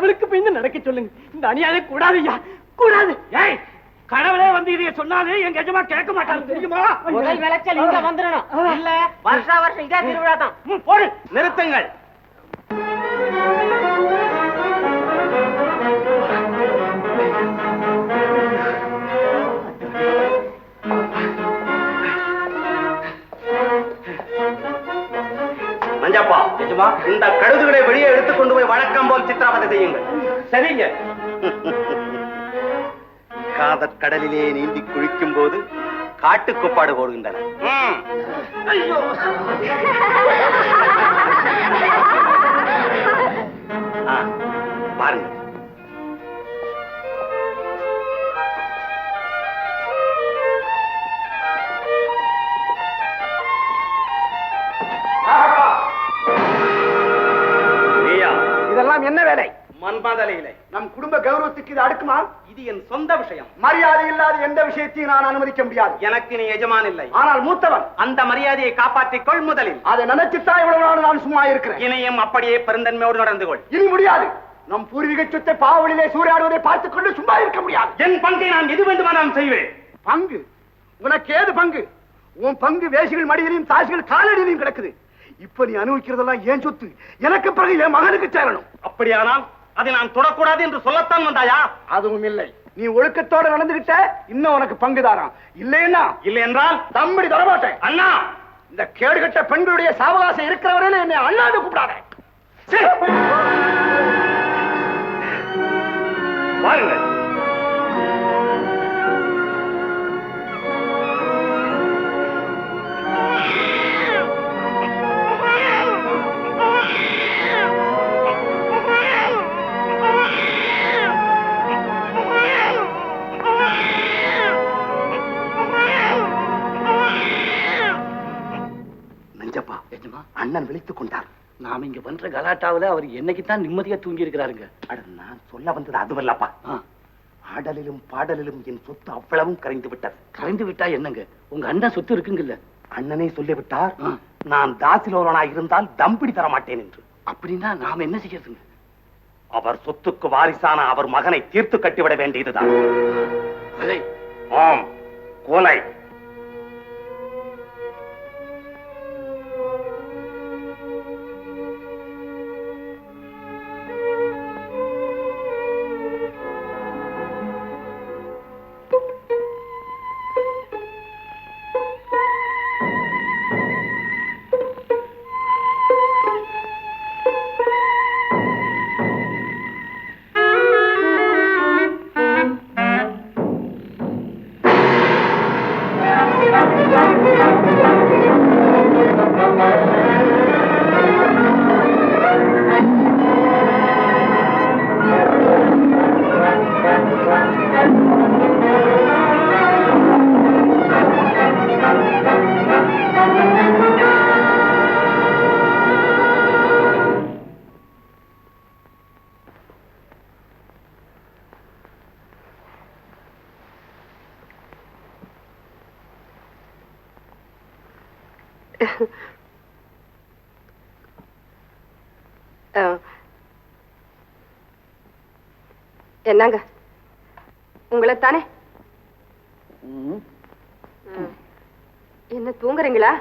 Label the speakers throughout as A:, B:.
A: கடவுளுக்கு பயந்து நடக்க சொல்லுங்க. இந்த அநியாயம் கூடாது ஐயா, கூடாது.
B: ஏய், கடவுளே வந்து இதைய சொன்னாலே எங்க எஜமா கேட்க மாட்டாங்க தெரியுமா?
C: முதல் விளைச்சல் இங்க வந்துடணும். இல்ல வருஷா வருஷம் இதே திருவிழா தான்.
B: போடு. நிறுத்துங்கள். மஞ்சப்பா, எஜமா, இந்த கழுதுகளை வெளியே எடுத்துக் கொண்டு போய் வழக்கம் போல் சித்திரவதை செய்யுங்கள். சரிங்க. காதற் கடலிலே நீந்தி குளிக்கும் போது காட்டுக்குப்பாடு போடுகின்றன. ஐயோ, பாருங்க.
D: இதெல்லாம் என்ன வேலை?
B: மன்மதலையிலே
D: நம் குடும்ப கௌரவத்துக்கு இது அடுக்குமா?
B: இது என் சொந்த விஷயம்.
D: மரியாதை இல்லாத எந்த விஷயத்தையும் நான் அனுமதிக்க முடியாது.
B: எனக்கு நீ எஜமான் இல்லை,
D: ஆனால் மூத்தவன்.
B: அந்த மரியாதையை காப்பாற்றிக் கொள் முதலில்.
D: அதை நினைச்சுத்தான் இவ்வளவு நாள் நான் சும்மா இருக்கிறேன்.
B: இனியும் அப்படியே பெருந்தன்மையோடு நடந்து கொள்.
D: இனி முடியாது. நம் பூர்வீக சொத்தை பாவலிலே சூறையாடுவதை பார்த்துக் கொண்டு சும்மா இருக்க முடியாது.
B: என் பங்கை நான் எது வேண்டுமானாலும் செய்வேன்.
D: பங்கு? உனக்கு ஏது பங்கு? உன் பங்கு வேசிகள் மடியிலையும் தாசிகள் காலடியிலையும் கிடக்குது. இப்ப நீ அனுபவிக்கிறதெல்லாம் ஏன் சொத்து, எனக்கு பிறகு என் மகனுக்கு சேரணும்.
B: அப்படியானால் அதை நான் தொடக்கூடாது என்று சொல்லத்தான் வந்தாயா?
D: அதுவும் இல்லை. நீ ஒழுக்கத்தோட நடந்துகிட்ட இன்னும் உனக்கு பங்குதாராம். இல்லைன்னா
B: இல்லை என்றால்
D: தம்படி தரமாட்டேன்.
B: அண்ணா,
D: இந்த கேடுகட்ட பெண்களுடைய சாவகாசம் இருக்கிறவரையில என்னை அண்ணாந்து கூப்பிடாத.
B: வாருங்கள்.
D: அண்ணன் விழித்துக் கொண்டார்.
A: நாம இங்க பண்ற கலாட்டாவில அவர் என்னைக்குத்தான் நிம்மதியா தூங்கி இருக்கிறாருங்க.
D: நான் சொல்ல வந்தது அதுவல்லப்பா. ஆடலிலும் பாடலிலும் என் சொத்து அவ்வளவும் கரைந்து விட்டது.
A: கரைந்து விட்டா என்னங்க, உங்க அண்ணன் சொத்து இருக்குங்கல்ல.
D: அண்ணனே சொல்லிவிட்டார், நான் தாசிலோரனாய் இருந்தால் தம்பிடி தர மாட்டேன் என்று.
A: அப்படின்னா நாம என்ன செய்யறதுங்க?
B: அவர் சொத்துக்கு வாரிசான அவர் மகனை தீர்த்து கட்டிவிட வேண்டியதுதான். ஆம், கொலை.
E: என்னங்க, உங்களை தானே? என்ன தூங்குறீங்களா?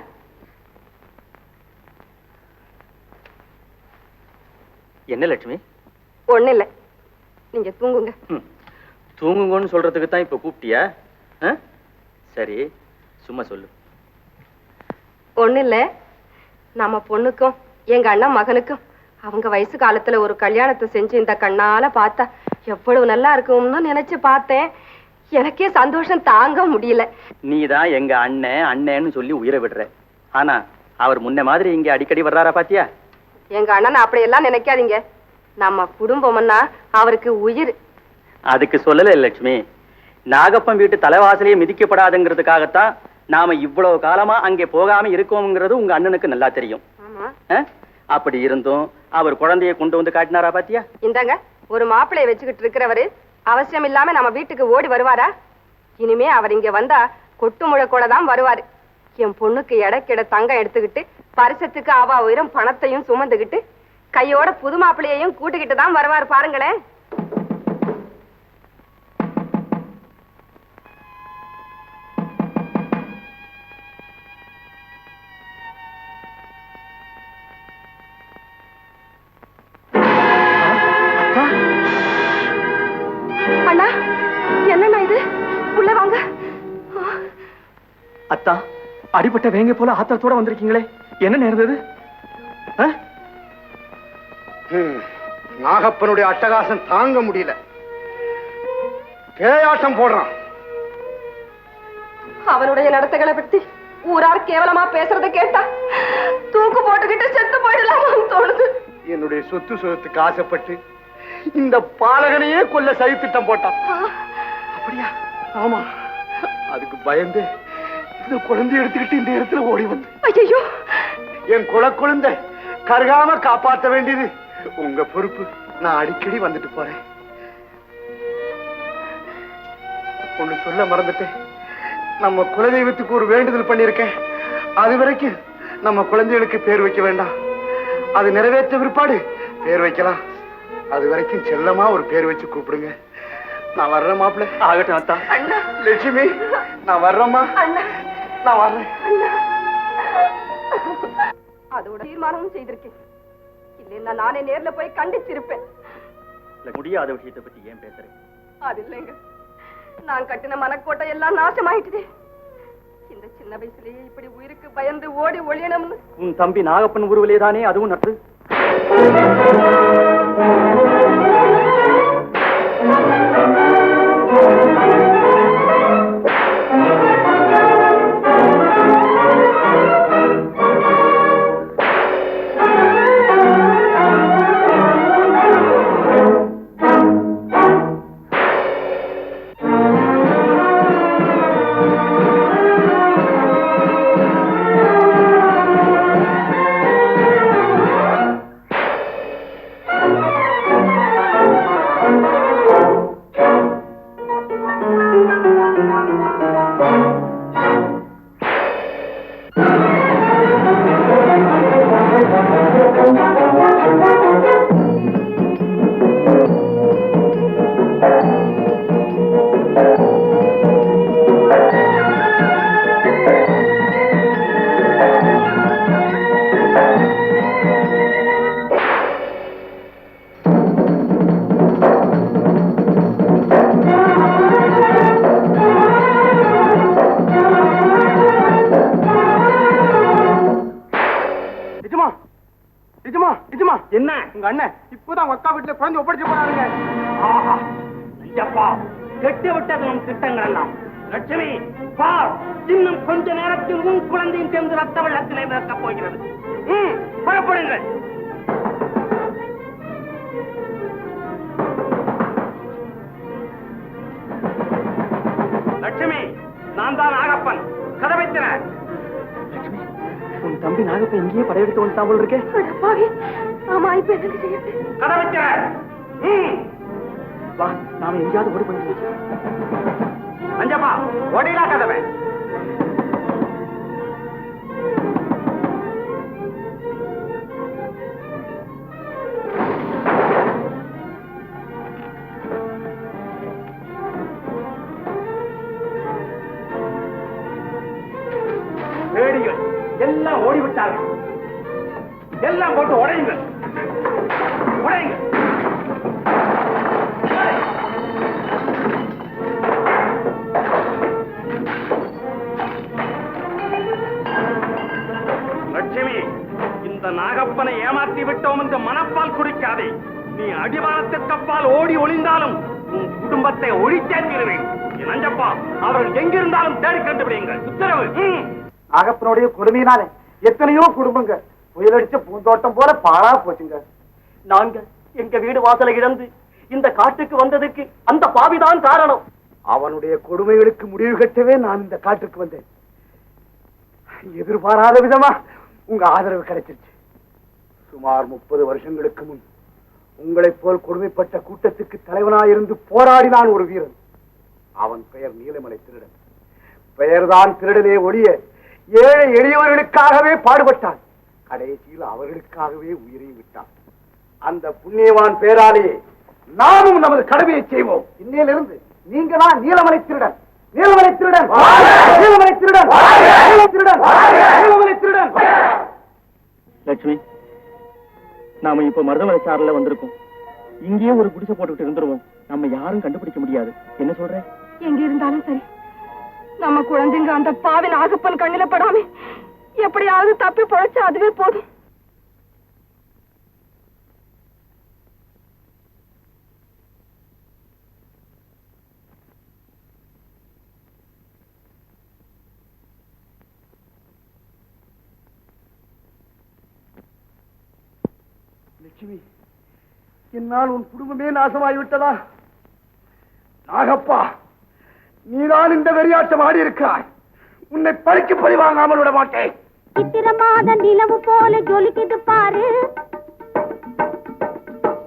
A: என்ன லட்சுமி?
E: ஒண்ணு இல்ல, நீங்க தூங்குங்க.
A: தூங்குங்கன்னு சொல்றதுக்கு தான் இப்ப கூப்பிட்டியா? சரி, சும்மா சொல்லு.
E: ஒண்ணு இல்ல, நம்ம பொண்ணுக்கும் எங்க அண்ணா மகனுக்கும் அவங்க வயசு காலத்துல ஒரு கல்யாணத்தை செஞ்சு இந்த கண்ணால பார்த்தா எவ்வளவு நல்லா இருக்கும்னு நினைச்சு பார்த்தேன். எனக்கே சந்தோஷம் தாங்க முடியல.
A: நீதான் எங்க அண்ணன் அண்ணன்னு சொல்லி உயிரை விடுற. ஆனா அவர் முன்ன மாதிரி இங்க அடிக்கடி வர்றாரா பாத்தியா?
E: எங்க அண்ணன் அப்படி எல்லாம் நினைக்காதீங்க. நம்ம குடும்பம்னா அவருக்கு உயிர்.
A: அதுக்கு சொல்லல லட்சுமி, நாகப்பன் வீட்டு தலைவாசலையே மிதிக்கப்படாதுங்கிறதுக்காகத்தான் நாம இவ்வளவு காலமா அங்கே போகாம இருக்கோம்ங்கிறது உங்க அண்ணனுக்கு நல்லா தெரியும். அப்படி இருந்தும் அவர் குழந்தைய கொண்டு வந்து காட்டினாரா பாத்தியா?
E: இந்தாங்க, ஒரு மாப்பிளைய வச்சுக்கிட்டு இருக்கிறவரு அவசியம் இல்லாம நம்ம வீட்டுக்கு ஓடி வருவாரா? இனிமே அவர் இங்க வந்தா கொட்டு முழக்கோட தான் வருவாரு. என் பொண்ணுக்கு எடைக்கிட தங்கம் எடுத்துக்கிட்டு பரிசத்துக்கு அவ உயிரம் பணத்தையும் சுமந்துகிட்டு கையோட புது மாப்பிள்ளையையும் கூட்டுக்கிட்டு தான் வருவார் பாருங்களேன். அண்ணா, என்னண்ணா இது? உள்ள வாங்க.
A: அத்தா, அடிபட்ட வேங்க போல ஆத்திரத்தோட வந்திருக்கீங்களே, என்ன நேர்ந்தது?
D: நாகப்பனுடைய அட்டகாசம் தாங்க முடியல, பேயாட்டம் போடுறான்.
E: அவனுடைய நடத்தைகளை பத்தி ஊரார் கேவலமா பேசுறத கேட்டா தூக்கு போட்டுக்கிட்டு செத்து போயிடலாமான்னு தோணுது.
D: என்னுடைய சொத்து சுகத்துக்கு ஆசைப்பட்டு இந்த பாலகனையே கொல்ல சதித்திட்டம் போட்டான். அப்படியா? ஆமா. அதுக்கு பயந்து இந்த குழந்தை எடுத்துக்கிட்டு இந்த இடத்துல ஓடி வந்து,
E: ஐயோ,
D: என் குழந்தை கருகாம காப்பாற்ற வேண்டியது உங்க பொறுப்பு. நான் அடிக்கடி வந்துட்டு போறேன். ஒண்ணு சொல்ல மறந்துட்டேன், நம்ம குலதெய்வத்துக்கு ஒரு வேண்டுதல் பண்ணிருக்கேன். அது வரைக்கும் நம்ம குழந்தைகளுக்கு பேர் வைக்க வேண்டாம், அது நிறைவேற்ற பிற்பாடு பேர் வைக்கலாம். அது வரைக்கும் செல்லமா ஒரு பேர் வச்சு கூப்பிடுங்க. நான் வர்றேன் மாப்பிள்ள.
A: ஆகட்டும் அத்தா.
D: லட்சுமி, நான் வர்றேம்மா. நான் வர்றேன்.
E: அதோட தீர்மானமும் செய்திருக்கேன். இல்லைன்னா நானே நேர்ல போய் கண்டிச்சிருப்பேன்.
A: முடியாத விஷயத்தை பத்தி ஏன் பேசுறேன்?
E: அது இல்லைங்க, நான் கட்டின மனக்கோட்டை எல்லாம் நாசமாயிட்டுதே. இந்த சின்ன வயசுலயே இப்படி உயிருக்கு பயந்து ஓடி ஒளியணும்னு.
A: உன் தம்பி நாகப்பன் உருவிலே தானே அதுவும் நட்டு.
B: என்ன
D: உங்க அண்ணன் இப்பதான் அக்கா வீட்டுல குழந்தை ஒப்படைச்சு போறாருங்க.
B: கெட்டு விட்டது நம் திட்டங்கள் எல்லாம். லட்சுமி, பார், இன்னும் கொஞ்ச நேரத்தில் உன் குழந்தையும் சேர்ந்து ரத்த வெள்ளத்திலே மிதக்கப் போகிறது. புறப்படுங்கள். லட்சுமி, நான் தான் நாகப்பன். கதவை திற.
A: உன் தம்பி நாகப்பன் இங்கேயே படையெடுத்து வந்துட்டான் போல் இருக்கே.
E: ஆமா, இப்ப என்ன செய்யுது?
B: கதவை திற.
A: வா, நாம எங்கேயாவது ஓடி போயிடுச்சு.
B: அஞ்சப்பா, ஓடிலா கதவை. ரேடியோ எல்லாம் ஓடிவிட்டார்கள். எல்லாம் போட்டு உடையுங்கள். உடையுங்கள். லட்சுமி, இந்த நாகப்பனை ஏமாற்றி விட்டோம் என்று மனப்பால் குடிக்காதே. நீ அடிவாரத்திற்கப்பால் ஓடி ஒளிந்தாலும் உன் குடும்பத்தை ஒழித்தேன். நஞ்சப்பா, அவர்கள் எங்கிருந்தாலும் தேடி கண்டுபிடிங்கள். உத்தரவு.
D: நாகப்பனுடைய கொடுமையினாலே எத்தனையோ குடும்பங்க புயலடிச்ச பூந்தோட்டம் போல பாழா போச்சுங்க.
A: நாங்க எங்க வீடு வாசலை இழந்து இந்த காட்டுக்கு வந்ததுக்கு அந்த பாவிதான் காரணம்.
D: அவனுடைய கொடுமைகளுக்கு முடிவு கட்டவே நான் இந்த காட்டுக்கு வந்தேன். எதிர்பாராத விதமா உங்க ஆதரவு கிடைச்சிருச்சு. சுமார் 30 வருஷங்களுக்கு முன் உங்களைப் போல் கொடுமைப்பட்ட கூட்டத்துக்கு தலைவனாயிருந்து போராடினான் ஒரு வீரன். அவன் பெயர் நீலமலை திருடன். பெயர்தான் திருடனே ஒழிய ஏழை எளியவர்களுக்காகவே பாடுபட்டான். கடைசியில் அவர்களுக்காகவே உயிரை விட்டான். அந்த புண்ணியவான் பேராலே நாமும் நமது கடமையை செய்வோம். இன்னையிலிருந்து நீங்க தான் நீலமலை திருடன், நீலமலை திருடன், நீலமலை திருடன், நீலமலை திருடன், நீலமலை திருடன்.
A: லட்சுமி, நாம இப்ப மருதமலை சாரல வந்திருக்கோம். இங்கேயே ஒரு குடிசை போட்டுக்கிட்டு இருந்துருவோம். நம்ம யாரும் கண்டுபிடிக்க முடியாது. என்ன சொல்ற?
E: எங்க இருந்தாலும் சரி, நம்ம குழந்தைங்க அந்த பாவி நாகப்பன் கண்ணில படாம எப்படியாவது தப்பி பொழைச்சா அதுவே போதும்.
D: லட்சுமி, என்னால் உன் குடும்பமே நாசமாகிவிட்டதா? நாகப்பா, நீதான் இந்த வெறியாட்டம் ஆடி இருக்கிறாய். உன்னை பழிக்கு பழி வாங்காமல் விட மாட்டேன்.
F: சித்திரமாத நிலவு போல ஜொலிக்குது பாரு,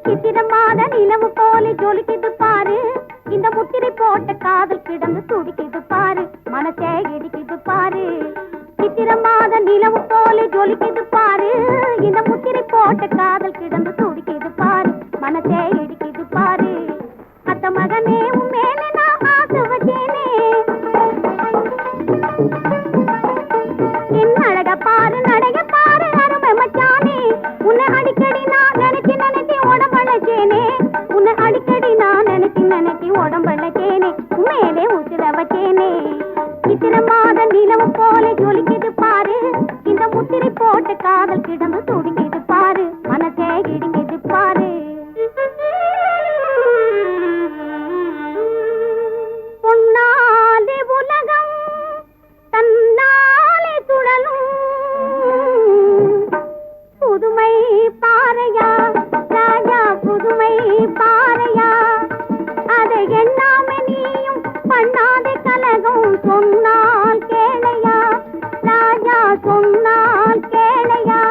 F: சித்திரமாத நிலவு போல ஜொலிக்குது பாரு. இந்த முத்திரை போட்ட காதல் கிடந்து துடிக்குது பாரு, மனசே இடிக்குது பாரு. சித்திரமாத நிலவு போல ஜொலிக்குது பாரு, இந்த முத்திரை போட்ட காதல் கிடந்து துடிக்குது பாரு, மனசே இடிக்குது பாரு. அத்த மகனே உன் மேலே நான் ஆசை வச்சேனே, என் அழக பாரு நடைய பாரு அருமை மச்சானே. உன்னை அடிக்கடி நான் நினைச்சு நினைச்சு உடம்பழச்சேனே, உன்னை அடிக்கடி நான் நினைச்சு நினைச்சு உடம்பழச்சேனே, மேலே உசுர வச்சேனே. சித்திரமாத நிலவு போல ஜொலிக்குது பாரு, இந்த முத்திரை போட்ட காதல் கிடந்து துடிக்குது பாரு, மனசே இடிக்குது பாரு. பொன்னாலே உலகம் தன்னாலே சுழலும், புதுமை பாறையா ராஜா, புதுமை பாறையா. அதை எண்ணாம நீயும் பண்ணாத கலகம், சொன்னால் கேளையா ராஜா, சொன்னால் கேளையா.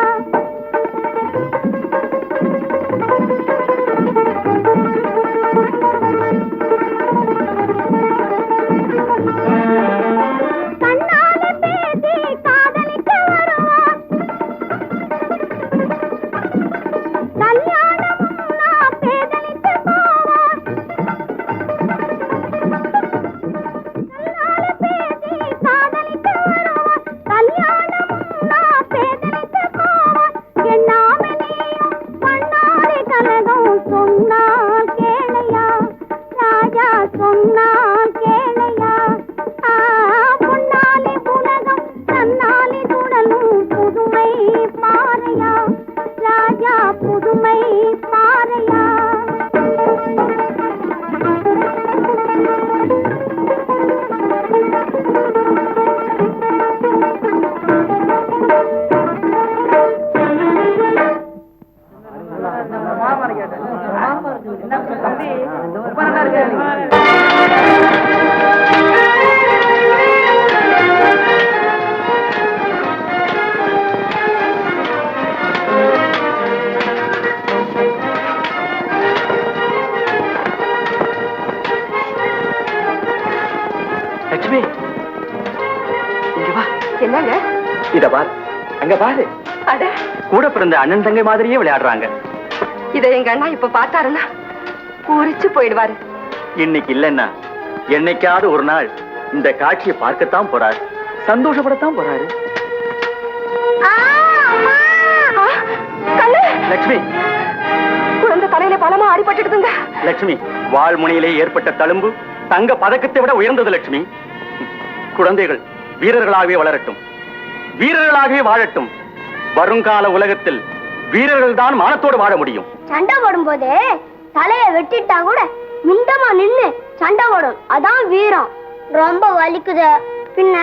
F: கண்ணால பேசி காதலிக்க வருவான், கல்யாணமும் நான் பேதலிக்க போவான். கண்ணால பேசி காதலிக்க வருவான், கல்யாணமும் நான் பேதலிக்க போவான். எண்ணாம நீயும் பண்ணாதே கலகம், சொன்னால் கேளையா ராஜா, சொன்னால் கேளையா. பொன்னாலே உலகம் தன்னாலே சுழலும், புதுமை பாறையா ராஜா, புதுமை பாறையா.
A: லட்சுமி, இங்க வா.
E: என்னங்க?
A: இத பாரு, அங்க பாரு.
E: அட,
A: கூட பிறந்த அண்ணன் தங்கை மாதிரியே விளையாடுறாங்க.
E: இதை எங்க அண்ணா இப்ப பார்த்தாருன்னா பூரிச்சு போயிடுவாரு.
A: இன்னைக்கு இல்லன்னா என்னைக்காவது ஒரு நாள் இந்த காட்சியை பார்க்கத்தான் போறாரு, சந்தோஷப்படத்தான் போறாரு. லட்சுமி,
E: குழந்தை தலையில பலமா அடிபட்டுடுதுங்க.
A: லட்சுமி, வாழ்முனையிலே ஏற்பட்ட தழும்பு தங்க பதக்கத்தை விட உயர்ந்தது. லட்சுமி, குழந்தைகள் வீரர்களாகவே வளரட்டும், வீரர்களாகவே வாழட்டும். வருங்கால உலகத்தில் வீரர்கள் தான் மானத்தோடு வாழ முடியும்.
F: சண்டை போடும் போது தலைய வெட்டிட்டா கூட மிண்டமா நின்னு சண்டை போடும், அதான் வீரம். ரொம்ப வலிக்குது, பின்ன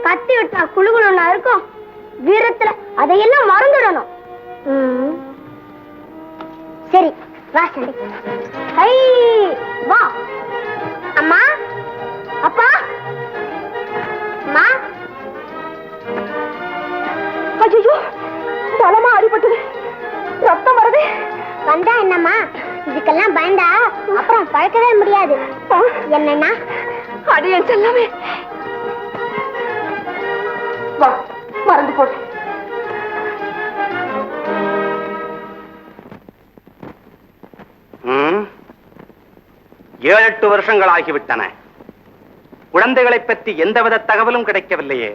F: கத்தி விட்டா குழுகுழுன்னா இருக்கும். வீரத்துல அதையெல்லாம் மறந்துடணும். சரி வா சண்டை. ஹை வா. அம்மா, அப்பா, அம்மா.
E: ஐயோ, பலமா அடிபட்டது, ரத்தம் வருது.
F: வந்தா என்னம்மா, இதுக்கெல்லாம் பயந்தா அப்புறம் பழக்கவே முடியாது. என்னன்னா
E: அடியன் செல்லமே, வா மறந்து போடு.
B: 7-8 வருஷங்கள் ஆகிவிட்டன. குழந்தைகளை பற்றி எந்தவித தகவலும் கிடைக்கவில்லையே.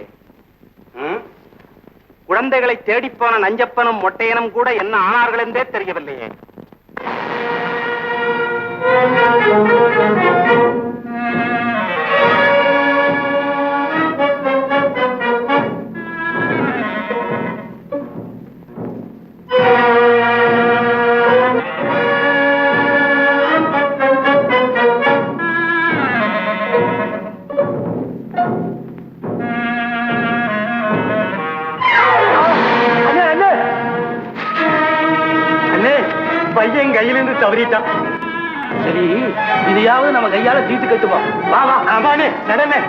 B: குழந்தைகளை தேடிப்போன நஞ்சப்பனும் மொட்டையனும் கூட என்ன ஆனார்கள் என்றே தெரியவில்லையே.
A: பையன் கையிலிருந்து தவறிட்டான். சரி, இதையாவது நம்ம கையால தீட்டு கட்டுவோம். வா வா. ஆமாண்ணே, நடனே.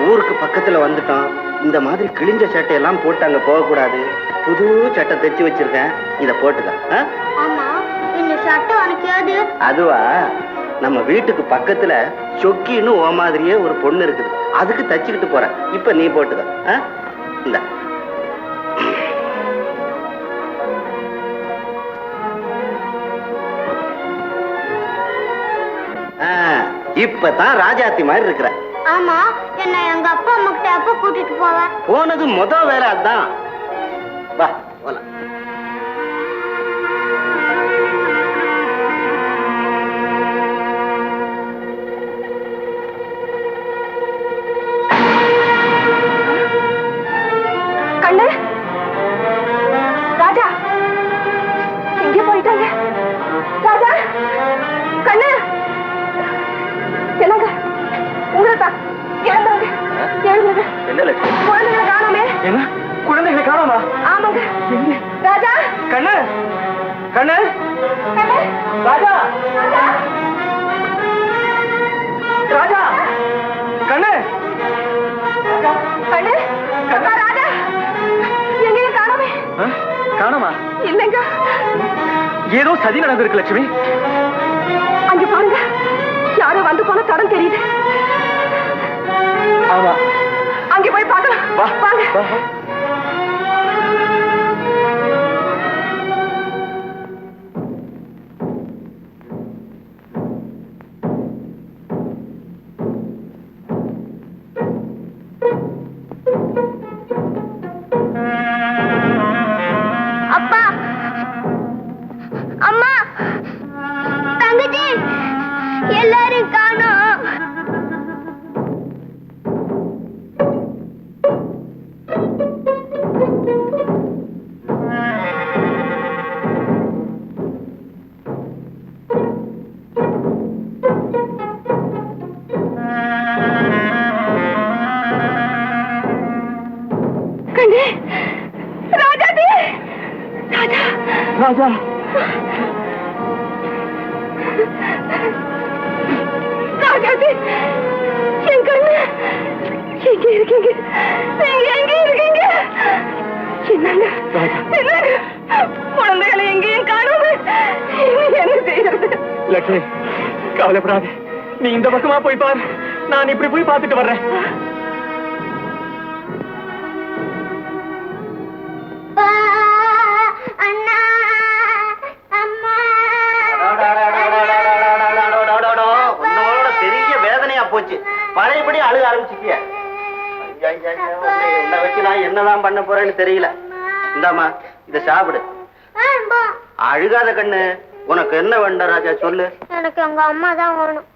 G: ஊருக்கு பக்கத்துல வந்துட்டோம். இந்த மாதிரி கிழிஞ்ச சட்டையெல்லாம் போட்டு அங்க போக கூடாது. புது சட்டை தைச்சு வச்சிருக்கேன், இத போட்டுக்க.
F: ஆமா, இந்த சட்டை உனக்கு ஏது?
G: அதுவா, நம்ம வீட்டுக்கு பக்கத்துல சொக்கின்னு ஓ மாதிரியே ஒரு பொண்ணு இருக்குது, அதுக்கு தச்சுக்கிட்டு போறேன். இப்ப நீ போட்டுக்க. இந்த இப்பதான் ராஜாத்தி மாதிரி இருக்கிற.
F: ஆமா, என்ன எங்க அப்பா அம்மா கிட்ட எப்ப கூட்டிட்டு போவ?
G: போனது முத வேலை அதான். வா போலாம்.
E: கண்ணு, ராஜா எங்க போயிட்டாங்க? ராஜா, கண்ணு, என்னங்க உங்களை தான் எழுந்துருங்க, எழுந்துருங்க.
A: என்ன லட்சுமி?
E: குழந்தைகளை காணோமே.
A: என்ன குழந்தைகளை காணோமா?
E: ஆமாங்க. ராஜா,
A: கண்ணு, கண்ணு,
E: கண்ணு,
A: ராஜா,
E: ராஜா,
A: ராஜா, கண்ணு,
E: கண்ணு, அக்கா, ராஜா எங்கேயும் காணோமே.
A: காணோமா?
E: இல்லைங்க.
A: ஏதோ சதி நடந்திருக்கு லட்சுமி.
E: அங்க பாருங்க, யாரோ வந்து போன தடம் தெரியுது.
A: ஆமா,
E: அங்க போய் பார்க்கலாம்.
A: வா
E: வாங்க.
A: வா, வா.
F: அப்பா, அம்மா, தங்கச்சி எல்லாரும் காணோம்.
E: கண்ணு, ராஜாதி, ராஜா,
A: ராஜா,
E: ராஜாதி, என் கண்ணு எங்க இருக்கீங்க? நீங்க எங்க இருக்கீங்க? என்னங்க என்னங்க, குழந்தைகளை எங்கேயும் காணோம். என்ன செய்யறது?
A: லட்சுமி கவலைப்படாத, நீ இந்த பக்கமா போய் பாரு, நான் இப்படி போய் பார்த்துட்டு வர்றேன்.
F: அண்ணா, அம்மா,
G: உன்னோட பெரிய வேதனையா போச்சு. பழையபடி அழுக ஆரம்பிச்சிட்டிய. உன்னை வச்சு நான் என்னதான் பண்ண போறேன்னு தெரியல. இந்தாமா, இத சாப்பிடு. அழுகாத கண்ணு. உனக்கு என்ன வேண்டாம் ராஜா, சொல்லு.
F: எனக்கு எங்க அம்மா தான் வேணும்.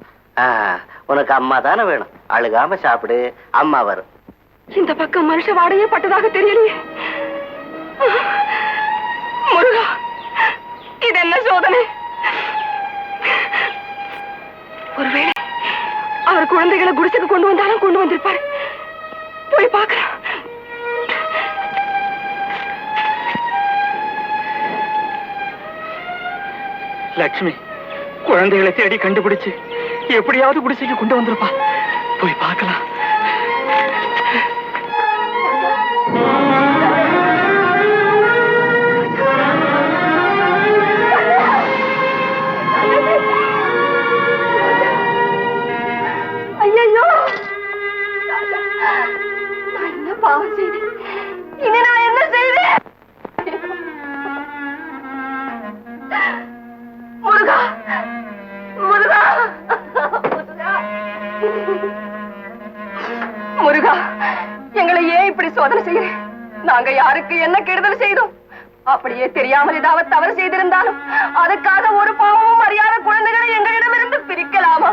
G: உனக்கு அம்மா தானே வேணும். அழுகாம சாப்பிடு, அம்மா வரும்.
E: இந்த பக்கம் மனுஷ வாடையே பட்டதாக தெரியலையே. முருகா, இது என்ன சோதனை? ஒருவேளை அவர் குழந்தைகளை குடிசைக்கு கொண்டு வந்தாலும் கொண்டு வந்திருப்பாரு. போய் பார்க்கலாம்.
A: லட்சுமி குழந்தைகளை தேடி கண்டுபிடிச்சு எப்படியாவது குடிசைக்கு கொண்டு வந்திருப்பா. போய் பார்க்கலாம்.
E: ஐயோ, நான் என்ன பாவம் செய்தேன்? இனி நான் என்ன செய்வேன்? முருகா, முருகா, முருகா, முருகா, எங்களை ஏன் இப்படி சோதனை செய்கிறேன்? நாங்க யாருக்கு என்ன கெடுதல் செய்தோம்? அப்படியே தெரியாமல் ஏதாவது தவறு செய்திருந்தாலும் அதுக்காக ஒரு பாவமும் அறியாத குழந்தைகளை எங்களிடமிருந்து பிரிக்கலாமா?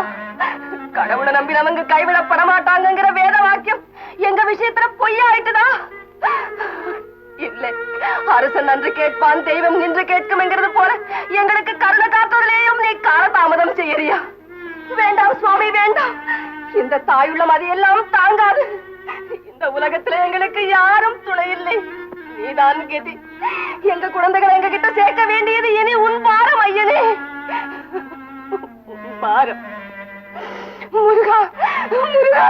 E: கடவுளை நம்பி நமக்கு கைவிடப்பட மாட்டாங்கிற வேத வாக்கியம் எங்க விஷயத்துல பொய்யாயிட்டுதா? இல்லை, அரசன் நன்று கேட்பான், தெய்வம் நின்று கேட்கும் என்கிறது போல எங்களுக்கு கருணை காட்டுவதிலேயும் நீ கால தாமதம் செய்யறியா? வேண்டாம் சுவாமி, வேண்டாம். இந்த தாயுள்ளம் அதையெல்லாம் தாங்காது. இந்த உலகத்துல எங்களுக்கு யாரும் துணை இல்லை. நீதான் கதி. எங்க குழந்தைகளை எங்க கிட்ட சேர்க்க வேண்டியது இனி உன் பாரம் ஐயனே, உன் பாரம். முருகா, முருகா.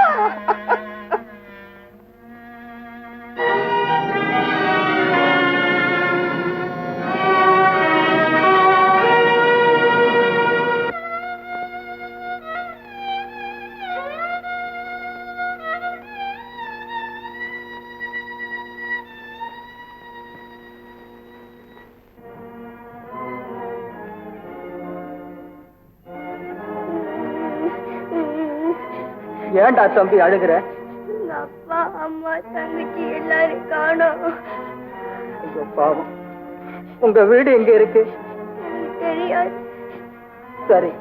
A: ஏண்டா தம்பி அழுகிற?
F: அப்பா அம்மா தங்கச்சி எல்லாரும் காணோம்.
A: பாவம். உங்க வீடு எங்க இருக்கு?
F: தெரியாது.
A: சரி,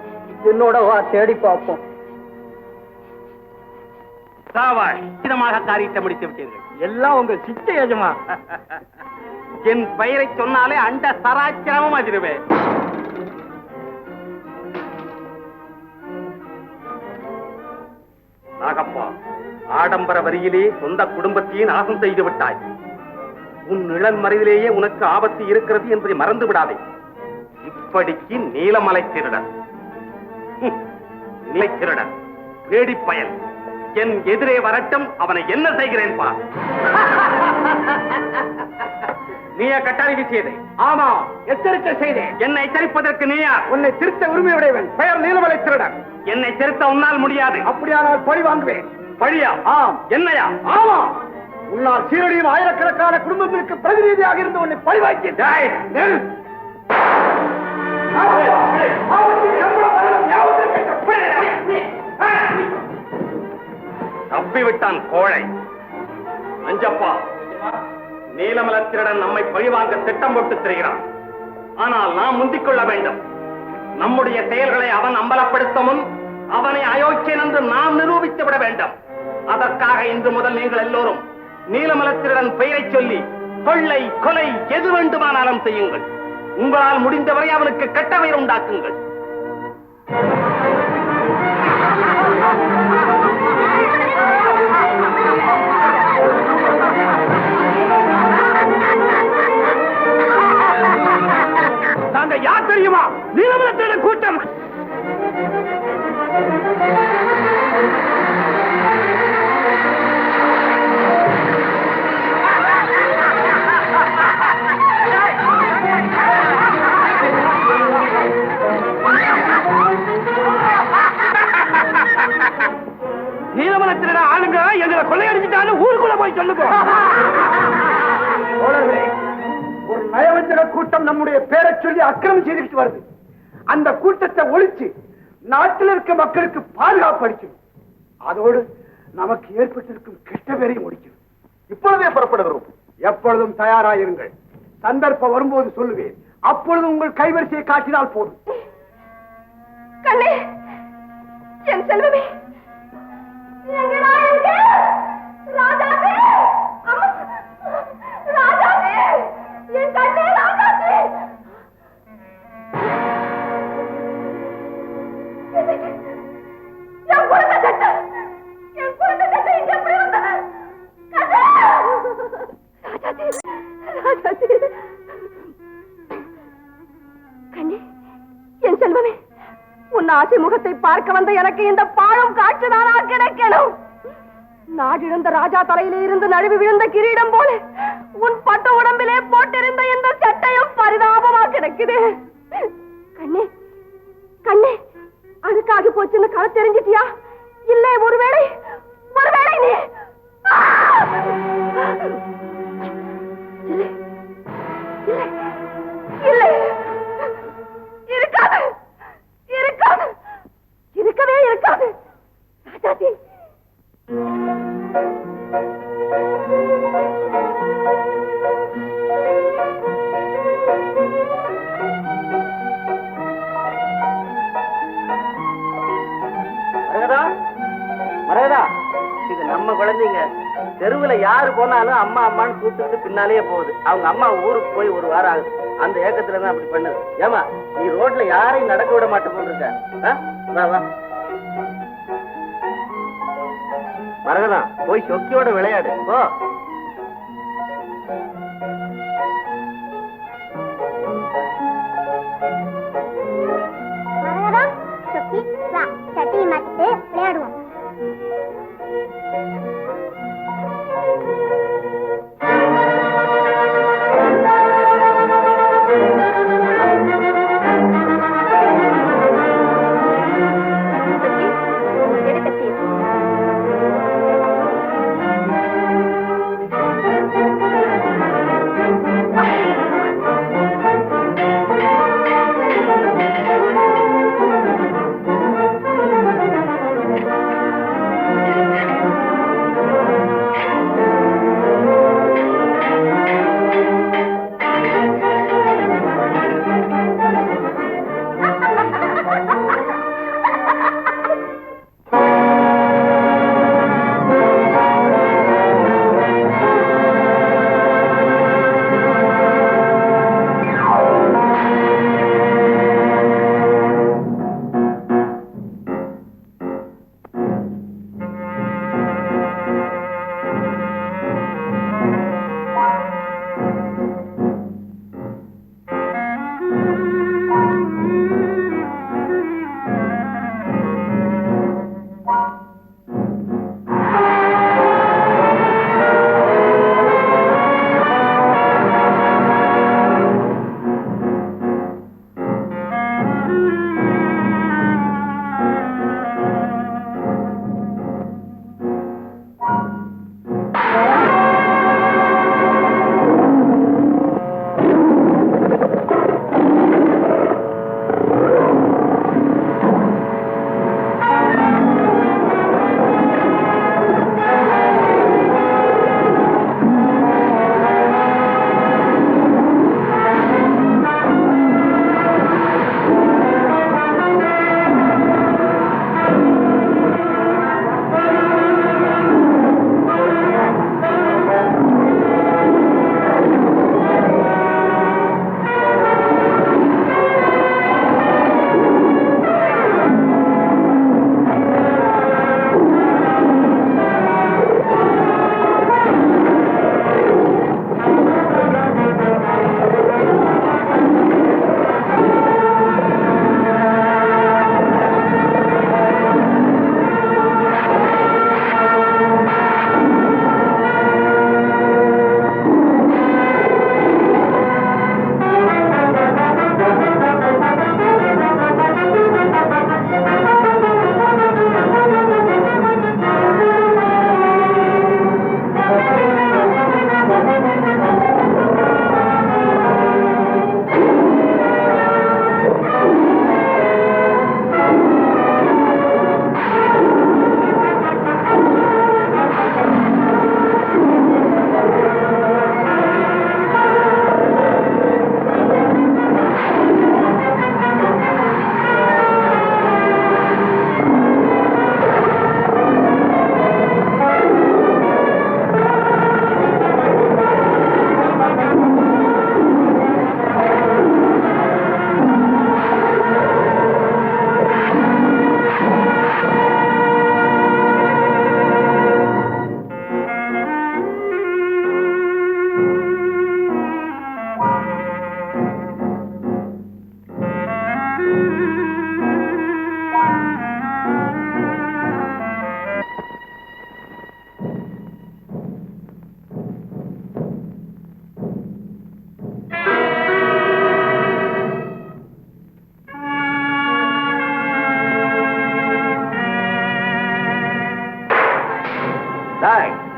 A: என்னோட வா, தேடி பார்ப்போம்.
B: இதமாக காரியத்தை முடித்து விட்டீர்கள்.
A: எல்லாம் உங்க சித்த எஜமா.
B: என் பெயரை சொன்னாலே அண்ட சராச்சரமும் அதிருவேன். நாகப்பா, ஆடம்பர வரியிலே சொந்த குடும்பத்தையே நாசம் செய்து விட்டாய். உன் நிழல் மறைவிலேயே உனக்கு ஆபத்து இருக்கிறது என்பதை மறந்து விடாதே. இப்படிக்கு நீலமலை திருடன், நிலை திருடன், பேடி பயல் என் எதிரே வரட்டும், அவனை என்ன செய்கிறேன் பா. நீயா கட்டாரி வீசியது? ஆமா, எச்சரிக்கை செய்தேன். என்னை எச்சரிப்பதற்கு நீயா? உன்னை திருத்த உரிமையுடையவன், பெயர் நீலமலை திருடன். என்னை திருத்த உன்னால் முடியாது. அப்படியானால் பழி வாங்குவேன். பழியா? ஆம். என்னையா? ஆமா. உன்னால் சீரடியும் ஆயிரக்கணக்கான குடும்பங்களுக்கு பிரதிநிதியாக இருந்து உன்னை பழி வாங்கிய தப்பிவிட்டான் கோழை. அஞ்சப்பா, நீலமலத்திரடன் நம்மை பழிவாங்க திட்டம் போட்டு திரிகிறான். ஆனால் நாம் முந்திக் கொள்ள வேண்டும். நம்முடைய செயல்களை அவன் அம்பலப்படுத்த முன் அவனை அயோக்கியன் என்று நாம் நிரூபித்து விட வேண்டும். அதற்காக இன்று முதல் நீங்கள் எல்லோரும் நீலமலத்திரடன் பெயரை சொல்லி கொள்ளை, கொலை எது வேண்டுமானாலும் செய்யுங்கள். உங்களால் முடிந்தவரை அவனுக்கு கெட்ட பெயர் உண்டாக்குங்கள். நாங்க யார் தெரியுமா? நீலமலத்திரடன் கூட்டம். நீலமலத்திரட ஆளுங்க எங்களை கொள்ளையடிச்சுட்டாலும் ஊருக்குள்ள போய் சொல்லுங்க. ஒரு நயவஞ்சக கூட்டம் நம்முடைய பேரை சொல்லி அக்கிரமம் செய்துட்டு வருது. அந்த கூட்டத்தை ஒழிச்சு நாட்டில் இருக்க மக்களுக்கு பாதுகாப்பு அளிக்கணும். அதோடு நமக்கு ஏற்பட்டிருக்கும் கெட்ட பேரையும் முடிக்கணும். இப்பொழுதே புறப்படுகிறோம். எப்பொழுதும் தயாராயிருங்கள். சந்தர்ப்பம் வரும்போது சொல்லுவேன். அப்பொழுது உங்கள் கைவரிசையை காட்டினால் போதும்.
E: கண்ணே, என் செல்வமே, எங்கடா இருக்க? ராஜாவே, அம்மா, ராஜாவே, என் கண்ணே, ராஜாவே. என் குழந்தை சட்டை, என் குழந்தை சட்டை இங்க எப்படி வந்த? ராசி முகத்தை பார்க்க வந்த எனக்கு இந்த பாழும் காட்சிதானா கிடைக்கணும்? நாடிழந்த ராஜா தலையிலே இருந்து நழுவி விழுந்த கிரீடம் போல உன் பட்ட உடம்பிலே போட்டிருந்த இந்த சட்டையும் பரிதாபமா கிடக்குது. கண்ணே கண்ணே, அழுக்காகி போச்சுன்னு களை தெரிஞ்சிட்டியா? இல்லை, ஒருவேளை நீ இல்லை இல்லை, இருக்காது இருக்காது, இருக்கவே இருக்காது. ராஜாஜி,
G: மரகதா, இது நம்ம குழந்தைங்க. தெருவுல யாரு போனாலும் அம்மா அம்மான்னு கூப்பிட்டு பின்னாலேயே போகுது. அவங்க அம்மா ஊருக்கு போய் ஒரு வாரம் ஆகுது. அந்த ஏக்கத்துல தான் அப்படி பண்ணுது. ஏமா, நீ ரோட்ல யாரையும் நடக்க விட மாட்டே போட்டிருக்க. வா வா மரகதா, போய் சொக்கியோட விளையாடு போ.
F: சட்டியை மாட்டிட்டு விளையாடுவோம்.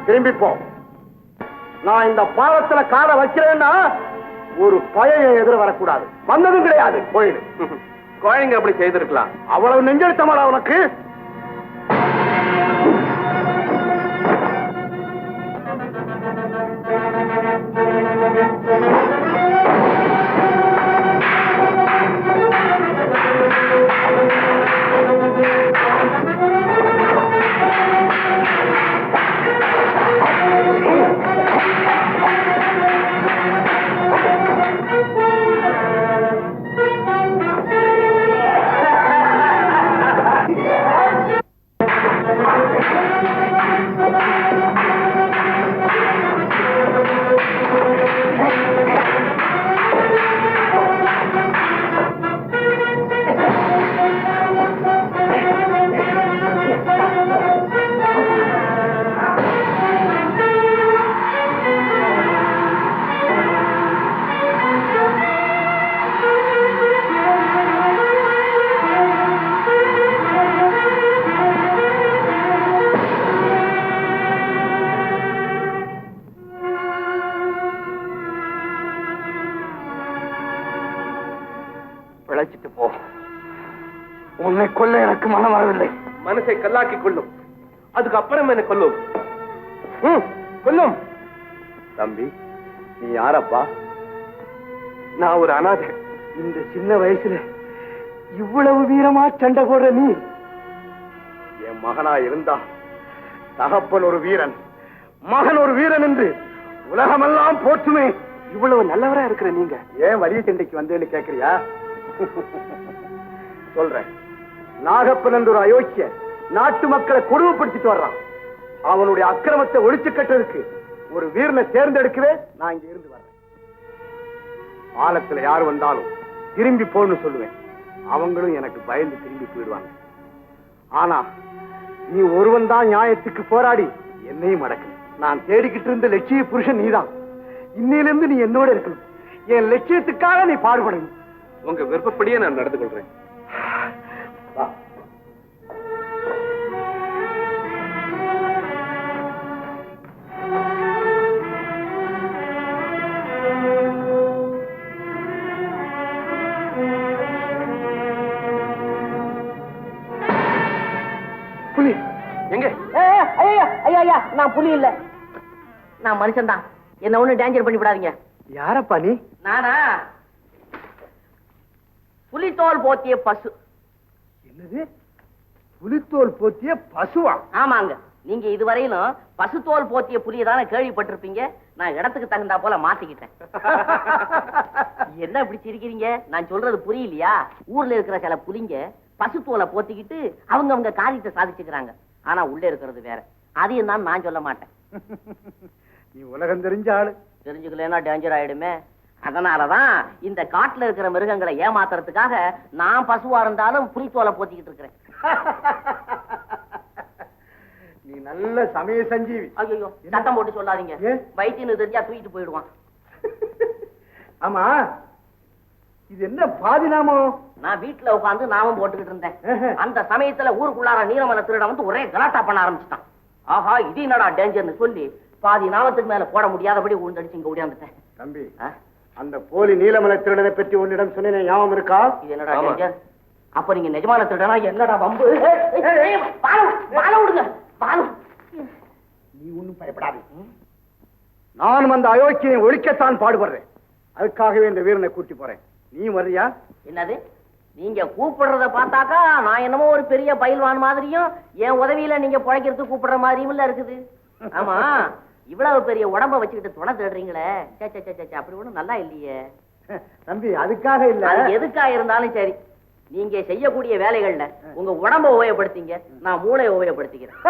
D: திரும்பி போ. நான் இந்த பாவத்துல காலை வைக்கிறேன்னா ஒரு பழைய எதிர வரக்கூடாது. வந்ததும் கிடையாது. போயிடு.
B: குழந்தைங்க அப்படி செய்திருக்கலாம்.
D: அவ்வளவு நெஞ்செழுத்தமாடா உனக்கு? பிழைச்சிட்டு போ. உன்னை கொல்ல எனக்கு மனம் வரவில்லை.
B: மனசை கல்லாக்கி கொள்ளும், அதுக்கப்புறம் என்ன கொல்லும். கொல்லும்.
D: தம்பி, நீ யாரப்பா?
B: நான் ஒரு அனாதை.
D: இந்த சின்ன வயசுல இவ்வளவு வீரமா சண்டை போடுற நீ என் மகனா இருந்தா, தகப்பன் ஒரு வீரன், மகன் ஒரு வீரன் என்று உலகமெல்லாம் போற்றுமே.
B: இவ்வளவு நல்லவரா இருக்கிற நீங்க
D: ஏன் வலிய சண்டைக்கு வந்தேன்னு கேக்குறியா? சொல்றேன். நாகப்பன் என்ற ஒரு அயோக்கிய நாட்டு மக்களை கொடுமைப்படுத்திட்டு வர்றான். அவனுடைய அக்கிரமத்தை ஒழிச்சு கட்டுறதுக்கு ஒரு வீரனை தேர்ந்தெடுக்கவே நான் இங்க இருந்து வர்றேன். பாலத்துல யார் வந்தாலும் திரும்பி போன்னு சொல்லுவேன். அவங்களும் எனக்கு பயந்து திரும்பி போயிடுவாங்க. ஆனா நீ ஒருவன் தான் நியாயத்துக்கு போராடி என்னையும் அடக்கு. நான் தேடிக்கிட்டு இருந்த லட்சிய புருஷன் நீதான். இன்னிலிருந்து நீ என்னோட இருக்கணும். என் லட்சியத்துக்காக நீ பாடுபடணும்.
B: உங்க விருப்பப்படியே நான் நடந்து கொள்றேன்.
D: வா. புலி
B: எங்க?
C: ஐயா நான் புலி இல்ல, நான் மனுஷன் தான். என்ன ஒண்ணு டேஞ்சர் பண்ணி விடாதீங்க.
D: யாரப்பா நீ?
C: நானா புலித்தோல் போத்திய பசு.
D: என்னது? புலித்தோல் போத்திய பசுவா?
C: ஆமாங்க. நீங்க இதுவரையிலும் பசுத்தோல் போத்திய புலியை தானே கேள்விப்பட்டிருப்பீங்க. நான் இடத்துக்கு தகுந்தா போல மாத்திக்கிட்டேன். என்ன இப்படி சிரிக்கிறீங்க? நான் சொல்றது புரியலையா? ஊர்ல இருக்கிற சில புலிங்க பசுத்தோலை போத்திக்கிட்டு அவங்க காரியத்தை சாதிச்சுக்கிறாங்க. ஆனா உள்ள இருக்கிறது வேற. அதையும் தான் நான் சொல்ல மாட்டேன்.
D: நீ உலகம் தெரிஞ்ச ஆளு.
C: தெரிஞ்சுக்கலன்னா டேஞ்சர் ஆயிடுமே. அதனாலதான் இந்த காட்டுல இருக்கிற மிருகங்களை ஏமாத்துறதுக்காக நான் பசுவா இருந்தாலும் புலித்தோலை போத்திக்கிட்டு இருக்கிறேன்.
D: நீ நல்ல சமய சஞ்சீவி.
C: ஐயோ, சத்தம் போட்டு சொல்லாதீங்க.
D: ஏன்?
C: வைத்தியன்னு தெரிஞ்சா தூக்கிட்டு போயிடுவான்.
D: ஆமா, இது என்ன பாதி நாமம்?
C: நான் வீட்டுல உட்காந்து நாமம் போட்டுக்கிட்டு இருந்தேன். அந்த சமயத்துல ஊருக்குள்ளார நீலமலை திருடன் வந்து ஒரே கலாட்டா பண்ண ஆரம்பிச்சுட்டான். ஆஹா, இது என்னடா டேஞ்சர்னு சொல்லி பாதி நாமத்துக்கு மேல போட முடியாதபடி உழுந்தடிச்சு இங்க ஓடியாந்துட்டேன்.
D: தம்பி, அந்த போலி நீலமலை திருடனை பற்றி உன்னிடம் சொன்னேன், ஞாபகம் இருக்கா?
C: இது என்னடா டேஞ்சர்? அப்ப நீங்க நிஜமான திருடனா? என்னடா வம்பு? வாழ விடுங்க.
D: நீ ஒண்ணும் பயப்படாது. நானும் அந்த அயோக்கியை ஒழிக்கத்தான் பாடுபடுறேன். அதுக்காகவே இந்த வீரனை கூட்டி போறேன். நீ வர்றியா?
C: என்னது? நீங்க கூப்பிடுறத பார்த்தாக்கா நான் என்னமோ ஒரு பெரிய பயில்வான் மாதிரியும் என் உதவியில நீங்க பிழைக்கிறதுக்கு கூப்பிடுற மாதிரியும் இல்ல இருக்குது. ஆமா, இவ்வளவு பெரிய உடம்ப வச்சுக்கிட்டு துணை தேடுறீங்களே, அப்படி ஒண்ணும் நல்லா இல்லையே.
D: தம்பி, அதுக்காக இல்ல.
C: அது எதுக்கா இருந்தாலும் சரி, நீங்க செய்யக்கூடிய வேலைகள்ல உங்க உடம்ப உபயோகப்படுத்திங்க, நான் மூளையை உபயோகப்படுத்திக்கிறேன்.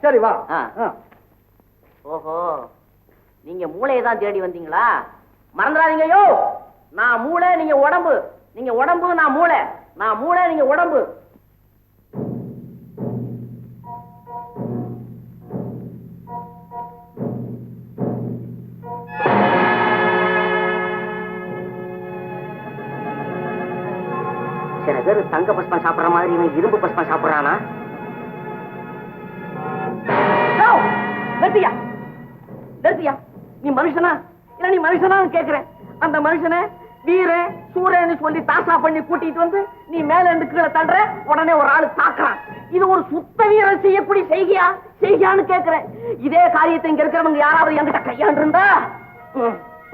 D: சரி வா.
C: ஓஹோ, நீங்க மூளையை தான் தேடி வந்தீங்களா? மறந்துடாதீங்க. யோ, நான் மூளை, நீங்க உடம்பு. நீங்க உடம்பு, நான் மூளை. நான் மூளை, நீங்க உடம்பு. சில பேர் தங்க பஸ்மா சாப்பிடுற மாதிரி இவன் இரும்பு பஸ்மா சாப்பிடுறானா? நிறுத்தியா நிறுத்தியா நீ மனுஷனா இல்ல நீ மனுஷனா கேக்குறேன் அந்த மனுஷனை வீரன் சூரன்னு சொல்லி தாசா பண்ணி கூட்டிட்டு வந்து நீ மேல இருந்து கீழே தள்ளுற உடனே ஒரு ஆளு தாக்குறான் இது ஒரு சுத்த வீரன் செய்யக்கூடிய செய்கியான்னு கேக்குறேன் இதே காரியத்தை இங்க இருக்கிறவங்க யாராவது என்கிட்ட கையாண்டு இருந்தா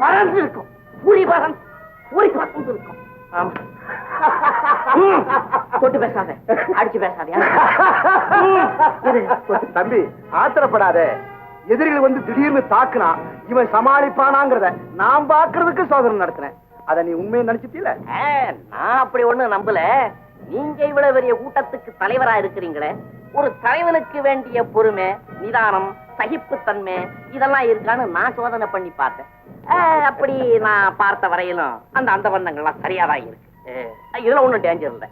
C: பறந்து இருக்கும் புலி பறந்து இருக்கும் ஆமா தொட்டு பேசாத அடிச்சு பேசாத
D: தம்பி ஆத்திரப்படாத எதிரிகள் வந்து திடீர்னு தாக்குனா இவன் சமாளிப்பானாங்கிறத நான் பாக்குறதுக்கு சோதனை நடத்தினேன் அத நீ உண்மையை நினைச்சிட்டீல
C: நான் அப்படி ஒண்ணு நம்பல நீங்க இவ்வளவு பெரிய கூட்டத்துக்கு தலைவரா இருக்கிறீங்களே ஒரு தலைவனுக்கு வேண்டிய பொறுமை நிதானம் சகிப்புத்தன்மை இதெல்லாம் இருக்கான்னு நான் சோதனை பண்ணி பார்த்தேன் அப்படி நான் பார்த்த வரையிலும் அந்த வண்ணங்கள்லாம் சரியாதான் இருக்கு இதுல ஒண்ணும் டேஞ்சர் இல்ல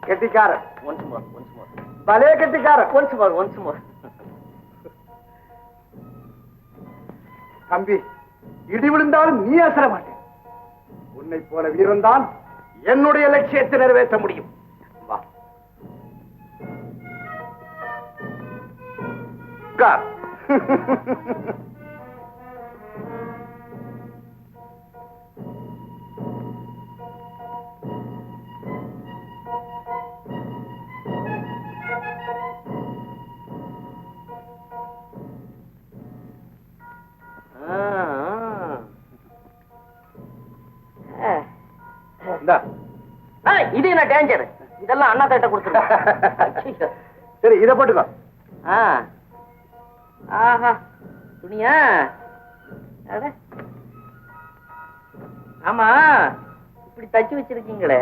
D: கெட்டிக்காரன்
C: ஒன்ஸ் மோர்
D: பலே கெட்டிக்காரன்
C: ஒன்ஸ் மோர்
D: தம்பி இடி விழுந்தாலும் நீ அசர மாட்டேன் உன்னை போல வீரன் தான் என்னுடைய லட்சியத்தை நிறைவேற்ற முடியும் வா உட்கார். இந்தா.
C: இது என்ன டேஞ்சர் இதெல்லாம் அண்ணா கிட்ட கொடுத்துருங்க
D: சரி இதை போட்டுக்கோ
C: ஆஹா துணியா ஆமா இப்படி தச்சு வச்சிருக்கீங்களே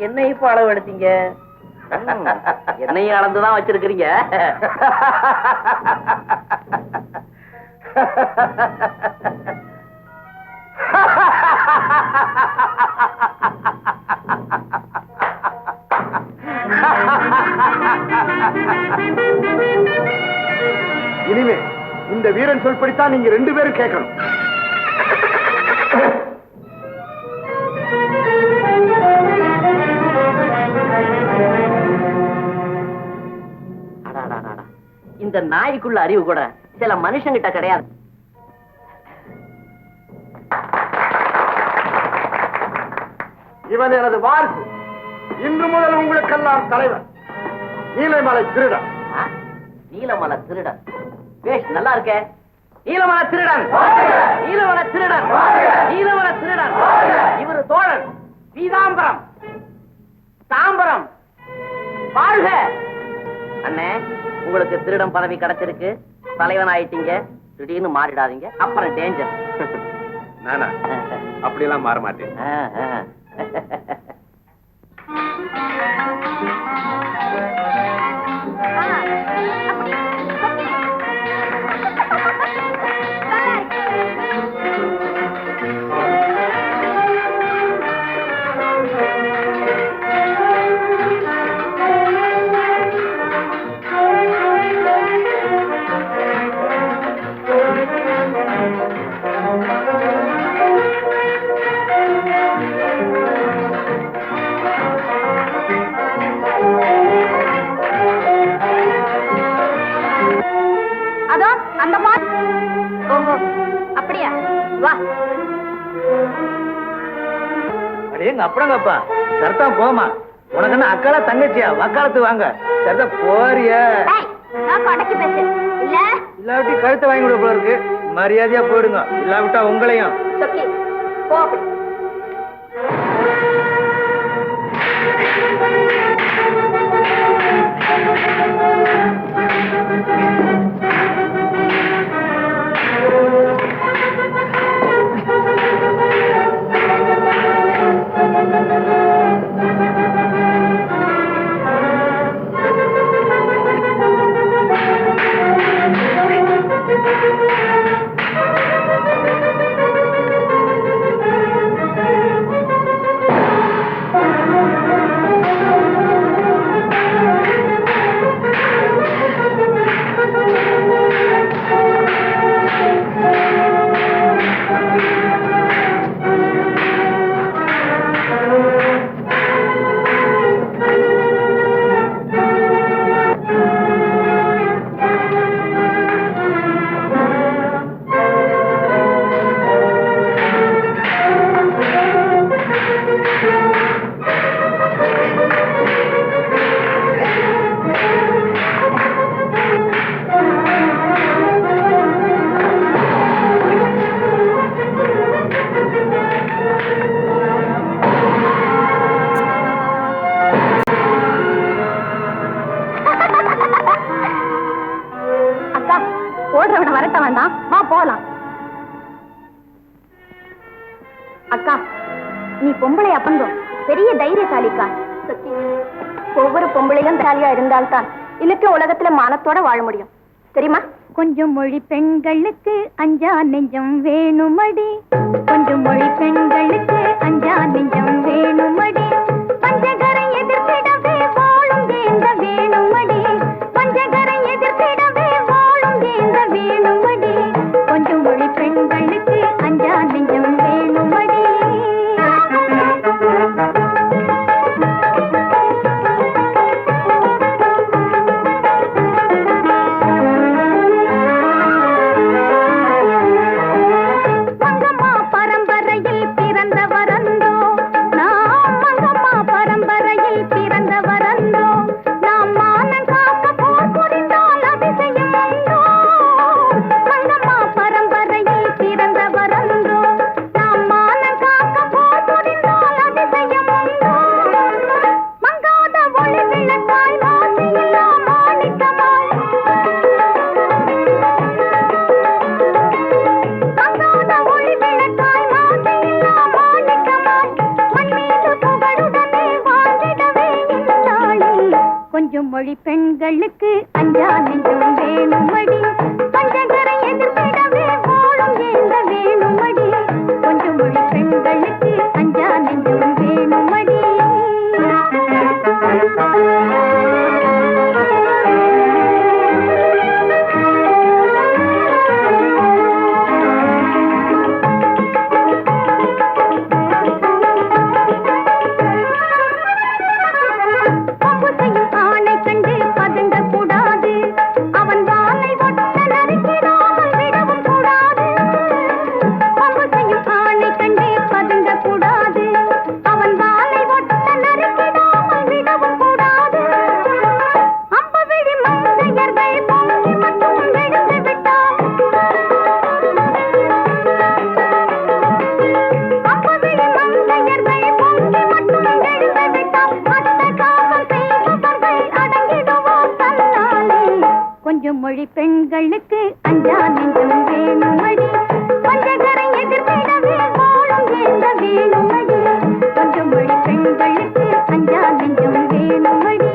C: என்ன இப்ப அளவு எடுத்தீங்க என்னையும் அளந்துதான் வச்சிருக்கிறீங்க
D: இனிமே இந்த வீரன் சொல்படித்தான் நீங்க 2 பேரும் கேட்கணும்.
C: இந்த நாய்க்குள்ள அறிவு கூட சில மனுஷங்கிட்ட கிடையாது.
D: இவன் எனது வாரிசு. இன்று முதல் உங்களுக்கெல்லாம் தலைவர் நீலமலை திருடன்.
C: நீலமலை திருடன் பேஷ் நல்லா இருக்கே. நீலமலை திருடன் நீலமலை திருடன் நீலமலை திருடன் இவரு தோழன் பீதாம்பரம் தாம்பரம் வாழ்க. அண்ணே உங்களுக்கு திருடன் பதவி கிடைச்சிருக்கு, தலைவன் ஆயிட்டீங்க. திடீர்னு மாறிடாதீங்க, அப்புறம் டேஞ்சர்.
B: நானா அப்படி எல்லாம் மாற மாட்டேன்.
F: அதோ அந்த மாதிரி. ஓஹோ அப்படியா, வா.
G: அடே எங்க அப்படங்கப்பா சரத்தா போமா. உனக்கு என்ன அக்காலா தங்கச்சியா? வக்காலத்து வாங்க. சரத்தா போறிய
F: நான் கடைக்கு பேசு இல்ல
G: இல்லாவிட்டி கழுத்தை வாங்கி விட போல இருக்கு. மரியாதையா போயிடுங்க, இல்லாவிட்டா உங்களையும்.
F: சொக்கி போ. அப்படி மோனிகா, ஒவ்வொரு பொம்பளையும் தாலியா இருந்தால்தான் இன்னைக்கு உலகத்துல மானத்தோட வாழ முடியும், தெரியுமா? கொஞ்சம் மொழி பெண்களுக்கு அஞ்சா நெஞ்சம் வேணுமடி, கொஞ்சம் மொழி பெண்களுக்கு அஞ்சா நெஞ்சம் வேணுமடி, பஞ்சகரை எதிர்த்திடவே வாழும் ஏந்த வேணுமடி, பஞ்சகரை எதிர்த்திடவே வாழும் ஏந்த வேணுமடி, கொஞ்சம் மொழி பெண்களுக்கு அஞ்சா நெஞ்சம் வேணுமடி. மொழி பெண்களுக்கு அஞ்சா நெஞ்சம் வேணுமடி, பஞ்சகரை எதிர்த்திடவே வாழும் ஏந்த வேணுமடி, கொஞ்சம் மொழி பெண்களுக்கு அஞ்சா நெஞ்சம் வேணுமடி. மொழி பெண்களுக்கு அஞ்சா நெஞ்சம் வேணுமடி, பஞ்சகரை எதிர்த்திடவே வாழும் ஏந்த வேணுமடி, கொஞ்சம் மொழி பெண்களுக்கு அஞ்சா நெஞ்சம் வேணுமடி.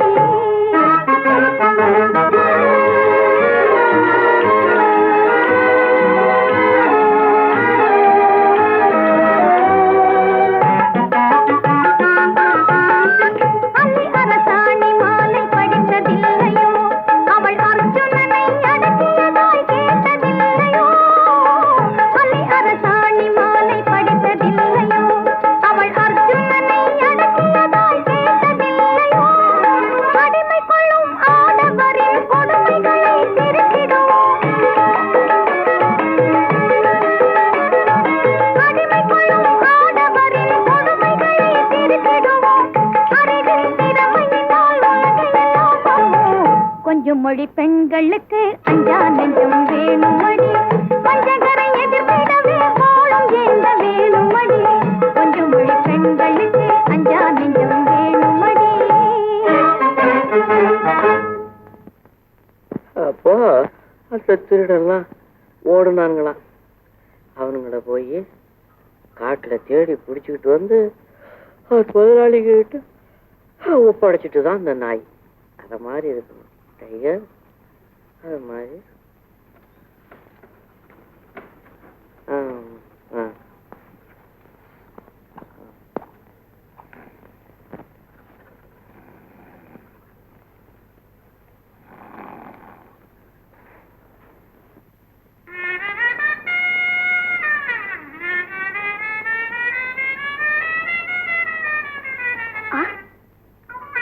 F: அள்ளி அரசாணி மாலை படித்ததில்லையோ, அவள் அர்ஜுனனை அடக்கியதாய் கேட்டதில்லையோ, அள்ளி அரசாணி மாலை படித்ததில்லையோ, அவள் அர்ஜுனனை அடக்கியதாய் கேட்டதில்லையோ, அடிமை கொள்ளும் ஆடவரின் கொடுமைகளை திருத்திடுவோம், அடிமை கொள்ளும் ஆடவரின் கொடுமைகளை திருத்திடுவோம், அறிவில் திறமையினால் உலகையெல்லாம் போவோம், கொஞ்சம் மொழி பெண்களுக்கு அஞ்சா நெஞ்சம் வேணுமடி, பஞ்சகரை எதிர்த்திடவே வாழும் ஏந்த வேணுமடி, கொஞ்சம் மொழி பெண்களுக்கு அஞ்சா நெஞ்சம் வேணுமடி.
G: அப்போ அந்த திருடெல்லாம் ஓடுனாங்களாம். அவனுங்கள போய் காட்டுல தேடி பிடிச்சிக்கிட்டு வந்து அவர் முதலாளிகிட்ட ஒப்படைச்சிட்டு தான் அந்த நாய். அத மாதிரி இருக்கணும் டைகர், அது மாதிரி.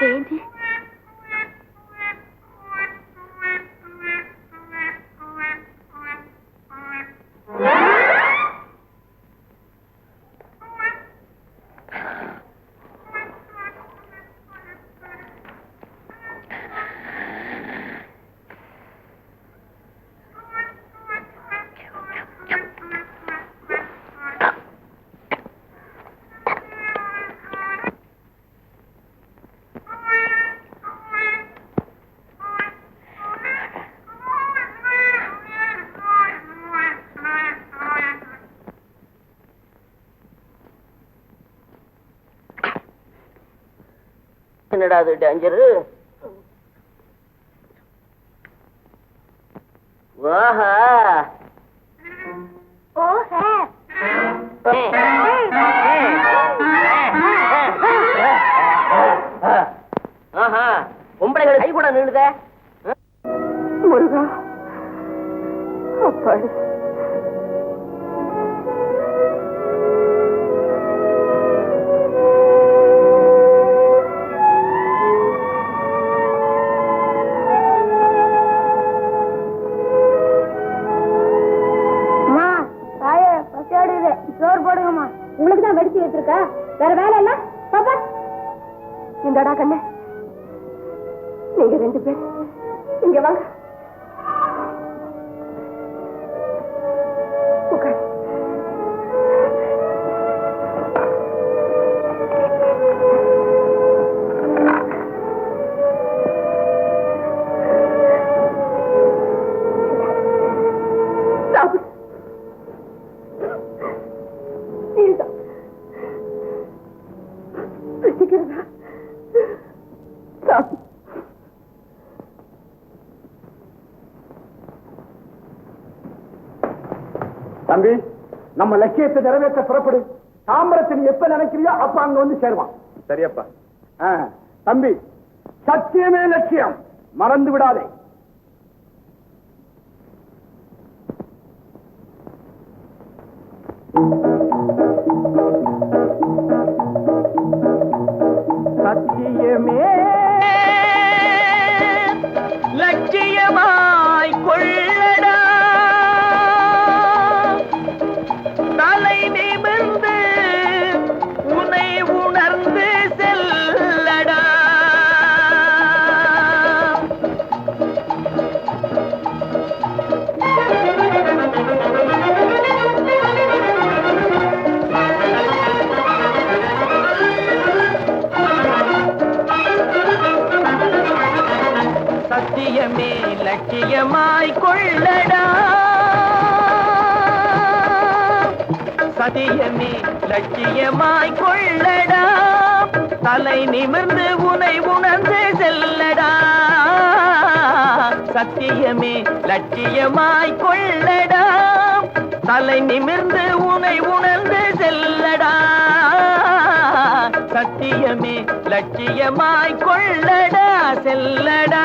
F: தேதி
C: என்னடா அது டேஞ்சரு? வாஹா பொம்பளைகள் கை கூட நின்றுத.
E: முருகா, அப்பாடி
F: சோறு போடுங்கம்மா. உங்களுக்கு தான் வெடிச்சு வச்சிருக்க, வேற வேலை இல்ல. பாப்பா
E: இந்தடா கண்ணு, நீங்க 2 பேர் இங்க வாங்க. உட்கார். சாப்பிடு.
D: தம்பி, நம்ம லட்சியத்தை நிறைவேற்ற புறப்படு. தாம்பரத்தை நீ எப்ப நினைக்கிறியோ அப்ப அங்க வந்து சேருவான். சரியப்பா. தம்பி, சத்தியமே லட்சியம், மறந்து விடாதே. சத்தியமே
G: லட்சியமாய் கொள்ளடா, தலை நிமிர்ந்து உன்னை உணர்ந்து செல்லடா. சத்தியமே லட்சியமாய் கொள்ளடா, சத்தியமே லட்சியமாய் கொள்ளடா, தலை நிமிர்ந்து உன்னை உணர்ந்து செல்லடா. சத்தியமே லட்சியமாய் கொள்ளடா, தலை நிமிர்ந்து உன்னை உணர்ந்து செல்லடா. சத்தியமே லட்சியமாய் கொள்ளடா, செல்லடா.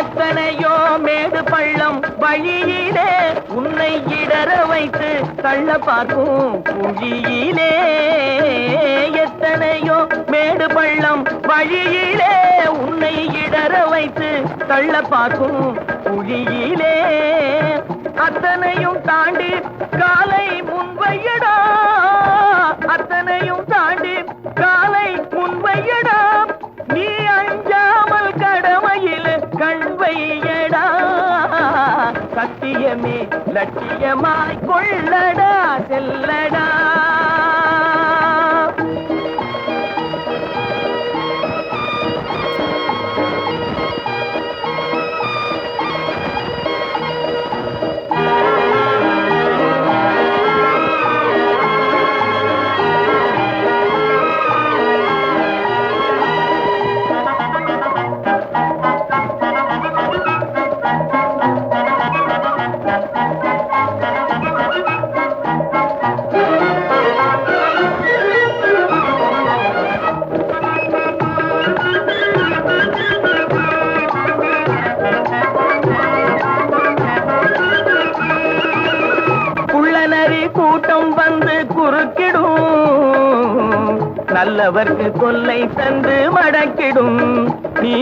G: எத்தனையோ மேடு பள்ளம் வழியிலே உன்னை இடற வைத்து தள்ள பார்க்கும் குழியிலே. எத்தனையோ மேடு பள்ளம் வழியிலே உன்னை இடற வைத்து தள்ள பார்க்கும் குழியிலே. அத்தனையும் தாண்டி காலை முன்வையடா, அத்தனையும் தாண்டி காலை முன்வையடா. நீ அஞ்சாமல் கடமையில் கண் வையடா. சத்தியமே லட்சியமாய் கொள்ளடா, செல்லடா. கூட்டம் வந்து குறுக்கிடும், நல்லவர்க்கு தொல்லை தந்து மடக்கிடும். நீ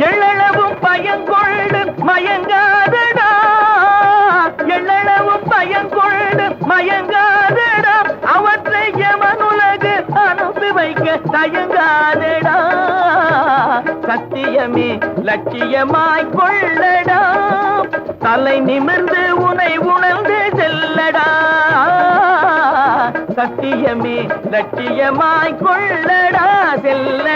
G: எள்ளளவும் பயங்கொண்டு மயங்காதடா, எள்ளளவும் பயங்கொண்டு மயங்காதடா. அவற்றை எமனுலகு அனுப்பி வைக்க தயங்காதடா. சத்தியமே லட்சியமாய் கொள்ளடா, தலை நிமிர்ந்து உன்னை உணர்ந்து செல்லடா. சத்தியமே லட்சியமாய் கொள்ளடா, செல்ல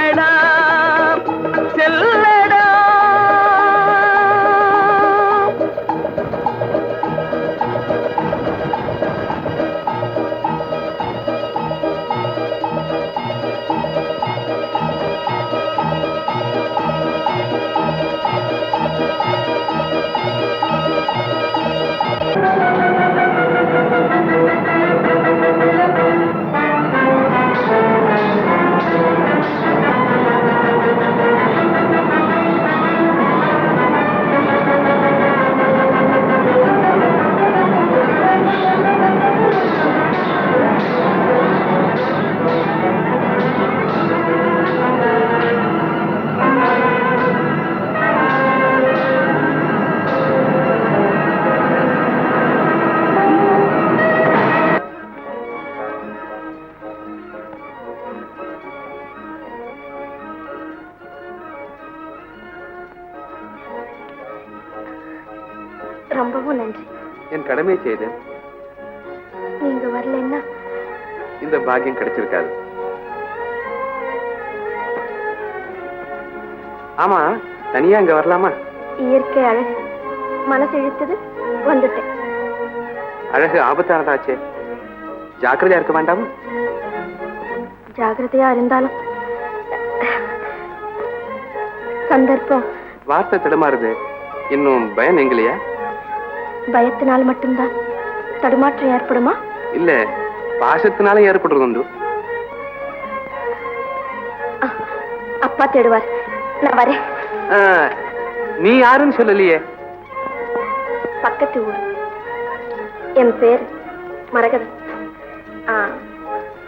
F: ரொம்பவும் நன்றி.
H: என் கடமை செய்தேன்.
F: நீங்க வரலன்னா
H: இந்த பாக்கியம் கிடைச்சிருக்காது. ஆமா, தனியா இங்க வரலாமா?
F: இயற்கை அழகு மனசு இழுத்தது, வந்துட்டேன்.
H: அழகு ஆபத்தானதாச்சே, ஜாக்கிரதையா இருக்க வேண்டாம்?
F: ஜாகிரதையா இருந்தாலும் சந்தர்ப்பம்.
H: வார்த்தை தடுமாறுது. இன்னும் பயம் எங்களையா?
F: பயத்தினால் மட்டும்தான் தடுமாற்றம் ஏற்படுமா?
H: இல்ல, பாசத்தினால ஏற்படுறது உண்டு.
F: அப்பா தேடுவார், நான் வரேன்.
H: நீ யாருன்னு சொல்லலையே.
F: பக்கத்து ஊர். என் பேர் மரகதம்.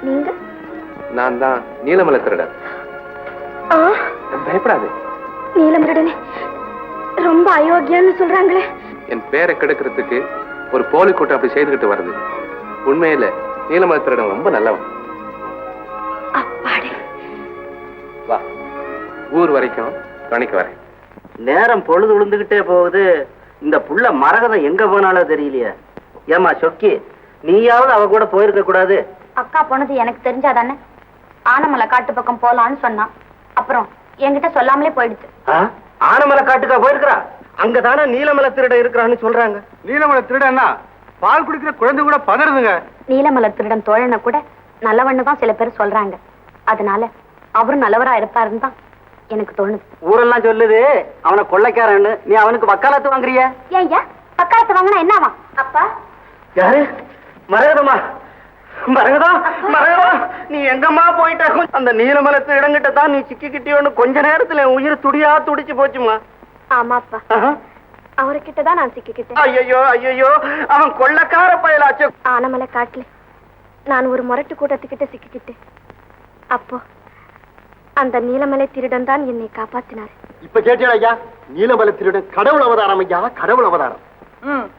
F: நீங்க?
H: நான் தான் நீலமலை திருடன். பயப்படாது.
F: நீலமருடனே ரொம்ப அயோக்கியன்னு சொல்றாங்களே.
H: என் பேரை கெடுக்கிறதுக்கு ஒரு போலி கூட்டம் அப்படி செய்துகிட்டு வருது. உண்மையில நீலமலை திருடன் ரொம்ப நல்லவன்.
F: அப்பாடே.
H: வா, ஊர் வரைக்கும் துணைக்கு வரேன்.
G: நேரம் பொழுது விழுந்துகிட்டே போகுது. இந்த புள்ள மரகதம் எங்க போனாலும் தெரியலையே. ஏமா சொக்கி, நீயாவது அவ கூட போயிருக்க கூடாது?
F: அக்கா போனது எனக்கு தெரிஞ்சாதானே. ஆனமலை காட்டு பக்கம் போலான்னு சொன்னான். அப்புறம் என்கிட்ட சொல்லாமலே போயிடுச்சு.
G: ஆனமலை காட்டுக்கா போயிருக்கிறா? அங்கதானே நீலமலை திருடன் இருக்கிறான்னு சொல்றாங்க.
D: நீலமலை திருடன்னா பால் குடிக்கிற குழந்தை கூட பதறுதுங்க.
F: நீலமலை திருடன் தோழனை கூட நல்லவன்னு தான் சில பேர் சொல்றாங்க. அதனால அவரும் நல்லவரா இருப்பாருன்னு தான் எனக்கு தோணுது.
G: ஊரெல்லாம் சொல்லுது அவனை கொள்ளைக்காரன்னு. நீ அவனுக்கு வக்காலத்து வாங்குறிய?
F: ஏய்யா, வக்காலத்து வாங்கினா என்னவா? அப்பா
G: யாரு? மரகதமா? மரகதா, மரகதா, நீ எங்கம்மா போயிட்ட? அந்த நீலமலத்து இடங்கிட்ட தான் நீ சிக்கிக்கிட்டியோன்னு கொஞ்ச நேரத்துல என் உயிர் துடியா துடிச்சு போச்சுமா.
F: ஆமாப்பா, அவர்கிட்டதான் நான் சிக்கிக்கிட்டேன்.
G: ஐயோ ஐயோ, அவன் கொள்ளைக்கார பயலாச்சு.
F: ஆனமலை காட்டுல நான் ஒரு முரட்டு கூட்டத்துக்கிட்ட சிக்கிக்கிட்டேன். அப்போ அந்த நீலமலை திருடன் தான் என்னை காப்பாத்தினார்.
G: இப்ப கேட்டீங்களா ஐயா? நீலமலை திருடன் கடவுள் அவதாரம் ஐயா, கடவுள் அவதாரம்.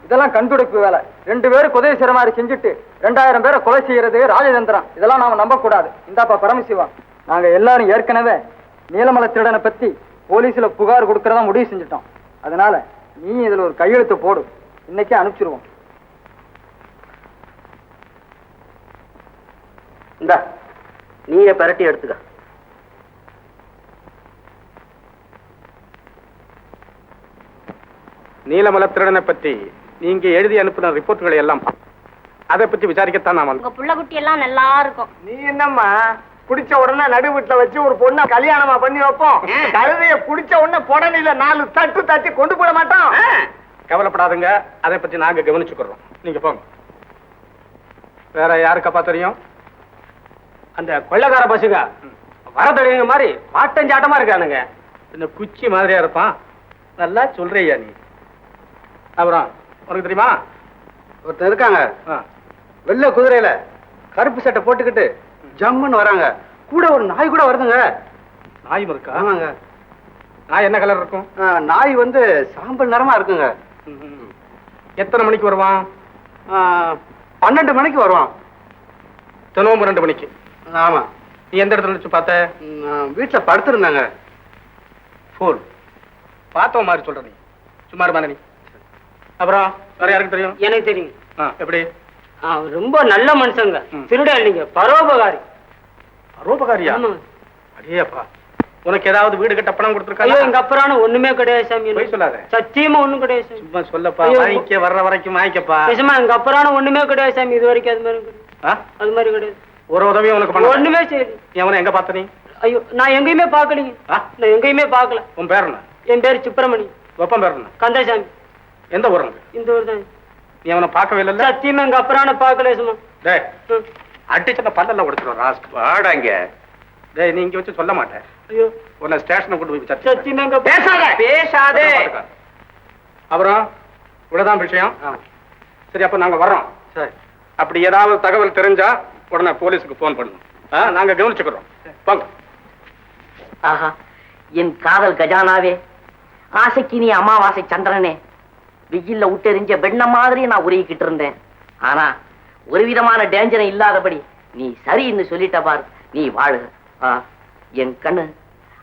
A: இதெல்லாம் கண்டுபிடிப்பு வேலை. 2 பேரும் உதவி செய்யற மாதிரி செஞ்சுட்டு 2000 பேரை கொலை செய்யறது ராஜதந்திரம். இதெல்லாம் நாம நம்ப கூடாது. இந்தாப்பா பரமசிவா, நாங்க எல்லாரும் ஏற்கனவே நீலமலை திருடனை பத்தி போலீஸ்ல புகார் கொடுக்கறதா முடிவு செஞ்சுட்டோம். அதனால நீ இதுல ஒரு கையெழுத்து போடு. இன்னைக்கே அனுப்பிச்சிருவோம்.
G: இந்த நீயே பரட்டி எடுத்துக்க.
B: நீலமலை திருடனை பத்தி நீங்க எழுதி அனுப்பின ரிப்போர்ட்டுகளை எல்லாம் அதை பத்தி விசாரிக்கத்தான் நாம.
F: உங்க புள்ள குட்டி எல்லாம் நல்லா இருக்கும்.
G: நீ என்னம்மா குடிச்ச உடனே நடு வீட்டுல வச்சு ஒரு பொண்ணை கல்யாணமா பண்ணி வைப்போம். கழுதைய குடிச்ச உடனே புடனில 4 தட்டு தட்டி கொண்டு போட மாட்டோம்.
B: கவலைப்படாதுங்க, அதை பத்தி நாங்க கவனிச்சுக்கிறோம். நீங்க போங்க. வேற யாருக்கப்பா தெரியும்?
G: அந்த கொள்ளைக்கார பசுங்க வரதடிங்க மாதிரி மாட்டஞ்சாட்டமா இருக்கானுங்க.
B: இந்த குச்சி மாதிரியா இருப்பான். நல்லா சொல்றியா நீ? அப்புறம் உனக்கு தெரியுமா?
D: ஒருத்தர் இருக்காங்க, வெள்ளை குதிரையில கருப்பு சட்டை போட்டுக்கிட்டு ஜம்முன்னு வராங்க. கூட ஒரு நாய் கூட வருதுங்க.
B: நாயும் இருக்கா?
D: ஆமாங்க.
B: நாய் என்ன கலர் இருக்கும்?
D: நாய் வந்து சாம்பல் நிறமா இருக்குங்க.
B: எத்தனை மணிக்கு வருவான்?
D: 12 மணிக்கு வருவான்.
B: தினமும் 2 மணிக்கு.
D: ஆமா.
B: நீ எந்த இடத்துல வச்சு பார்த்த?
D: வீட்டுல படுத்திருந்தாங்க.
B: ஃபோன் பார்த்தோம் மாதிரி சொல்ற நீ. சும்மா இருமா நீ. அப்புறம் வேற யாருக்கு தெரியும்?
G: எனக்கு தெரியும்.
B: எப்படி?
G: ரொம்ப நல்ல மனுஷங்க. திருட இல்லைங்க, பரோபகாரி.
B: பரோபகாரியா? அடேப்பா, உனக்கு ஏதாவது வீடு கட்ட பணம் கொடுத்துருக்காங்க?
G: ஐயோ, எங்க அப்புறம் ஒண்ணுமே கிடையாது சாமி.
B: போய் சொல்லாத.
G: சத்தியமா ஒண்ணும் கிடையாது சாமி.
B: சும்மா சொல்லப்பா. வாங்கிக்க, வர்ற வரைக்கும் வாங்கிக்கப்பா.
G: நிஜமா எங்க அப்புறம் ஒண்ணுமே கிடையாது சாமி. இது வரைக்கும் அது மாதிரி அது மாதிரி கிடையாது.
B: ஒரு உதவியும் உனக்கு பண்ண?
G: ஒண்ணுமே செய்யுது.
B: எவனை எங்க பார்த்த நீ?
G: ஐயோ, நான் எங்கேயுமே பாக்கலீங்க. நான் எங்கேயுமே பாக்கல.
B: உன் பேர் என்ன?
G: என் பேரு சுப்பிரமணி.
B: வெப்பம் பேர் என்ன?
G: கந்தசாமி.
B: எந்த ஊர்?
G: இந்த ஊர் தான்.
B: நீ அவனை பார்க்கவே இல்லை?
G: சத்தியமா எங்க அப்புறம் பாக்கல சும்மா.
B: டேய், அடிச்சத பல்லெல்லாம் உடைச்சிருவாங்க. டேய், நீ இங்க வச்சு சொல்ல மாட்டேன்.
G: ஐயோ,
B: உன்னை ஸ்டேஷனை கொண்டு போய்
G: சத்தியமா எங்க
B: பேசாதே. அப்புறம் இவ்வளவுதான் விஷயம். சரி, அப்ப நாங்க வர்றோம்.
D: சரி.
B: அப்படி ஏதாவது தகவல் தெரிஞ்சா உடனே போலீஸுக்கு போன் பண்ணணும். நாங்க கவனிச்சுக்கிறோம். வாங்க.
C: ஆஹா, என் காதல் கஜானாவே, ஆசைக்கு நீ அமாவாசை சந்திரனே, வெயில்ல விட்டெறிஞ்ச வெண்ண மாதிரி நான் உருகிக்கிட்டு இருந்தேன். ஆனா ஒரு விதமான டேஞ்சரும் இல்லாதபடி நீ சரின்னு சொல்லிட்ட பாரு. நீ வாழு. என் கண்ணு,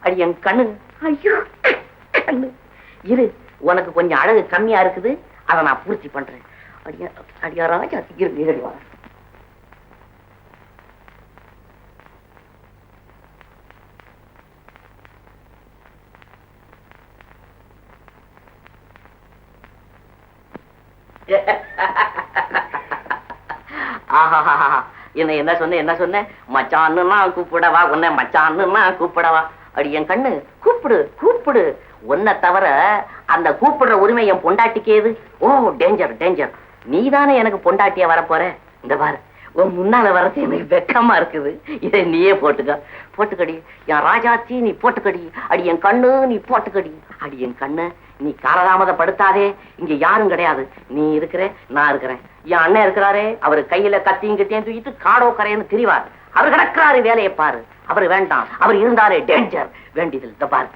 C: அடி என் கண்ணு. ஐயோ கண்ணு, இரு, உனக்கு கொஞ்சம் அழகு கம்மியா இருக்குது, அதை நான் பூர்த்தி பண்றேன். அடியா அடியா ராஜா இருவா. என்ன சொன்ன மச்சான்னு கூப்பிடவா உன்னை மச்சான்னு கூப்பிடவா? அடி என் கண்ணு கூப்பிடு கூப்பிடு. உன்னை தவிர அந்த கூப்பிடுற உரிமை என் பொண்டாட்டிக்கேது. ஓ டேஞ்சர் டேஞ்சர். நீதானே எனக்கு பொண்டாட்டியா வரப்போற. இந்த பாரு உன் முன்னால வரது எனக்கு வெக்கமா இருக்குது. இதை நீயே போட்டுக்க. போட்டுக்கடி என் ராஜாச்சி, நீ போட்டுக்கடி. அடி என் கண்ணு நீ போட்டுக்கடி. அடி என் கண்ணு நீ காலதாமதப்படுத்தாதே. இங்க யாரும் கிடையாது. நீ இருக்கிற, நான் இருக்கிறேன். என் அண்ணன் இருக்கிறாரே, அவரு கையில கத்தியும் கிட்டையும் தூக்கிட்டு காடோ கரையன்னு திரிவார். அவர் கிடக்கிறாரு, வேலையை பாரு. அவர் வேண்டாம், அவர் இருந்தாரே டேஞ்சர். வேண்டியதில் இந்த பாரு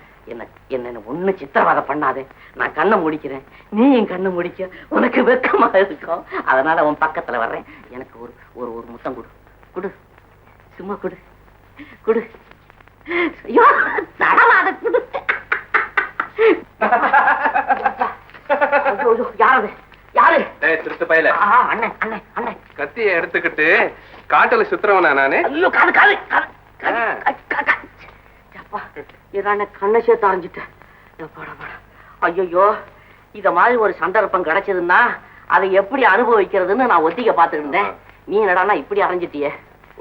C: என்ன ஒண்ணு சித்திரவதை பண்ணாதே. நான் கண்ணை முடிக்கிறேன், நீ என் கண்ணை முடிக்க. உனக்கு வெக்கமா இருக்கும். அதனால உன் பக்கத்துல வர்றேன். எனக்கு ஒரு ஒரு ஒரு முத்தம் கொடு கொடு. சும்மா கொடு கொடு. ஐயோ தடவாத கொடு. யாரது யாரு?
H: திருட்டு பையல
C: அண்ணன் அண்ணன் அண்ணன்
H: கத்திய எடுத்துக்கிட்டு காட்டுல சுத்துறவனா நானு?
C: ஐயோ காது காது காது கண்ணை சேர்த்து அரைஞ்சிட்டேன். ஐயோ இத மாதிரி ஒரு சந்தர்ப்பம் கிடைச்சதுன்னா அதை எப்படி அனுபவிக்கிறதுன்னு நான் ஒத்திக்க பாத்துக்கிட்டு இருந்தேன். நீ என்னடானா இப்படி அரைஞ்சிட்டியே.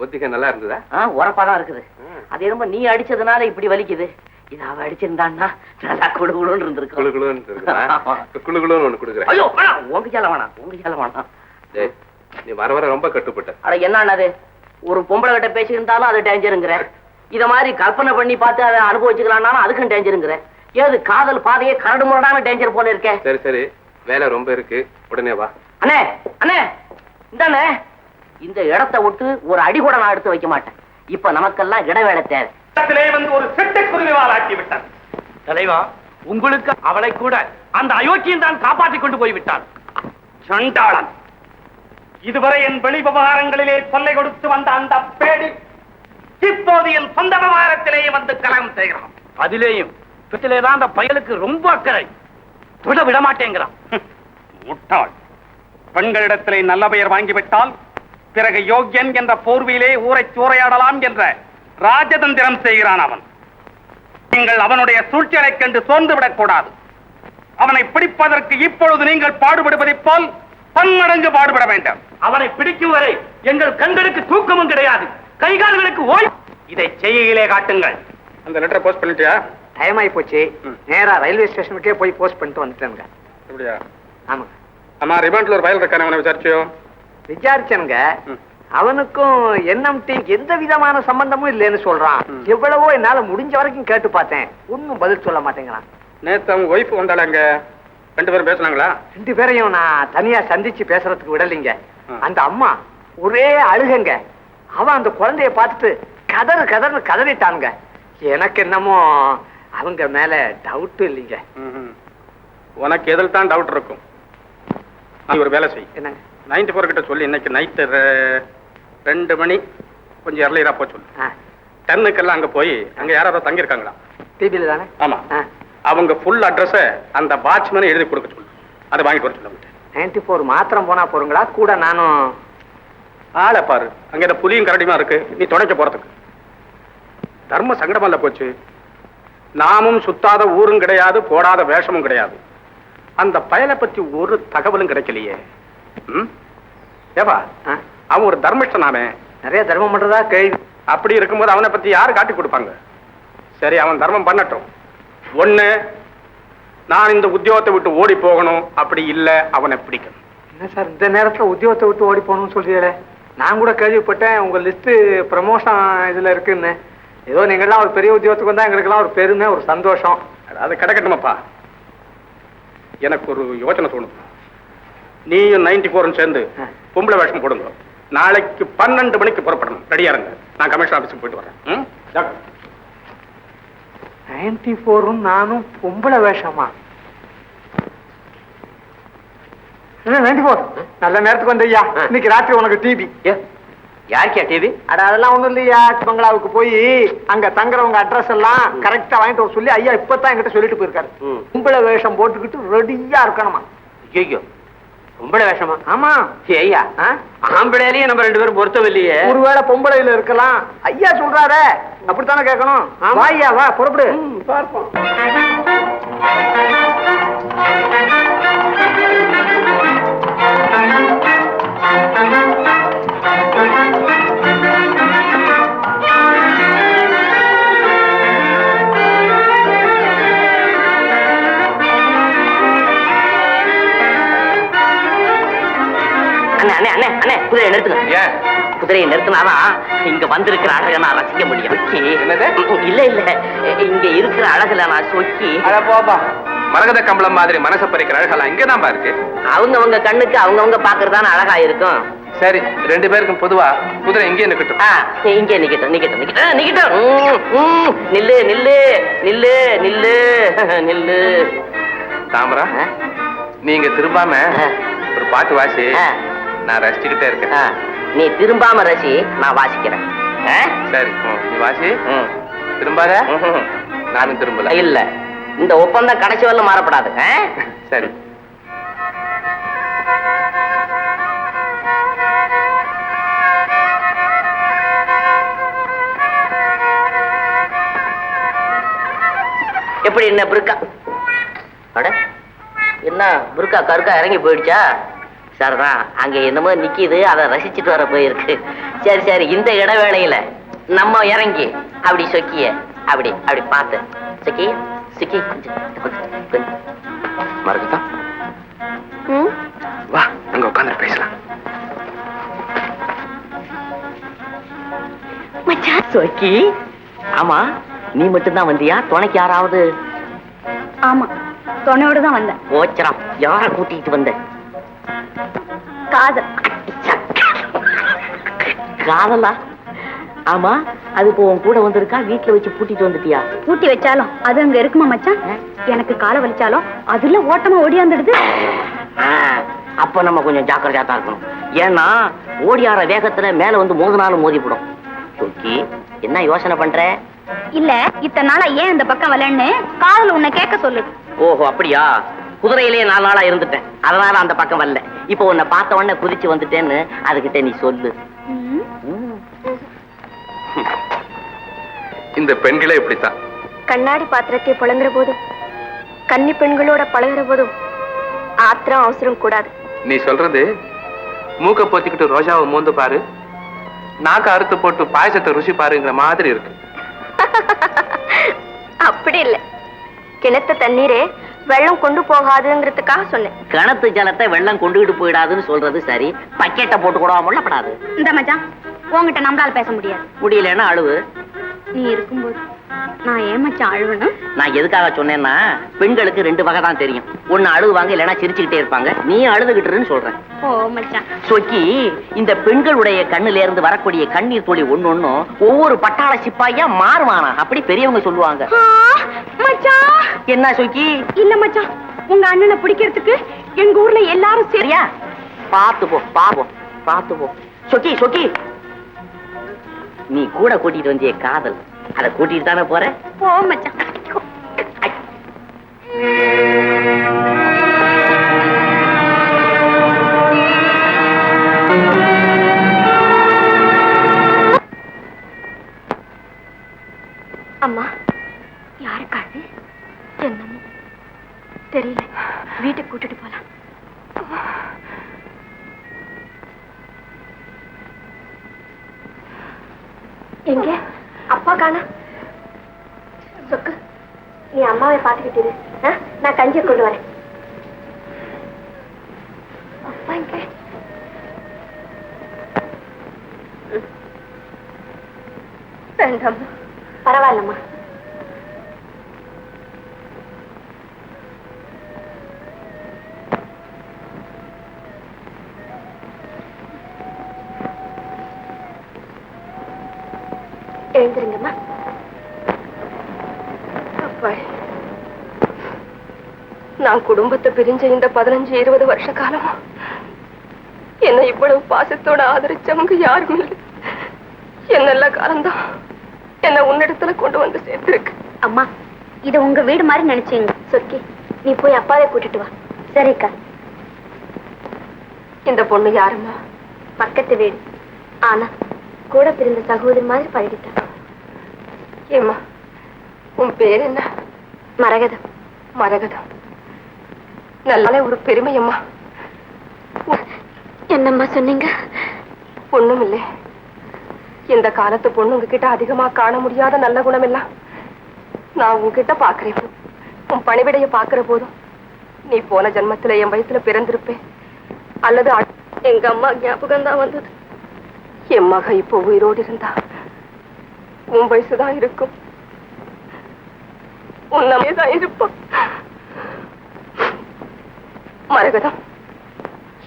H: ஒத்திக்க நல்லா இருந்ததா?
C: உரப்பாதான் இருக்குது. அது ரொம்ப நீ அடிச்சதுனால இப்படி வலிக்குது. இது அவ அடிச்சிருந்தான்னா நல்லா குடுகுடுன்னு இருந்திருக்கும்.
H: குளுகுளுன்னு ஒண்ணு கொடுக்குறேன்.
C: ஐயோ வேணாம், உங்க சேல வேணாம், உங்க சேல வேணாம்.
H: நீ வர வர ரொம்ப கட்டுப்பட்ட.
C: அட என்னது, ஒரு பொம்பளை கிட்ட பேசியிருந்தாலும் அது டேஞ்சருங்கிற. இத மாதிரி கற்பனை பண்ணி பார்த்து அதை அனுபவிச்சுக்கலாம்னாலும் அதுக்கும் டேஞ்சருங்கிற. ஏது காதல் பாதையே கரடு முரடான டேஞ்சர் போல இருக்கேன்.
H: சரி சரி, வேலை ரொம்ப இருக்கு, உடனே வா.
C: அண்ணே அண்ணே இந்தாண்ணே, இந்த இடத்தை விட்டு ஒரு அடி கூட நான் எடுத்து வைக்க மாட்டேன். இப்ப நமக்கெல்லாம் இடவேளை தேவை.
B: வந்து ஒரு செட்டக்குருவிவாளாக்கி விட்டான். தலைவா, உங்களுக்கு அவளை கூட அந்த அயோக்கியன் தான் காப்பாற்றிக் கொண்டு போய்விட்டான். சண்டாளன். இதுவரை என் வெளி விவகாரங்களிலே தொல்லை கொடுத்து வந்த அந்த பேடி இப்போது என் சொந்த விவகாரத்திலேயே வந்து கலகம் செய்கிறான். அதிலேயும் தான் அந்த பயலுக்கு ரொம்ப அக்கறை. தொட விட மாட்டேங்கிறான். முட்டாள். பெண்களிடத்திலே நல்ல பெயர் வாங்கிவிட்டால் பிறகு யோக்கியன் என்ற போர்வையிலே ஊரை சூறையாடலாம் என்ற ராஜதந்திரம் செய்கிறான் அவன். நீங்கள் அவனுடைய சூழ்ச்சிகளை கண்டு சோர்ந்து விடக்கூடாது. அவனை பிடிப்பதற்கு இப்பொழுது நீங்கள் பாடுபடுவதைப் போல் பன்மடங்கு பாடுபட வேண்டும். அவனை பிடிக்கும் வரை எங்கள் கண்களுக்கு தூக்கமும் கிடையாது, கைகால்களுக்கு ஓய். இதை செய்கையிலே காட்டுங்கள். அந்த லெட்டரை போஸ்ட் பண்ணிட்டியா?
G: டைம் ஆகி போச்சு. நேரா ரயில்வே ஸ்டேஷனுக்கே போய் போஸ்ட் பண்ணிட்டு வந்துட்டேனுங்க.
B: அப்படியா?
G: ஆமாங்க.
B: ஆமா, ரிமாண்ட்ல ஒரு ஃபைல் இருக்கானே, அவனை விசாரிச்சியோ?
G: விசாரிச்சனுங்க. அவனுக்கும் என்எம்டி எந்த விதமான சம்பந்தமும் இல்லைன்னு சொல்றான். எவ்வளவோ என்னால முடிஞ்ச வரைக்கும் கேட்டு பார்த்தேன், ஒன்னும் பதில் சொல்ல மாட்டேங்கிறான்.
B: நேத்து அவங்க ஒய்ஃப் வந்தாளங்க, 2 பேரும் பேசுனாங்களா?
G: 2 பேரையும் நான் தனியா சந்திச்சு பேசுறதுக்கு விடலைங்க. அந்த அம்மா ஒரே அழுகங்க. அவன் அந்த குழந்தைய பார்த்துட்டு கதறு கதறு கதறிட்டானுங்க. எனக்கு என்னமோ அவங்க மேல டவுட் இல்லைங்க.
B: உனக்கு எதில் தான் டவுட் இருக்கும். நீ ஒரு வேலை செய்.
G: என்னங்க?
B: 94 கிட்ட சொல்லி இன்னைக்கு நைட்டு 2 மணி கொஞ்சம் எர்லியரா போய் சொல்லு. 10க்கெல்லாம் அங்க போய் அங்க யாராவது தங்கி இருக்காங்களா?
G: டிபில தானே?
B: ஆமா. அவங்க ஃபுல் அட்ரஸ் அந்த வாட்ச்மேன் எழுதி கொடுக்க சொல்லு. அதை வாங்கிட்டு வர சொல்லு.
G: 94 மாத்திரம் போனா போறீங்களா? கூட நானும்
B: ஆளை பாரு. அங்க இந்த புலியும் கரடியுமா இருக்கு, நீ துணைக்க போறதுக்கு. தர்ம சங்கடமல்ல போச்சு. நாமும் சுத்தாத ஊரும் கிடையாது, போடாத வேஷமும் கிடையாது. அந்த பயலை பத்தி ஒரு தகவலும் கிடைக்கலையே. ஏவா, அவன் ஒரு தர்மிஷ்டனாமே,
G: நிறைய தர்மம் பண்றதா கேள்வி.
B: அப்படி இருக்கும்போது அவனை பத்தி யாரு காட்டி கொடுப்பாங்க? சரி, அவன் தர்மம் பண்ணட்டும். ஒண்ணு, நான் இந்த உத்தியோகத்தை விட்டு ஓடி போகணும். அப்படி இல்ல அவனை பிடிக்கணும்.
G: என்ன சார் இந்த நேரத்துல உத்தியோகத்தை விட்டு ஓடி போகணும்னு சொல்றீங்களே? நான் கூட கேள்விப்பட்டேன் உங்க லிஸ்ட் ப்ரமோஷன் இதுல இருக்குன்னு. ஏதோ நீங்கெல்லாம் ஒரு பெரிய உத்தியோகத்துக்கு வந்தா எங்களுக்கெல்லாம் ஒரு பெருமை, ஒரு சந்தோஷம்.
B: அது கிடைக்கட்டுமாப்பா. எனக்கு ஒரு யோசனை தோணுது. நீயும் 94 சேர்ந்து பொம்பளை வேஷம் போடுங்க. நாளைக்கு 12 மணிக்கு புறப்படணும். ரெடியா இருங்க. நான் கமிஷன் ஆபீஸுக்கு போயிட்டு வரேன்.
G: 94 நானும் பொம்பளை வேஷமா? 94 நல்ல நேரத்துக்கு வந்தையா. இன்னைக்கு ராத்திரி உனக்கு டிவி.
C: யாருக்கியா டிவி?
G: அட அதெல்லாம் ஒண்ணும் இல்லையா. பங்களாவுக்கு போய் அங்க தங்குறவங்க அட்ரஸ் எல்லாம் கரெக்டா வாங்கிட்டு வர சொல்லி ஐயா இப்பதான் என்கிட்ட சொல்லிட்டு போயிருக்காரு. பொம்பளை வேஷம் போட்டுக்கிட்டு ரெடியா இருக்கணுமா.
C: ஐயோ,
G: பொம்பளை வேஷமா?
C: ஆமா.
G: ஐயா ஆம்பளையிலயும் நம்ம 2 பேரும் பொருத்தம் இல்லையே.
C: ஒருவேளை பொம்பளையில இருக்கலாம். ஐயா சொல்றாரு, அப்படித்தானே கேட்கணும். வா ஐயா, வா புறப்படு.
G: பார்ப்போம்.
C: அண்ணே அண்ணே அண்ணே, குதிரையை நிறுத்துங்க.
H: ஏன்?
C: குதிரையை நிறுத்தினாதான் இங்க வந்திருக்கிற அழகை நான் ரசிக்க முடியும்.
H: என்னது?
C: இல்ல இல்ல, இங்க இருக்கிற அழகுல நான் சொக்கி.
H: அட போப்பா, மரகத கம்பளம் மாதிரி மனசை பறிக்கிற அழகெல்லாம் இங்கதான் இருக்கு.
C: அவங்கவங்க கண்ணுக்கு அவங்கவங்க பாக்குறதான அழகா இருக்கும்.
H: சரி, 2 பேருக்கும் பொதுவா குதிரை இங்கே நிக்கட்டும்.
C: இங்கே நிக்கட்டும் நிக்கட்டும் நிக்கட்டும் நிக்கட்டும். நில்லு நில்லு நில்லு நில்லு நில்லு.
H: தாமரா, நீங்க திரும்பாம ஒரு பாட்டு வாசி, நான் ரசிச்சுக்கிட்டே இருக்கேன்.
C: நீ திரும்பாம ரசி, நான் வாசிக்கிறேன்.
H: சரி, நீ வாசி. திரும்பாத. நானும் திரும்பல.
C: இல்ல, இந்த ஒப்பந்தம் கடைசி வரல மாறப்படாது.
H: சரி.
C: எப்படி என்ன புருக்கா? அட என்ன புருக்கா கருக்கா இறங்கி போயிடுச்சா? சரிதான், அங்க என்னமோ நிக்கிது, அதை ரசிச்சுட்டு வர போயிருக்கு. சரி சரி, இந்த இடைவேளையில நம்ம இறங்கி அப்படி சொக்கிய அப்படி அப்படி பார்த்து சொக்கி சொக்கி கொஞ்சம்
H: மரகதா, வா அங்க உட்காந்து பேசலாம்.
C: சொக்கி, ஆமா நீ மட்டும்தான் வந்தியா? துணைக்கு யாராவது?
F: ஆமா, துணையோட தான் வந்தேன்.
C: ஓச்சரம், யார கூட்டிட்டு வந்த?
F: காதல்.
C: காதலா? ஆமா, அது இப்போ உன் கூட வந்திருக்கா, வீட்டுல வச்சு பூட்டிட்டு வந்துட்டியா?
F: பூட்டி வச்சாலும் அது அங்க இருக்குமா மச்சான்? எனக்கு காலை வலிச்சாலும் அதுல ஓட்டமா ஓடியாந்துடுது.
C: அப்ப நம்ம கொஞ்சம் ஜாக்கிரதையா தான் இருக்கணும். ஏன்னா ஓடியார வேகத்துல மேல வந்து மோதினாலும் மோதிப்படும். சொக்கி, என்ன யோசனை பண்ற?
F: இல்ல, இத்தனை நாளா ஏன் இந்த பக்கம் வரலன்னு காதல் உன்னை கேட்க சொல்லுது.
C: ஓஹோ, அப்படியா? குதிரையிலேயே 4 நாளா இருந்துட்டேன், அதனால அந்த பக்கம் வரல. இப்போ உன்னை பார்த்த உடனே குதிச்சு வந்துட்டேன்னு அதுகிட்ட நீ சொல்லு.
H: இந்த பெண்களே இப்படித்தான்.
E: கண்ணாடி பாத்திரத்தை புழங்குற போதும் கன்னி பெண்களோட பழகுற போதும் ஆத்திரம் அவசரம் கூடாது.
H: நீ சொல்றது மூக்க போத்திக்கிட்டு ரோஜாவை மோந்து பாரு, நாக்க அறுத்து போட்டு பாயசத்தை ருசி பாருங்கிற மாதிரி இருக்கு.
E: அப்படி இல்ல, கிணத்து தண்ணீரே வெள்ளம் கொண்டு போகாதுங்கிறதுக்காக சொன்னேன்.
C: கிணத்து ஜலத்தை வெள்ளம் கொண்டுகிட்டு போயிடாதுன்னு சொல்றது சரி, பக்கெட்டை போட்டு கூட முள்ளப்படாது.
F: இந்த மச்சான், உங்ககிட்ட நம்மளால பேச முடியாது.
C: முடியலன்னா அழுவு.
F: நீ இருக்கும்போது நான் ஏன் மச்சான் அழுவணும்?
C: நான் எதுக்காக சொன்னேன்னா, பெண்களுக்கு 2 வகை தான் தெரியும். ஒண்ணு அழுவாங்க, இல்லைன்னா சிரிச்சுக்கிட்டே இருப்பாங்க. நீ அழுதுகிட்டுன்னு சொல்றேன்.
F: ஓ மச்சான்.
C: சொக்கி, இந்த பெண்களுடைய கண்ணுல இருந்து வரக்கூடிய கண்ணீர் துளி ஒண்ணொன்னும் ஒவ்வொரு பட்டாள சிப்பாயா மாறுவானா, அப்படி பெரியவங்க சொல்லுவாங்க.
F: மச்சான்.
C: என்ன சொக்கி?
F: இல்ல மச்சான், உங்க அண்ணனை பிடிக்கிறதுக்கு எங்க ஊர்ல எல்லாரும்
C: சரியா? பாத்து போ, பாப்போம், பாத்து போ. சொக்கி சொக்கி, நீ கூட கூட்டிட்டு வந்திய காதல், அதை கூட்டிட்டு தானே போற?
F: போ மச்சான்.
E: அம்மா, யாருக்காது? என்னமோ தெரியல, வீட்டுக்கு கூட்டிட்டு போலாம். எங்க அப்பா காணா? சொக்கு, நீ அம்மாவை பாத்துக்கிட்டு இரு. நான் கஞ்சியை கொண்டு வரேன். அப்பா எங்க? வேண்டாம்மா. பரவாயில்லம்மா. எழுந்திருங்கம்மா. அப்பா, நான் குடும்பத்தை பிரிஞ்ச இந்த 15-20 வருஷ காலமா என்ன இவ்வளவு பாசத்தோட ஆதரிச்சவங்க யாரும் இல்லை. என்னெல்ல காலம்தான் என்ன உன்னிடத்துல கொண்டு வந்து சேர்த்திருக்கு.
F: அம்மா, இத உங்க வீடு மாதிரி நினைச்சீங்க.
E: சொக்கி, நீ போய் அப்பாவை கூட்டிட்டு வா.
F: சரிக்கா.
E: இந்த பொண்ணு யாருமா?
F: பக்கத்து வீடு. ஆனா கூட பிறந்த சகோதரி மாதிரி பழகிட்டான்.
E: ஏம்மா, உன் பேர் என்ன?
F: மரகதம்.
E: மரகதம். நல்ல ஒரு பெருமையம்மா.
F: என்னம்மா சொன்னீங்க?
E: ஒண்ணும் இல்லை. இந்த காலத்து பொண்ணுங்க கிட்ட அதிகமா காண முடியாத நல்ல குணம் எல்லாம் நான் உன்கிட்ட பாக்குறேன். உன் பணிவிடைய பாக்குற போதும் நீ போன ஜென்மத்துல என் வயசுல பிறந்திருப்பேன், அல்லது எங்க அம்மா ஞாபகம் தான் வந்தது. என் மக இப்போ உயிரோடு இருந்தா உன் வயசுதான் இருக்கும், உன்னமேதான் இருப்பான். மரகதம்,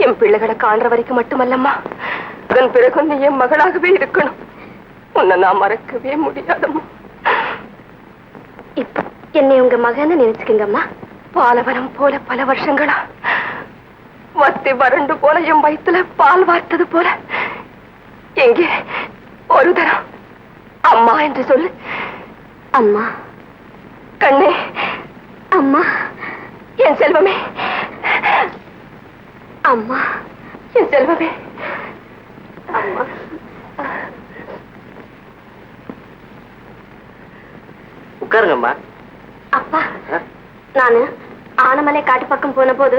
E: என் பிள்ளைகளை காண்ற வரைக்கும் மட்டுமல்லம்மா, அதன் பிறகு நீ என் மகளாகவே இருக்கணும். உன்னை நான் மறக்கவே முடியாதம்மா.
F: இப்ப என்னை உங்க மகன்னு நினைச்சுக்கங்கம்மா.
E: பாலவரம் போல பல வருஷங்களா வத்தி வறண்டு போல என் வயிற்றுல பால் வார்த்தது போல எங்கே ஒரு தரம் அம்மா என்று சொல்லு.
F: அம்மா.
E: கண்ணே.
F: அம்மா.
E: என் செல்வமே.
F: அம்மா.
E: என் செல்வமே. அம்மா.
G: உட்காருங்கம்மா.
F: அப்பா, நானு ஆனமலை காட்டு பக்கம் போன போது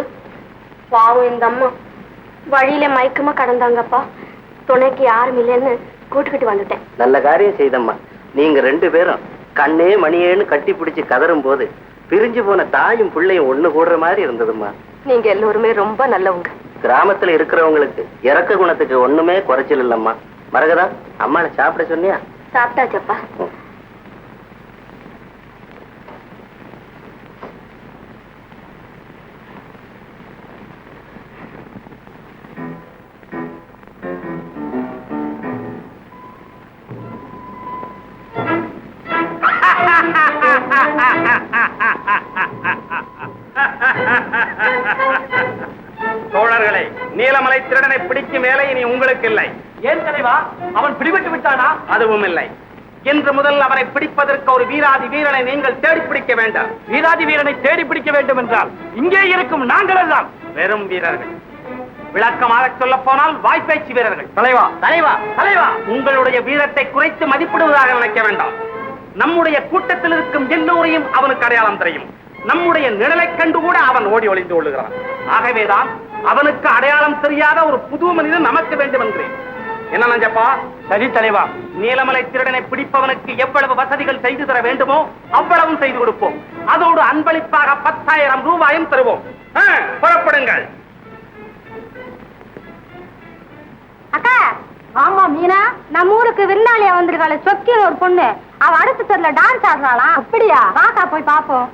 F: பாவம் இந்த அம்மா வழியில மயக்கமா கடந்தாங்கப்பா. துணைக்கு யாரும் இல்லைன்னு கூட்டுக்கிட்டு வந்துட்டேன்.
G: நல்ல காரியம் செய்தம்மா. நீங்க 2 பேரும் கண்ணே மணியேன்னு கட்டி பிடிச்சு கதறும் போது பிரிஞ்சு போன தாயும் பிள்ளையும் ஒண்ணு கூடுற மாதிரி இருந்ததும்மா.
E: நீங்க எல்லோருமே ரொம்ப நல்லவங்க.
G: கிராமத்துல இருக்கிறவங்களுக்கு இறக்க குணத்துக்கு ஒண்ணுமே குறைச்சல் இல்லம்மா. மரகதா, அம்மாவை சாப்பிட சொன்னியா?
F: சாப்பிட்டாச்சப்பா.
B: தோழர்களே, நீலமலை திருடனை பிடிக்கும் வேலை இனி உங்களுக்கு இல்லை.
A: ஏன் தலைவா, அவன் பிடிபட்டு விட்டானா?
B: அதுவும் இல்லை. இன்று முதல் அவரை பிடிப்பதற்கு ஒரு வீராதி வீரனை நீங்கள் தேடி பிடிக்க வேண்டாம்.
A: வீராதி வீரனை தேடி பிடிக்க வேண்டும் என்றால் இங்கே இருக்கும் நாங்கள் எல்லாம்
B: வெறும் வீரர்கள். விளக்கமாக சொல்ல போனால் வாய்ப்பேச்சு வீரர்கள்.
A: தலைவா,
B: தலைவா, தலைவா, உங்களுடைய வீரத்தை குறைத்து மதிப்பிடுவதாக நினைக்க வேண்டாம். நம்முடைய கூட்டத்தில் இருக்கும் எல்லோரையும் அவனுக்கு அடையாளம் தெரியும். நம்முடைய நிழலை கண்டு கூட அவன் ஓடி ஒளிந்து கொள்ளுகிறான். ஆகவேதான் அவனுக்கு அடையாளம் தெரியாத ஒரு புது மனிதன் நமக்கு வேண்டும் என்கிறேன். என்ன நஞ்சப்பா?
A: சரி தலைவா.
B: நீலமலை திருடனை பிடிப்பவனுக்கு எவ்வளவு வசதிகள் செய்து தர வேண்டுமோ அவ்வளவும் செய்து கொடுப்போம். அதோடு அன்பளிப்பாக 10,000 ரூபாயும் தருவோம். புறப்படுங்கள்.
F: அக்கா. ஆமா மீனா, நம்ம ஊருக்கு விருந்தாளியா வந்திருக்காள சொக்கின்னு ஒரு பொண்ணு. அவ அடுத்த தெருல டான்ஸ் ஆடுறாளா? அப்படியா? வாக்கா போய் பாப்போம்.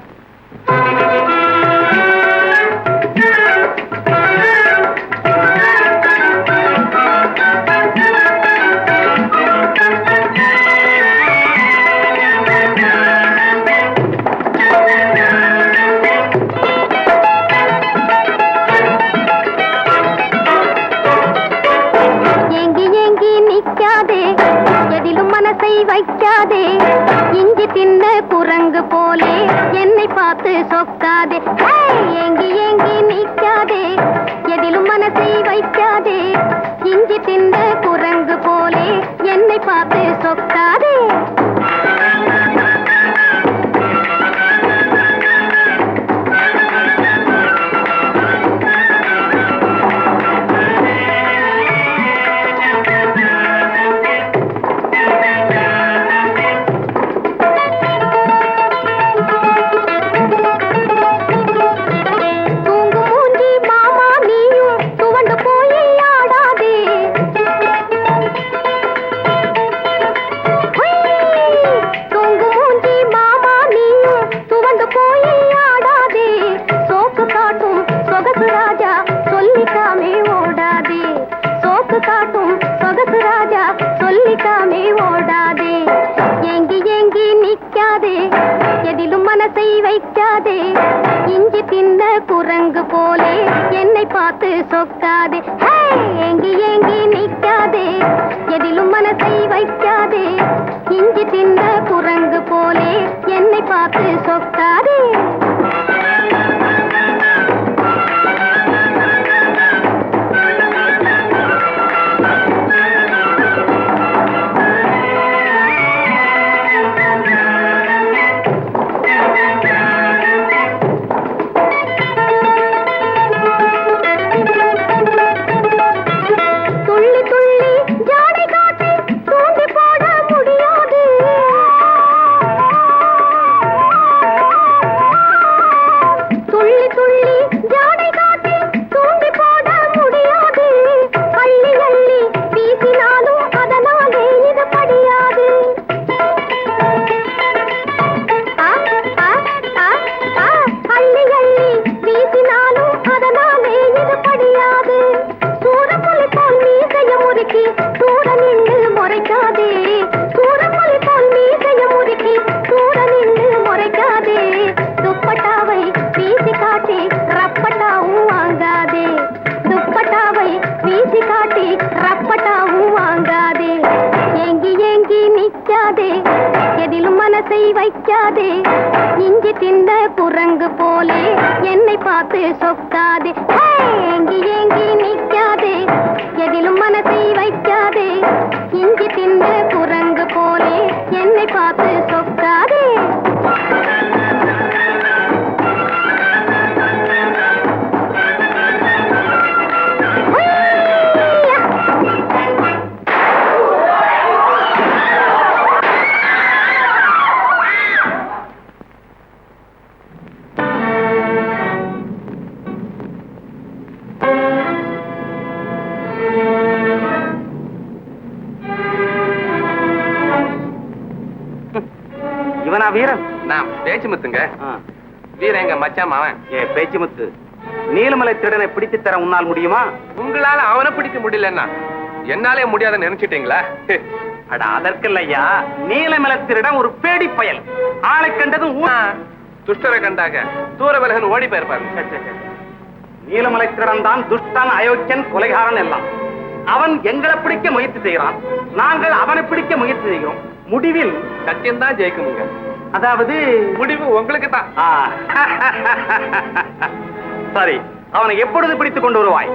F: வைக்காதே, இஞ்சி தின்ன குரங்கு போலே என்னை பார்த்து சொக்காதே. ஏங்கி ஏங்கி நிக்காதே, எதிலும் மனசை வைக்காதே, இஞ்சி தின்ன குரங்கு போலே என்னை பார்த்து சொக்காதே. இஞ்சி தின்ன குரங்கு போலே என்னை பார்த்து சொக்காதே. ஏங்கி ஏங்கி நிக்காதே, எதிலும் மனசை வைக்காதே, இஞ்சி தின்ன குரங்கு போலே என்னை பார்த்து சொக்காதே. இஞ்சி திந்த குரங்கு போலே என்னை பார்த்து சொக்காதே, ஏங்கி ஏங்கி நிக்காதே, எதிலும் மனசை வைக்காதே. இஞ்சி திந்த குரங்கு போலே என்னை பார்த்து சொக்காதே.
B: இவனா வீரன்?
H: நான் பேச்சுமுத்துங்க. வீரன் எங்க மச்சான் அவன்.
B: பேச்சுமுத்து, நீலமலை திருடனை பிடித்து தர உன்னால் முடியுமா?
H: உங்களால அவனை பிடிக்க முடியலன்னா என்னாலே முடியாதுன்னு நினைச்சிட்டீங்களா?
B: அட அதற்கில்லையா, நீலமலை திருடன் ஒரு பேடி பயல். ஆளை கண்டதும்
H: துஷ்டரை கண்டாக தூர விலகன் ஓடி போயிருப்பாரு.
B: நீலமலை திருடன் தான் துஷ்டன், அயோக்கியன், கொலைகாரன் எல்லாம். அவன் எங்களை பிடிக்க முயற்சி செய்கிறான், நாங்கள் அவனை பிடிக்க முயற்சி செய்கிறோம். முடிவில்
H: சத்தியம் தான் ஜெயிக்குமுங்க.
B: அதாவது
H: முடிவு உங்களுக்கு தான்.
B: சரி, அவனை எப்பொழுது பிடித்துக் கொண்டு வருவாய்?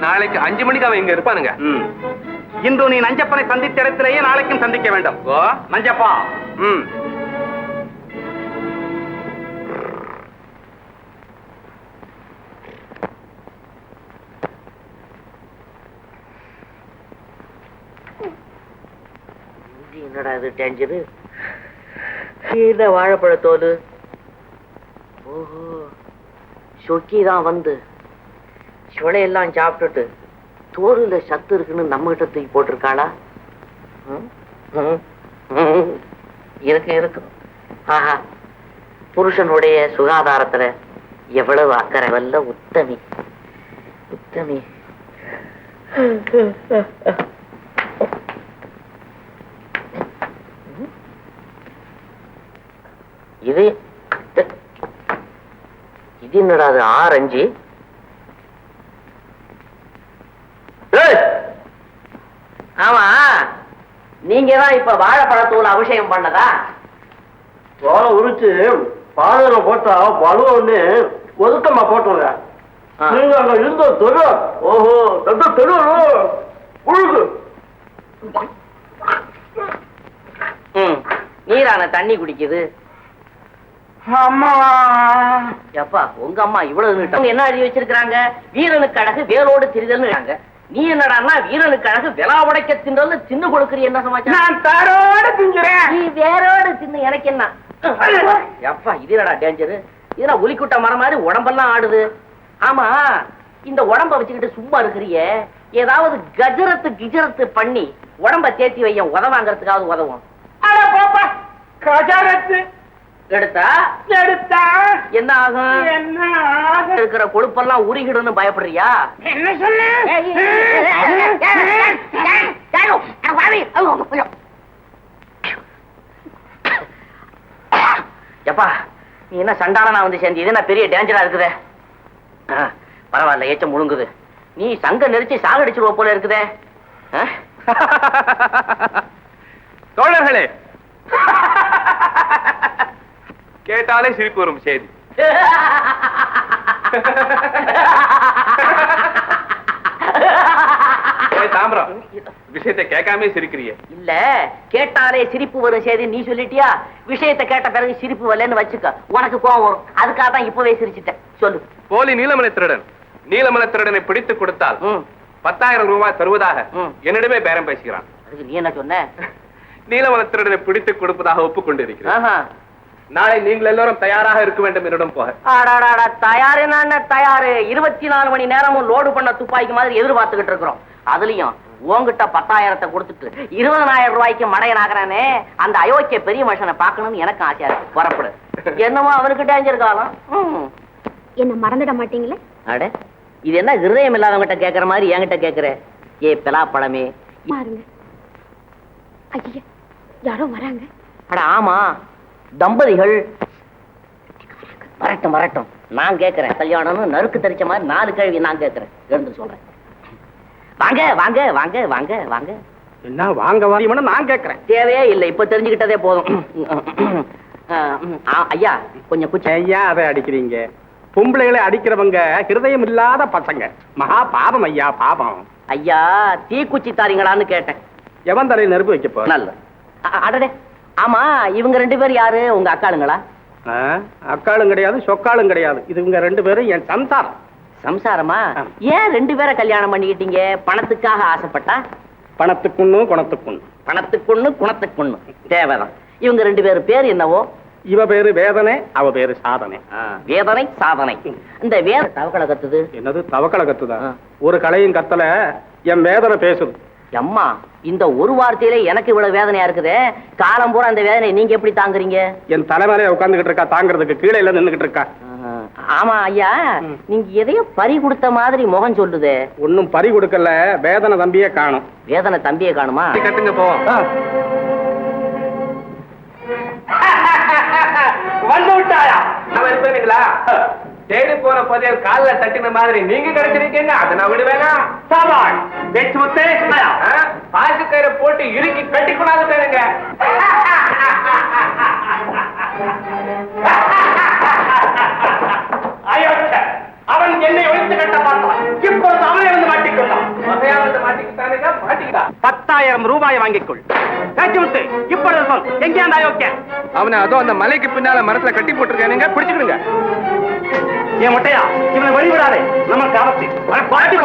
H: நாளைக்கு 5 மணிக்கு அவன் இங்க இருப்பானுங்க.
B: இன்று நீ நஞ்சப்பனை சந்தித்த இடத்திலேயே நாளைக்கும் சந்திக்க வேண்டும். நஞ்சப்பா.
C: என்னடா இது டேஞ்சரு? வாழைப்பழத்தோடு ஓஹோ, சொக்கிதான் வந்து சுளையெல்லாம் சாப்பிட்டுட்டு தோலுல சத்து இருக்குன்னு நம்ம கிட்ட தூக்கி போட்டிருக்காளா? இருக்கு இருக்கு. ஆஹா, புருஷனுடைய சுகாதாரத்துல எவ்வளவு அக்கறை. வல்ல உத்தமி உத்தமி. இது இது என்னடா அது? ஆரஞ்சு. ஆமா, நீங்க தான் இப்ப வாழைப்பழத்தூள் அபிஷேகம் பண்ணதா?
G: தோலை உரிச்சு பாதல போட்டா பலுவன்னு ஒதுக்கமா போட்டுங்க. நீங்க அங்க இருந்த தொழு. ஓஹோ, தொழு உழுகு.
C: நீரான தண்ணி குடிக்குது.
G: அம்மா,
C: எப்பா உங்க அம்மா இவ்வளவு நீட்டம் என்ன எழுதி வச்சிருக்காங்க? வீரனுக்கு அழகு வேரோடு திரிதல்னு. நீ என்னடான்னா வீரனுக்கு அழகு விலா உடைக்க தின்றன்னு தின்னு கொடுக்குறீ. என்ன சமாச்சாரம்?
G: நான் தாரோட திங்குறேன்.
C: நீ வேரோடு தின்னு எனக்கு என்ன? எப்பா இது என்னடா டேஞ்சரு? இதெல்லாம் ஒலிக்குட்ட மரம் மாதிரி உடம்பெல்லாம் ஆடுது. ஆமா, இந்த உடம்ப வச்சுக்கிட்டு சும்மா இருக்கிறிய, ஏதாவது கஜரத்து கிஜரத்து பண்ணி உடம்ப தேத்தி வைய, உதவாங்கிறதுக்காவது உதவும்.
G: அட பாப்பா, கஜரத்து
C: எடுத்தா
G: எடுத்தா
C: என்ன ஆகும்?
G: என்ன ஆகும்?
C: இருக்கிற கொழுப்பெல்லாம் உருகிடுன்னு பயப்படுறியா?
G: என்ன சொல்லு?
C: எப்பா நீ என்ன சண்டாளனா வந்து சேர்ந்து? இது என்ன பெரிய டேஞ்சரா இருக்குதே. பரவாயில்ல, ஏச்சம் முழுங்குது. நீ சங்க நெரிச்சு சாகடிச்சிருவ போல இருக்குதே.
H: தோழர்களே, கேட்டாலே சிரிப்பு வரும் செய்தி. தாம்பரம், விஷயத்தை கேட்காம சிரிக்கிறிய?
C: இல்ல, கேட்டாலே சிரிப்பு வரும் செய்தி நீ சொல்லிட்டியா? விஷயத்தை கேட்ட பிறகு சிரிப்பு வரலன்னு வச்சுக்க, உனக்கு கோவம் வரும். அதுக்காக தான் இப்பவே சிரிச்சிட்டேன். சொல்லு.
H: போலி நீலமலை திருடன் நீலமலை திருடனை பிடித்து கொடுத்தால் 10,000 ரூபாய் தருவதாக என்னிடமே பேரம் பேசுகிறான்.
C: அதுக்கு நீ என்ன சொன்ன?
H: நீலமலை திருடனை பிடித்து கொடுப்பதாக ஒப்புக்கொண்டிருக்கிறேன். நாளை நீங்கள் எல்லாரும் தயாராக இருக்க வேண்டும் என்னிடம் போக.
C: தயாரு தயாரு. 24 மணி நேரமும் லோடு பண்ண துப்பாக்கி மாதிரி எதிர்பார்த்துக்கிட்டு இருக்கிறோம். அதுலயும் உங்ககிட்ட 10,000 கொடுத்துட்டு 20,000 ரூபாய்க்கு மடையன் ஆகிறானே, அந்த அயோக்கிய பெரிய மனுஷனை பார்க்கணும்னு எனக்கு ஆசையா இருக்கு. புறப்படு. என்னமோ அவனுக்கு டேஞ்சர் காலம்.
F: என்ன மறந்துட மாட்டீங்களே?
C: அட, இது என்ன ஹிருதயம் இல்லாதவங்கிட்ட கேட்கற மாதிரி என்கிட்ட கேட்கிற? ஏ பெலா பழமே
F: பாருங்க. ஐயா, யாரோ வராங்க.
C: அட ஆமா, தம்பதிகள். வரட்டும் வரட்டும், நான் கேட்கிறேன். கல்யாணம்னு நறுக்கு தெரிச்ச மாதிரி 4 கேள்வி நான் கேட்கிறேன். எழுந்து சொல்றேன். வாங்க வாங்க வாங்க வாங்க வாங்க.
B: என்ன வாங்க வாங்க நான் கேட்கிறேன்.
C: தேவையே இல்லை, இப்ப தெரிஞ்சுக்கிட்டதே போதும். ஐயா கொஞ்சம் குச்சி.
B: ஐயா அதை அடிக்கிறீங்க? பொம்பளைகளை அடிக்கிறவங்க ஹிருதயம் இல்லாத பசங்க. மகா பாபம் ஐயா, பாபம்.
C: ஐயா தீக்குச்சி தாரீங்களான்னு கேட்டேன்.
B: எவன் தலையில் நெருப்பு வைக்க போற?
C: நல்ல. அடடே, ஆமா இவங்க 2 பேர் யாரு? உங்க அக்காளுங்களா?
B: அக்காளும் கிடையாது, சொக்காளும் கிடையாது. இது இவங்க 2 பேரும் என் சம்சாரம்.
C: சம்சாரமா? ஏன் 2 பேரை கல்யாணம் பண்ணிக்கிட்டீங்க? பணத்துக்காக ஆசைப்பட்டா?
B: பணத்துக்குன்னு குணத்துக்குன்னு.
C: பணத்துக்குன்னு குணத்துக்குன்னு தேவைதான். இவங்க 2 பேர் பேர் என்னவோ?
B: இவ பேரு வேதனை, அவ பேரு சாதனை.
C: வேதனை சாதனை. இந்த வேத தவக்கலை கத்துது.
B: என்னது தவக்கலை கத்துதா? ஒரு கலையும் கத்தல, என் வேதனை பேசுது.
C: அம்மா, இந்த ஒரு வார்த்தையில எனக்கு இவ்வளவு வேதனையா இருக்குதே. காலம் பூரா அந்த வேதனை நீங்க எப்படி தாங்குறீங்க?
B: என் தலைமையில உட்கார்ந்துகிட்டு இருக்கா, தாங்கிறதுக்கு கீழே இல்ல நின்னுகிட்டு இருக்கா.
C: ஆமா ஐயா, நீங்க எதையோ பறி கொடுத்த மாதிரி முகம் சொல்லுதே.
B: ஒன்னும் பறி கொடுக்கல, வேதனை தம்பியே காணும்.
C: வேதனை தம்பியே காணுமா?
H: கட்டுங்க போவோம்.
B: வந்து விட்டாயா?
H: அவன் இருப்பீங்களா? தேடி போன புதையல் கால்ல தட்டின மாதிரி நீங்க கிடைச்சிருக்கீங்க. அதை நான் விடுவேனா?
B: சாபாஷ். வெச்சு முத்தே.
H: பாசு கயிறை போட்டு இறுக்கி கட்டி கொண்டாந்துட்டேனுங்க.
B: அவன் என்னை ஒழித்து கட்ட பார்த்தான். இப்பொழுது அவனை வந்து மாட்டிக்கொண்டான்.
H: வகையா வந்து மாட்டிக்கிட்டானுங்க, மாட்டிக்கிட்டா.
B: 10,000 ரூபாயை வாங்கிக்கொள். பேச்சுமுத்து, இப்பொழுது சொல், எங்கே அந்த அயோக்கியன்?
H: அவனை அதோ அந்த மலைக்கு பின்னால மரத்துல கட்டி போட்டிருக்கானுங்க, பிடிச்சுக்கிடுங்க.
B: ஏன் முட்டையா, இவனை வழிவிடாதே, நம்ம காலத்து பாட்டி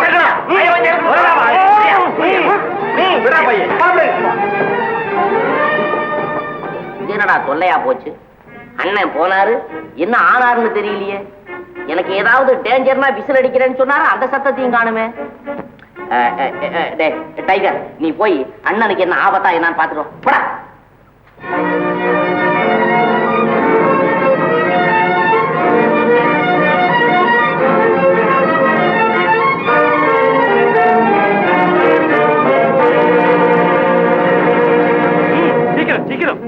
C: என்னடா தொல்லையா போச்சு? அண்ணன் போனாரு, என்ன ஆனாருன்னு தெரியலையே. எனக்கு ஏதாவது டேஞ்சர்னா விசில் அடிக்கிறேன்னு சொன்னாரு, அந்த சத்தத்தையும் காணுமே. டைகர், நீ போய் அண்ணனுக்கு என்ன ஆபத்தா என்னன்னு பாத்துருவோம். போடா.
B: சீக்கிரம் சீக்கிரம்.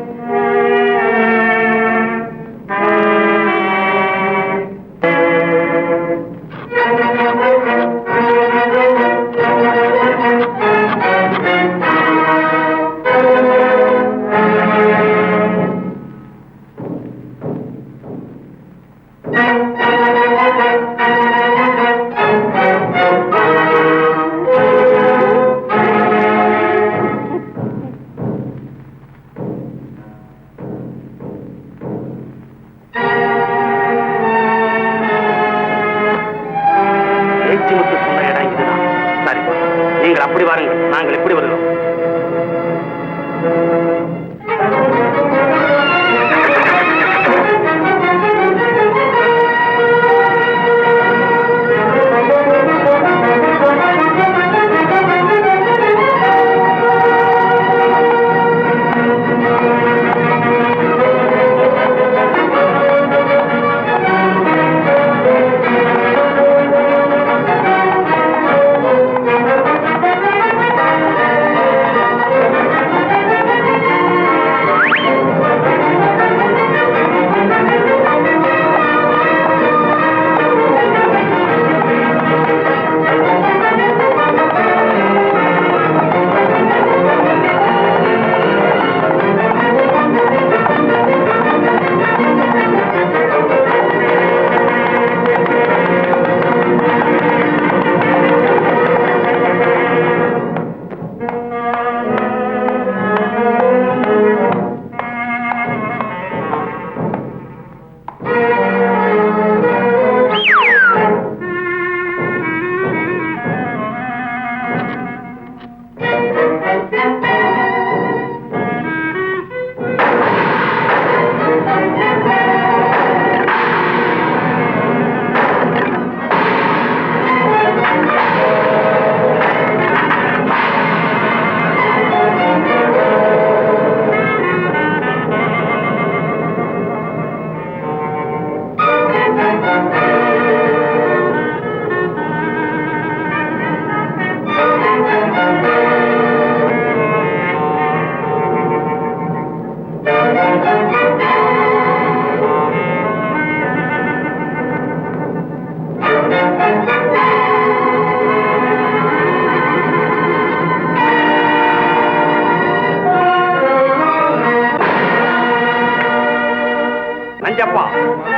B: நஞ்சப்பா,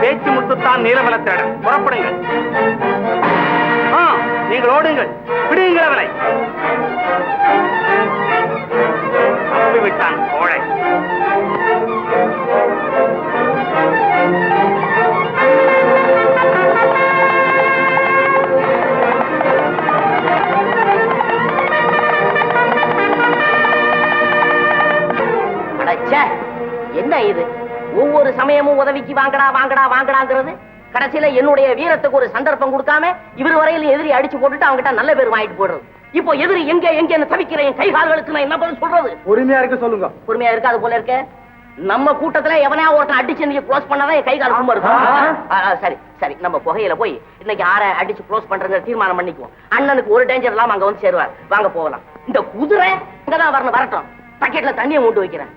B: பேச்சு முத்துத்தான் நீலமலை தேட புறப்படுங்கள். நீங்கள் ஓடுங்கள், பிடியுங்கள் அவனை. விட்டான் கோழை.
C: என்ன இது? ஒவ்வொரு சமயமும் உதவிக்கு வாங்கடா வாங்கடா வாங்கடாங்கிறது. கடைசியில என்னுடைய வீரத்துக்கு ஒரு சந்தர்ப்பம் கொடுக்காம இவர் வரையில எதிரி அடிச்சு போட்டுட்டு அவங்ககிட்ட நல்ல பேர் வாங்கிட்டு போடுறது. இப்போ எதிரி எங்க எங்க தவிக்கிற என் கை கால்களுக்கு நான் என்ன பதில் சொல்றது?
D: பொறுமையா இருக்க சொல்லுங்க.
C: பொறுமையா இருக்காது போல இருக்க. நம்ம கூட்டத்துல எவனையா ஒருத்தன் அடிச்சு நீங்க க்ளோஸ் பண்ணாதான் என் கை கால் ரொம்ப இருக்கும். சரி சரி, நம்ம புகையில போய் இன்னைக்கு ஆற அடிச்சு க்ளோஸ் பண்றங்க தீர்மானம் பண்ணிக்குவோம். அண்ணனுக்கு ஒரு டேஞ்சர் இல்லாம அங்க வந்து சேருவார். வாங்க போகலாம். இந்த குதிரை இங்கதான் வரணும், வரட்டும். பக்கெட்ல தண்ணியை மூட்டு வைக்கிறேன்.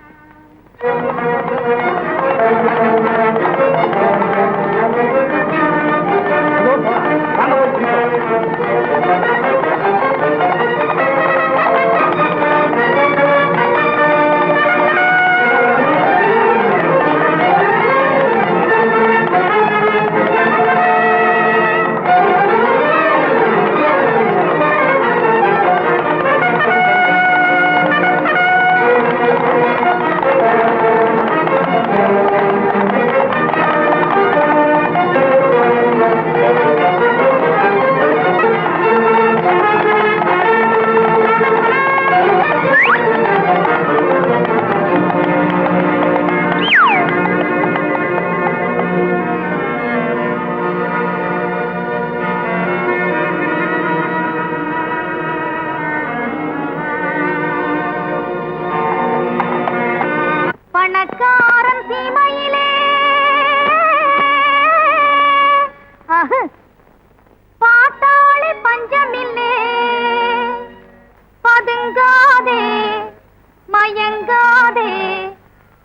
F: பணக்காரன் சீமையிலே பாட்டாளி பஞ்சமில்லே, பதுங்காதே மயங்காதே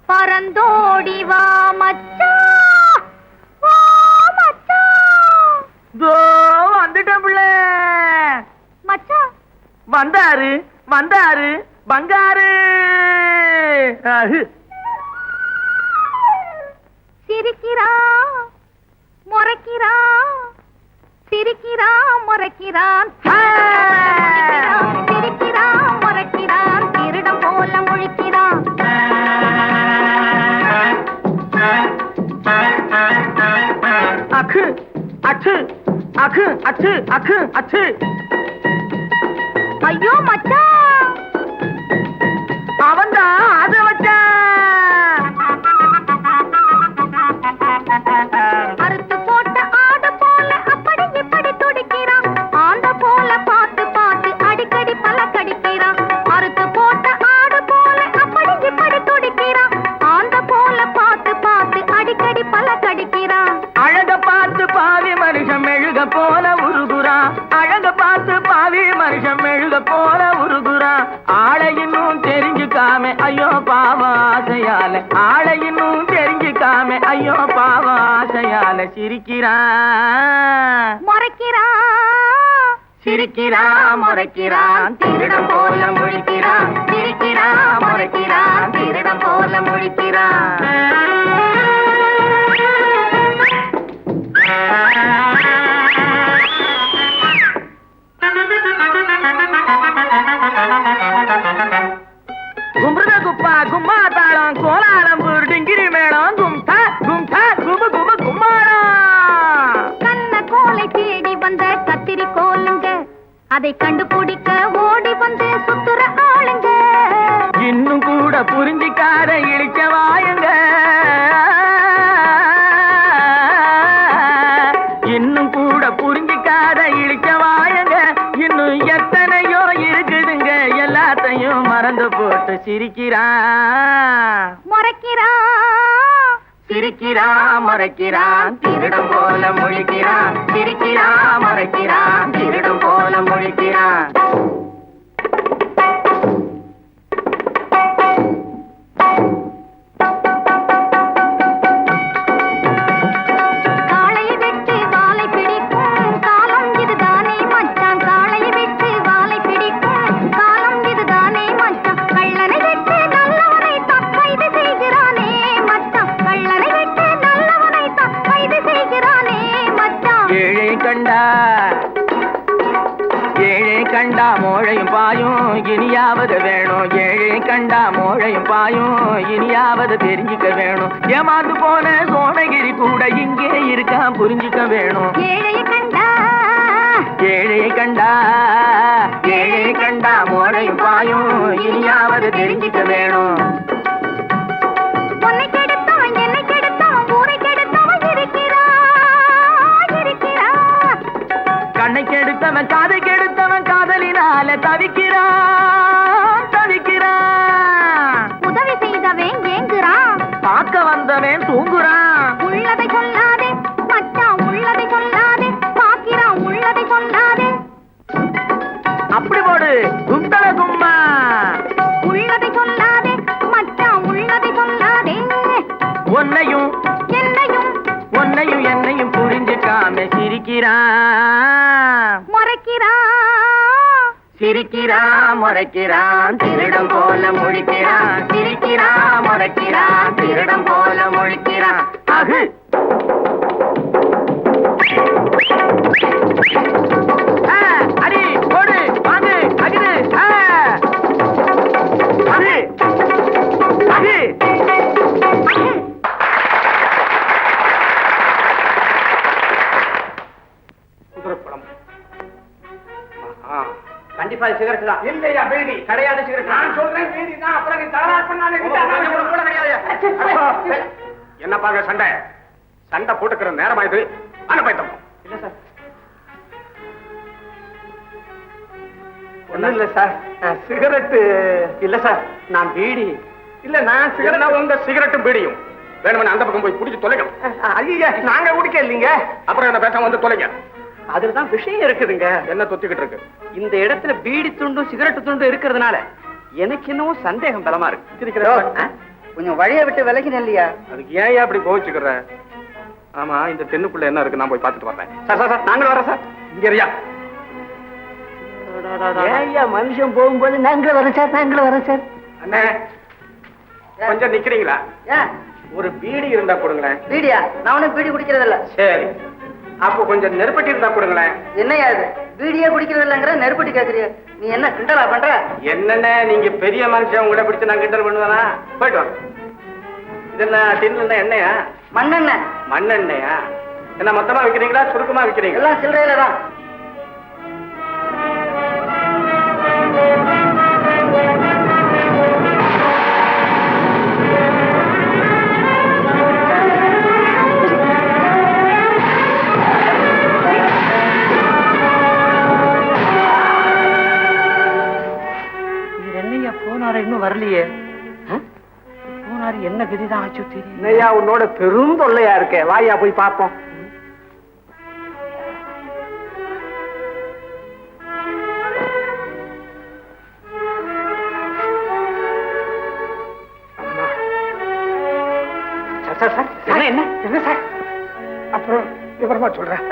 F: பரந்தோடி வா மச்சான், வா மச்சான்.
G: வந்துட்டேன் பிள்ளை.
F: மச்சான்
G: வந்தாரு வந்தாரு பங்காரு.
F: சிரிக்கிறான் முறைக்கிறான், சிரிக்கிறான் முறைக்கிறான், சிரிக்கிறான் முறைக்கிறான், திருடம் போல முழிக்கிறான்.
G: அக்கு அச்சு அக்கு அச்சு அக்கு அச்சு.
F: ஐயோ மச்சான்,
G: அவன்தான் அத வச்சான்.
F: அறுத்து போட்ட ஆடு போல அப்படி இப்படி துடிக்கிறான், ஆந்த போல பார்த்து பார்த்து அடிக்கடி பல கடிக்கிறான். அறுத்து போட்ட ஆடு போல அப்படி இப்படி துடிக்கிறான், ஆந்த போல பார்த்து பார்த்து அடிக்கடி பல கடிக்கிறான்.
G: அழக பார்த்து பாவி மனுஷன் மெழுக போல உருகுறா. அழக பார்த்து பாவி மனுஷன் மெழுக போல உருகுறா. ஆளை இன்னும் தெரிஞ்சுக்காம ஐயோ பாவ ஆசையால, ஆளை இன்னும் தெரிஞ்சுக்காம ஐயோ பாவ ஆசையால சிரிக்கிறான்
F: முறைக்கிறான்,
G: சிரிக்கிறான் முறைக்கிறான், திருடம் போல முழிக்கிறான். சிரிக்கிறான் முறைக்கிறான், திருடம் போல முழிக்கிறான். கும்பிடுத குப்பா கும்பா தாளம் கோலாலம்பூர் டிங்கிரி மேளம் கும்தா கும்தா குபு குபு கும்பாளம்.
F: கண்ண கோலை தேடி வந்த கத்திரி கோலுங்க, அதை கண்டுபிடிக்க ஓடி வந்து சுத்துற ஆளுங்க.
G: இன்னும் கூட புரிஞ்சிக்காத இழிச்ச வாயுங்க, இன்னும் கூட புரிஞ்சிக்காத இழிச்ச வாயுங்க. இன்னும் எத்தனையோ இருக்குதுங்க, எல்லாத்தையும் மறந்து போட்டு சிரிக்கிறான்
F: முறைக்கிறான்,
G: சிரிக்கிறான் முறைக்கிறான், திருடம் போல முழிக்கிறான். சிரிக்கிறான் முறைக்கிறான், திருடம் போல முழிக்கிறான்.
F: காளையை வெட்டு வாலை பிடிக்கும் காலம் இதுதானே மச்சான், காளையை வெட்டு வாலை பிடிக்கும் காலம் இதுதானே மச்சான். கள்ளனை வெட்டு நல்லவனை தக்கைது செய்கிறானே மச்சான், கள்ளனை வெட்டு நல்லவனை
G: இனியாவது வேணும். ஏழை கண்டா மோழையும் பாயும், இனியாவது தெரிஞ்சுக்க வேணும். ஏமாந்து போன சோனகிரி கூட இங்கே இருக்கான், புரிஞ்சுக்க வேணும்.
F: ஏழையை கண்டா
G: ஏழையை கண்டா ஏழையை கண்டா மோழையும் பாயும், இனியாவது தெரிஞ்சுக்க வேணும்.
F: உன்னை கெடுத்தவன் என்னை கெடுத்தவன் ஊரை கெடுத்தவன் இருக்கிறான் இருக்கிறான்.
G: கண்ணை கெடுத்தவன் காதை கெடுத்தவன் காதலினால தவிக்கிறான் தவிக்கிறான்.
F: உதவி செய்தவன் ஏங்குறான்,
G: பார்க்க வந்தவன் தூங்குறான்.
F: உள்ளதை சொல்லாதே மச்சான், உள்ளதை சொல்லாதே, பாக்கிறான் உள்ளதை சொல்லாதே.
G: அப்படி போடு குந்தல கும்மா.
F: உள்ளதை சொல்லாதே மச்சான், உள்ளதை சொல்லாதே.
G: உன்னையும்
F: என்னையும்
G: உன்னையும் என்னையும் புரிஞ்சுக்காம சிரிக்கிறான்
F: மறைக்கிறான்.
G: சிரிக்கிறான் முறைக்கிறான், திருடம் போல முழிக்கிறான். சிரிக்கிறான் முறைக்கிறான், திருடம் போல முழிக்கிறான். அகு அடி போடு வாங்கு அகிடு அகு அகு.
B: குதிரைப்படம்.
G: கண்டிப்பா சிகரெட் தான்.
B: இல்லையா பீடி?
G: கிடையாது சிகரெட்.
B: நான் சொல்றேன் பீடி தான். அப்புறம் நீ தகராறு பண்ணாலே என்ன பாருங்க சண்டை சண்டை போட்டுக்கிற நேரமா இது? அனுப்பைத்தம்
G: இல்ல சார், ஒண்ணும் இல்ல சார். சிகரெட் இல்ல சார், நான் பீடி.
B: இல்ல நான் சிகரெட் உங்க சிகரெட்டும் பீடியும் வேணும்னு அந்த பக்கம் போய் குடிச்சு தொலைங்க.
G: ஐயா நாங்க குடிக்க இல்லீங்க.
B: அப்புறம் என்ன பேசாம வந்து தொலைங்க.
G: அதுலதான் விஷயம் இருக்குதுங்க.
B: என்ன தொத்திக்கிட்டு இருக்கு?
G: இந்த இடத்துல பீடி துண்டும் சிகரெட் துண்டும் இருக்கிறதுனால எனக்கு என்னவோ சந்தேகம் பலமா இருக்கு. கொஞ்சம் வழியை விட்டு விலகின இல்லையா?
B: அதுக்கு ஏன் அப்படி கோவிச்சுக்கிற? ஆமா இந்த தென்னுக்குள்ள என்ன இருக்கு நான் போய் பார்த்துட்டு வரேன்.
G: சார் சார் சார் நாங்களும் வரோம் சார்.
B: இங்க இருயா.
C: ஏய்யா மனுஷன் போகும்போது நாங்களும் வரோம் சார், நாங்களும் வரோம் சார்.
B: அண்ணே கொஞ்சம் நிக்கிறீங்களா?
C: ஏன்
B: ஒரு பீடி இருந்தா கொடுங்களேன்.
C: பீடியா? நான் உனக்கு பீடி குடிக்கிறது இல்ல.
B: சரி அப்போ கொஞ்சம் நெருப்பட்டி இருந்தா கொடுங்களேன்.
C: என்னையா இது பீடியே குடிக்கிறது இல்லங்கிற நெருப்பட்டி கேக்குறிய? நீ என்ன கிண்டலா பண்ற?
B: என்னென்ன நீங்க பெரிய மனுஷன் உங்களை பிடிச்சு நான் கிண்டல் பண்ணுவேனா? போயிட்டு வாங்க. இதெல்லாம் டின்ல எண்ணெயா?
C: மண்ணெண்ணெய்.
B: மண்ணெண்ணெயா? என்ன மொத்தமா விக்கிறீங்களா சுருக்கமா விக்கிறீங்களா?
C: எல்லாம் சில்லறையில தான்.
G: என்னையா போனாரு இன்னும் வரலையே? போனாரு என்ன கதிதான் ஆச்சு தெரியும்.
B: என்னையா உன்னோட பெரும் தொல்லையா இருக்கே, வாயா போய் பாப்போம்.
G: என்ன சார்?
B: அப்புறம் விவரமா சொல்றேன்.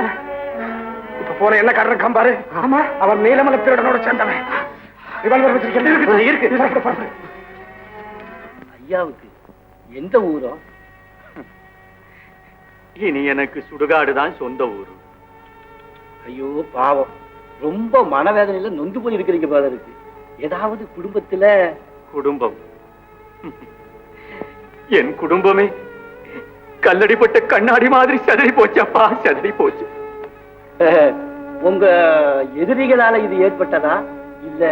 B: இப்ப போன என்ன காரணம் காம்பாரு? ஆமா அவன் நீலமலை திருடனோட சேர்ந்தவன். ரிவால்வர் வச்சிருக்கேன். இருக்கு.
A: ஐயாவுக்கு எந்த ஊரோ? இனி எனக்கு சுடுகாடுதான் சொந்த ஊரு. ஐயோ பாவம், ரொம்ப மனவேதனையில நொந்து போய் இருக்கிறீங்க போல இருக்கு. ஏதாவது குடும்பத்துல? குடும்பம் என் குடும்பமே கல்லடிப்பட்ட கண்ணாடி மாதிரி சதறி போச்சப்பா, சதறி போச்சு. உங்க எதிரிகளால இது ஏற்பட்டதா இல்ல?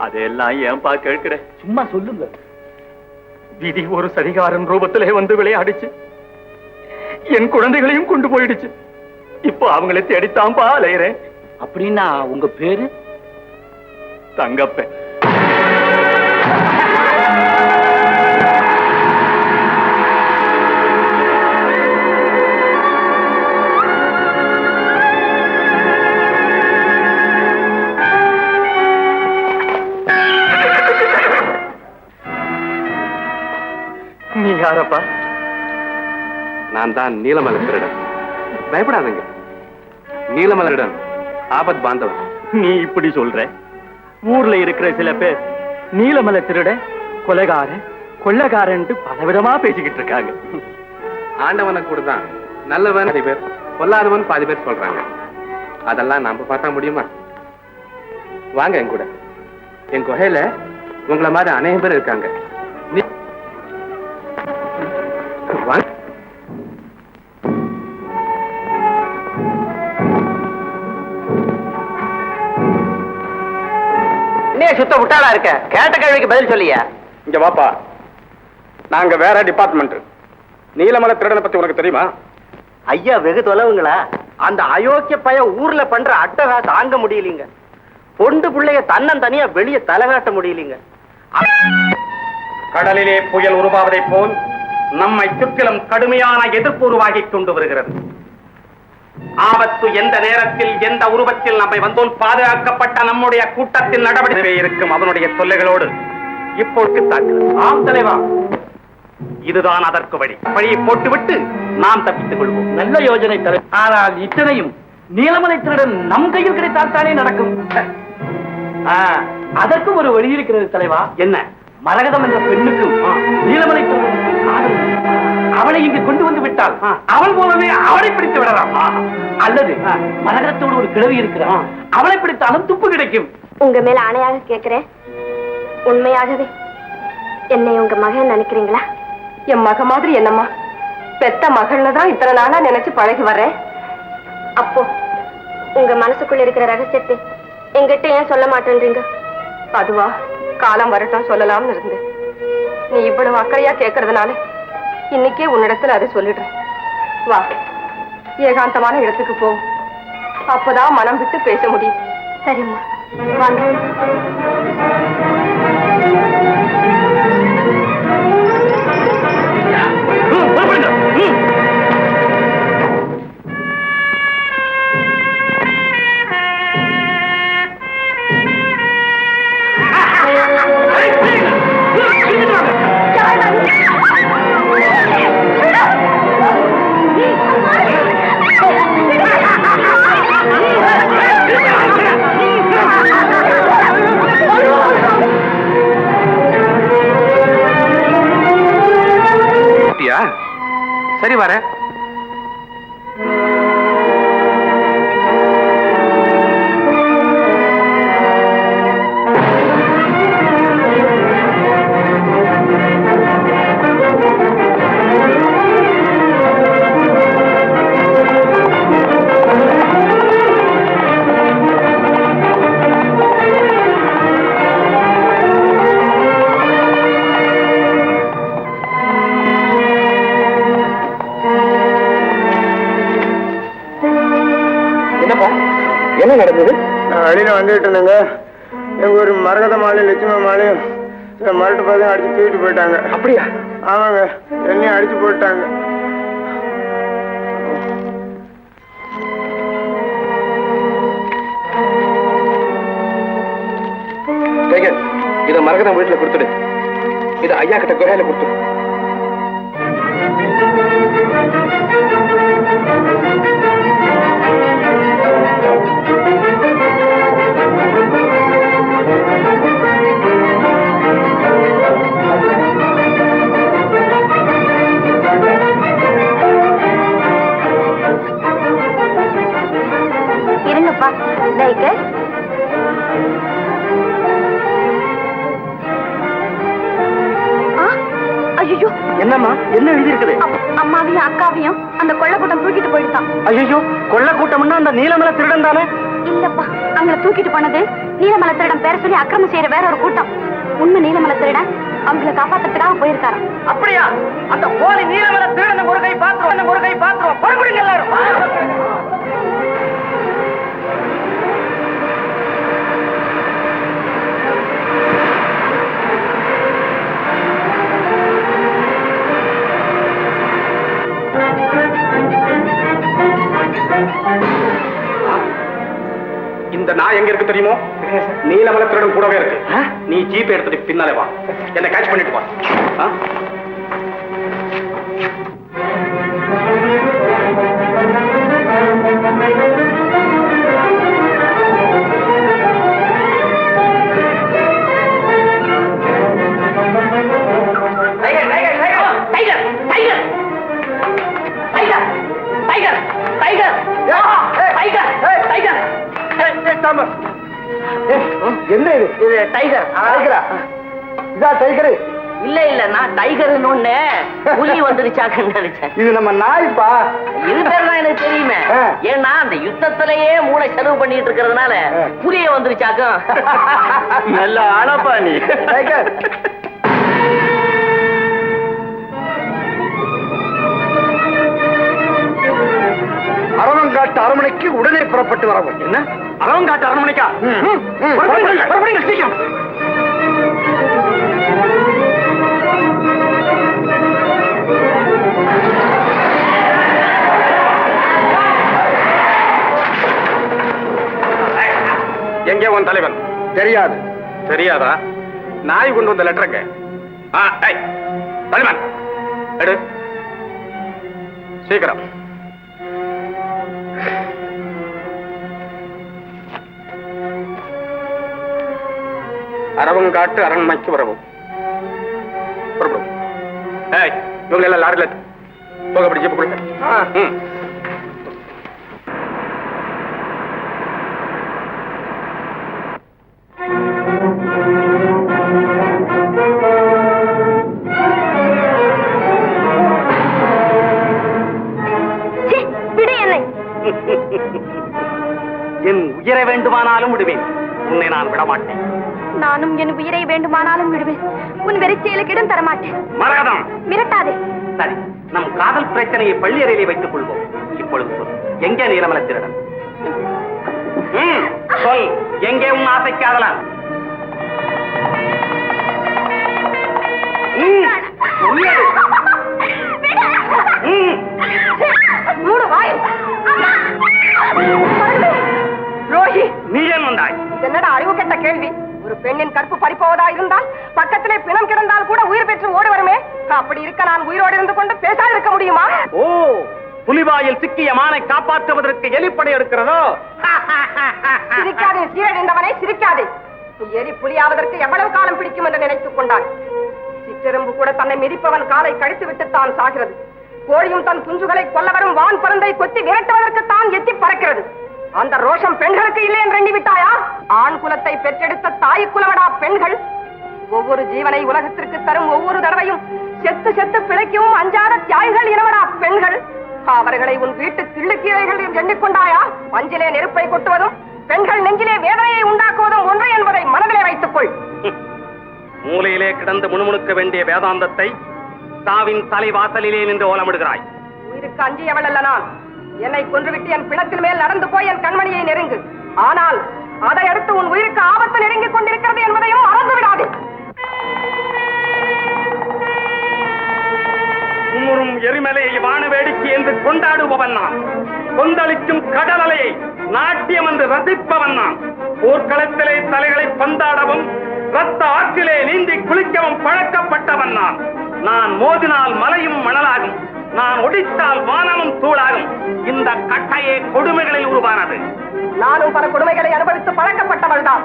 A: அதெல்லாம் ஏன்பா கேட்கிற? சும்மா சொல்லுங்க. விதி ஒரு சரிகாரன் ரூபத்திலே வந்து விளையாடிச்சு. என் குழந்தைகளையும் கொண்டு போயிடுச்சு. இப்போ அவங்களை தேடித்தான்பா அலையிறேன். அப்படின்னா உங்க பேரு? தங்கப்பன். நீ யாரப்பா?
H: நான் தான் நீலமலை திருடன். பயப்படாதீங்க, நீலமலை திருடன் ஆபத் பாந்தவன்.
A: நீ இப்படி சொல்ற? ஊர்ல இருக்கிற சில பேர் நீலமலை திருட, கொலைகாரன், கொள்ளக்காரன் பலவிதமா பேசிக்கிட்டு இருக்காங்க.
H: ஆண்டவனை கூட தான் நல்லவன் பாதி பேர், பொல்லாதவன் பாதி பேர் சொல்றாங்க. அதெல்லாம் நாம பார்த்தா முடியுமா? வாங்க என் கூட. என் குகையில உங்களை மாதிரி அநேகம் பேர் இருக்காங்க. வாங்க.
G: சுத்த முட்டாளா இருக்க, கேட்ட கேள்விக்கு பதில் சொல்லியா?
B: இங்க வாப்பா, நாங்க வேற டிபார்ட்மெண்ட். நீலமலை திருடனை பத்தி உனக்கு தெரியுமா?
G: ஐயா வெகு தொலைவுங்களா? அந்த அயோக்கிய பைய ஊர்ல பண்ற அட்டகா தாங்க முடியலீங்க. பொண்டு பிள்ளைய தன்னன் தனியா வெளியே தலைகாட்ட முடியலீங்க.
B: கடலிலே புயல் உருவாவதை போல் நம்மை சுற்றிலும் கடுமையான எதிர்ப்பு உருவாகி கொண்டு வருகிறது. ஆபத்து எந்த நேரத்தில் எந்த உருவத்தில் நம்மை வந்தோல் பாதுகாக்கப்பட்ட நம்முடைய கூட்டத்தின் நடவடிக்கை இருக்கும் அவனுடைய தொல்லைகளோடு இப்போது தாக்குகிறது. ஆம் தலைவா, இதுதான் அதற்கு வழி. வழியை போட்டுவிட்டு நாம் தப்பித்துக் கொள்வோம்.
A: நல்ல யோஜனை தர. ஆனால் இத்தனையும் நீலமலை திருடன் நம் கையில் கிடைத்தால் தானே நடக்கும். அதற்கும் ஒரு வழி இருக்கிறது தலைவா.
B: என்ன?
A: மரகதம் என்ற பெண்ணுக்கும் நீலமலை திருடனுக்கும் காதல். அவளை இங்கு கொண்டு வந்து விட்டால் அவள் மூலமே அவளை பிடித்து விடலாம். அல்லது மரகதத்தோடு ஒரு கிழவி இருக்கிறான், அவளை பிடித்தாலும் துப்பு கிடைக்கும்.
F: உங்க மேல ஆணையாக கேட்கிறேன், உண்மையாகவே என்னை உங்க மகன் நினைக்கிறீங்களா?
E: என் மக மாதிரி என்னம்மா, பெத்த மகள்ல தான் இத்தனை நாளா நினைச்சு பழகி வர்றேன்.
F: அப்போ உங்க மனசுக்குள்ள இருக்கிற ரகசியத்தை எங்கிட்ட ஏன் சொல்ல மாட்டேன்றீங்க?
E: அதுவா, காலம் வரட்டும் சொல்லலாம்னு இருந்தேன். நீ இவ்வளவு அக்கறையா கேட்கறதுனால இன்னைக்கே உன்னிடத்துல அதை சொல்லிடுறேன். வா, ஏகாந்தமான இடத்துக்கு போ, அப்பதான் மனம் விட்டு பேச முடியும்.
F: சரிம்மா, வாங்க.
H: சரி வர.
D: என்ன நடந்தது? நான் வெளியில வந்துட்டு இருந்தேங்க. எங்க ஒரு மரகத மாலையும் லட்சுமி மாலையும் மரட்டு பார்த்து அடிச்சு தூக்கிட்டு போயிட்டாங்க.
H: அப்படியா?
D: ஆமாங்க, என்னையும் அடிச்சு போட்டாங்க.
H: இத மரகதம் வீட்டுல கொடுத்துடு. இது ஐயா கிட்ட குகையில கொடுத்துடு.
F: இருங்கப்பா, ஐயோ,
G: என்னம்மா, என்ன எழுதி இருக்குது?
F: அம்மாவையும் அக்காவையும் அந்த கொள்ள கூட்டம் தூக்கிட்டு போயிட்டான்.
G: ஐயோ, கொள்ள கூட்டம்னா அந்த நீலமலை திருடன் தானே?
F: இல்லப்பா, அவங்கள தூக்கிட்டு போனது நீலமலை திருடன் பேர சொல்லி அக்கிரமம் செய்யற வேற ஒரு கூட்டம். உண்மை நீலமலை திருடன் அவங்களை காப்பாத்துறதுக்காக போயிருக்காராம்.
G: அப்படியா? அந்த போலி நீலமலை திருடன் ஒரு கை பாத்துருவோம், ஒரு கை பாத்துருவோம். புறப்படுங்க எல்லாரும்.
B: இந்த நாய் எங்க இருக்கு தெரியுமோ? நீலமலை திருடன் கூடவே இருக்கு. நீ ஜீப் எடுத்துட்டு பின்னாலே வா, என்ன கேட்ச் பண்ணிட்டு வா.
D: என்ன இது?
C: இது டைகர்.
D: டைகரா? இதா டைகரு?
C: இல்ல இல்ல, நான் டைகர்னு ஒண்ணு புலி வந்துருச்சாக்குன்னு நினைச்சேன்.
D: இது நம்ம நாய்ப்பா.
C: இது பேர் தான் எனக்கு தெரியுமே. ஏன்னா அந்த யுத்தத்திலேயே மூளை செலவு பண்ணிட்டு இருக்கிறதுனால புலிய வந்துருச்சாக்கும்.
A: நல்ல ஆளப்பா நீ.
D: டைகர். அரவங்காட்டு அரண்மனைக்கு உடனே புறப்பட்டு வரவும்.
A: என்ன அரவங்காட்டு அரண்மனைக்கா?
D: புறப்படுங்கள், சீக்கிரம்.
B: எங்கே உன் தலைவன்?
D: தெரியாது.
B: தெரியாதா? நாய் கொண்டு வந்த லெட்டருங்க. தலைவன் எடு சீக்கிரம். அரவங்காட்டு அரண்மனைக்கு வரவும். புறப்படும். இவங்க எல்லாம் லாரில போக அப்படி ஜீப்பு கொடுங்க.
A: என் உயிரை வேண்டுமானாலும் விடுவேன், உன்னை நான் விடமாட்டேன்.
F: நானும் என் உயிரை வேண்டுமானாலும் விடுவேன், உன் வெறிச்செயலுக்கு இடம் தரமாட்டேன்.
A: மரகதம்,
F: மிரட்டாதே.
A: சரி, நம் காதல் பிரச்சனையை பள்ளியறையிலே வைத்துக் கொள்வோம். இப்பொழுது சொல், எங்கே நீலமலை திருடன்? சொல், எங்கே உன் ஆசை காதலன்?
E: மூடு வாய். ரோஹி,
A: நீ ஏன் வந்தாய்?
E: என்னடா அறிவு கெட்ட கேள்வி. ஒரு பெண்ணின் கற்பு பறிப்போவதா இருந்தால் பக்கத்திலே பிணம் கிடந்தால் கூட உயிர் பெற்று ஓடி வருமே. அப்படி இருக்க நான் உயிரோடு இருந்து கொண்டு பேசாது இருக்க முடியுமா?
A: ஓ, புலிவாயில் சிக்கிய மானை காப்பாற்றுவதற்கு எலிப்படை எடுக்கிறதோ?
E: சிரிக்காதே சீரழிந்தவனை, சிரிக்காதே. எலி புலியாவதற்கு எவ்வளவு காலம் பிடிக்கும் என்று நினைத்துக் கொண்டாய். சிற்றெரும்பு கூட தன்னை மிதிப்பவன் காலை கழித்து விட்டு தான் சாகிறது. கோழியும் தன் குஞ்சுகளை கொல்ல வரும் வான் பருந்தை கொத்தி விரட்டுவதற்கு தான் எத்தி பறக்கிறது. அந்த ரோஷம் பெண்களுக்கு இல்லை என்று எண்ணி விட்டாயா? ஆண் குலத்தை பெற்றெடுத்த தாய் குலவடா பெண்கள். ஒவ்வொரு ஜீவனை உலகத்திற்கு தரும் ஒவ்வொரு தடவையும் செத்து செத்து பிழைக்கவும் அஞ்சாத தியாகிகள் இனவடா பெண்கள். அவர்களை உன் வீட்டு கிள்ளுக்கீரைகள் எண்ணிக்கொண்டாயா? பஞ்சிலே நெருப்பை கொட்டுவதும் பெண்கள் நெஞ்சிலே வேதனையை உண்டாக்குவதும் ஒன்று என்பதை மனதிலே வைத்துக் கொள்.
A: மூலையிலே கிடந்து முணுமுணுக்க வேண்டிய வேதாந்தத்தை சாவின் தலைவாசலிலே நின்று ஓலமிடுகிறாய்.
E: உயிருக்கு அஞ்சியவள் அல்ல நான். என்னை கொன்றுவிட்டு என் பிணத்தின் மேல் நடந்து போய் என் கண்மணியை நெருங்கு. ஆனால் அதை அடுத்து உன் உயிருக்கு ஆபத்து நெருங்கிக் கொண்டிருக்கிறது என்பதையும் மறந்து விடாது.
B: குமுறும் எரிமலையை வான வேடிக்கை என்று கொண்டாடுபவன் நான். கொந்தளிக்கும் கடல் அலையை நாட்டியம் என்று ரசிப்பவன் நான். போர்க்களத்திலே தலைகளை பந்தாடவும் ரத்த ஆற்றிலே நீந்தி குளிக்கவும் பழக்கப்பட்டவன் நான். நான் மோதினால் மலையும் மணலாகும், நான் ஒடித்தால் வானமும் தூளாகும். இந்த கட்டையே கொடுமைகளில் உருவானது.
E: நானும் பல கொடுமைகளை அனுபவித்து பழக்கப்பட்டவள் தான்.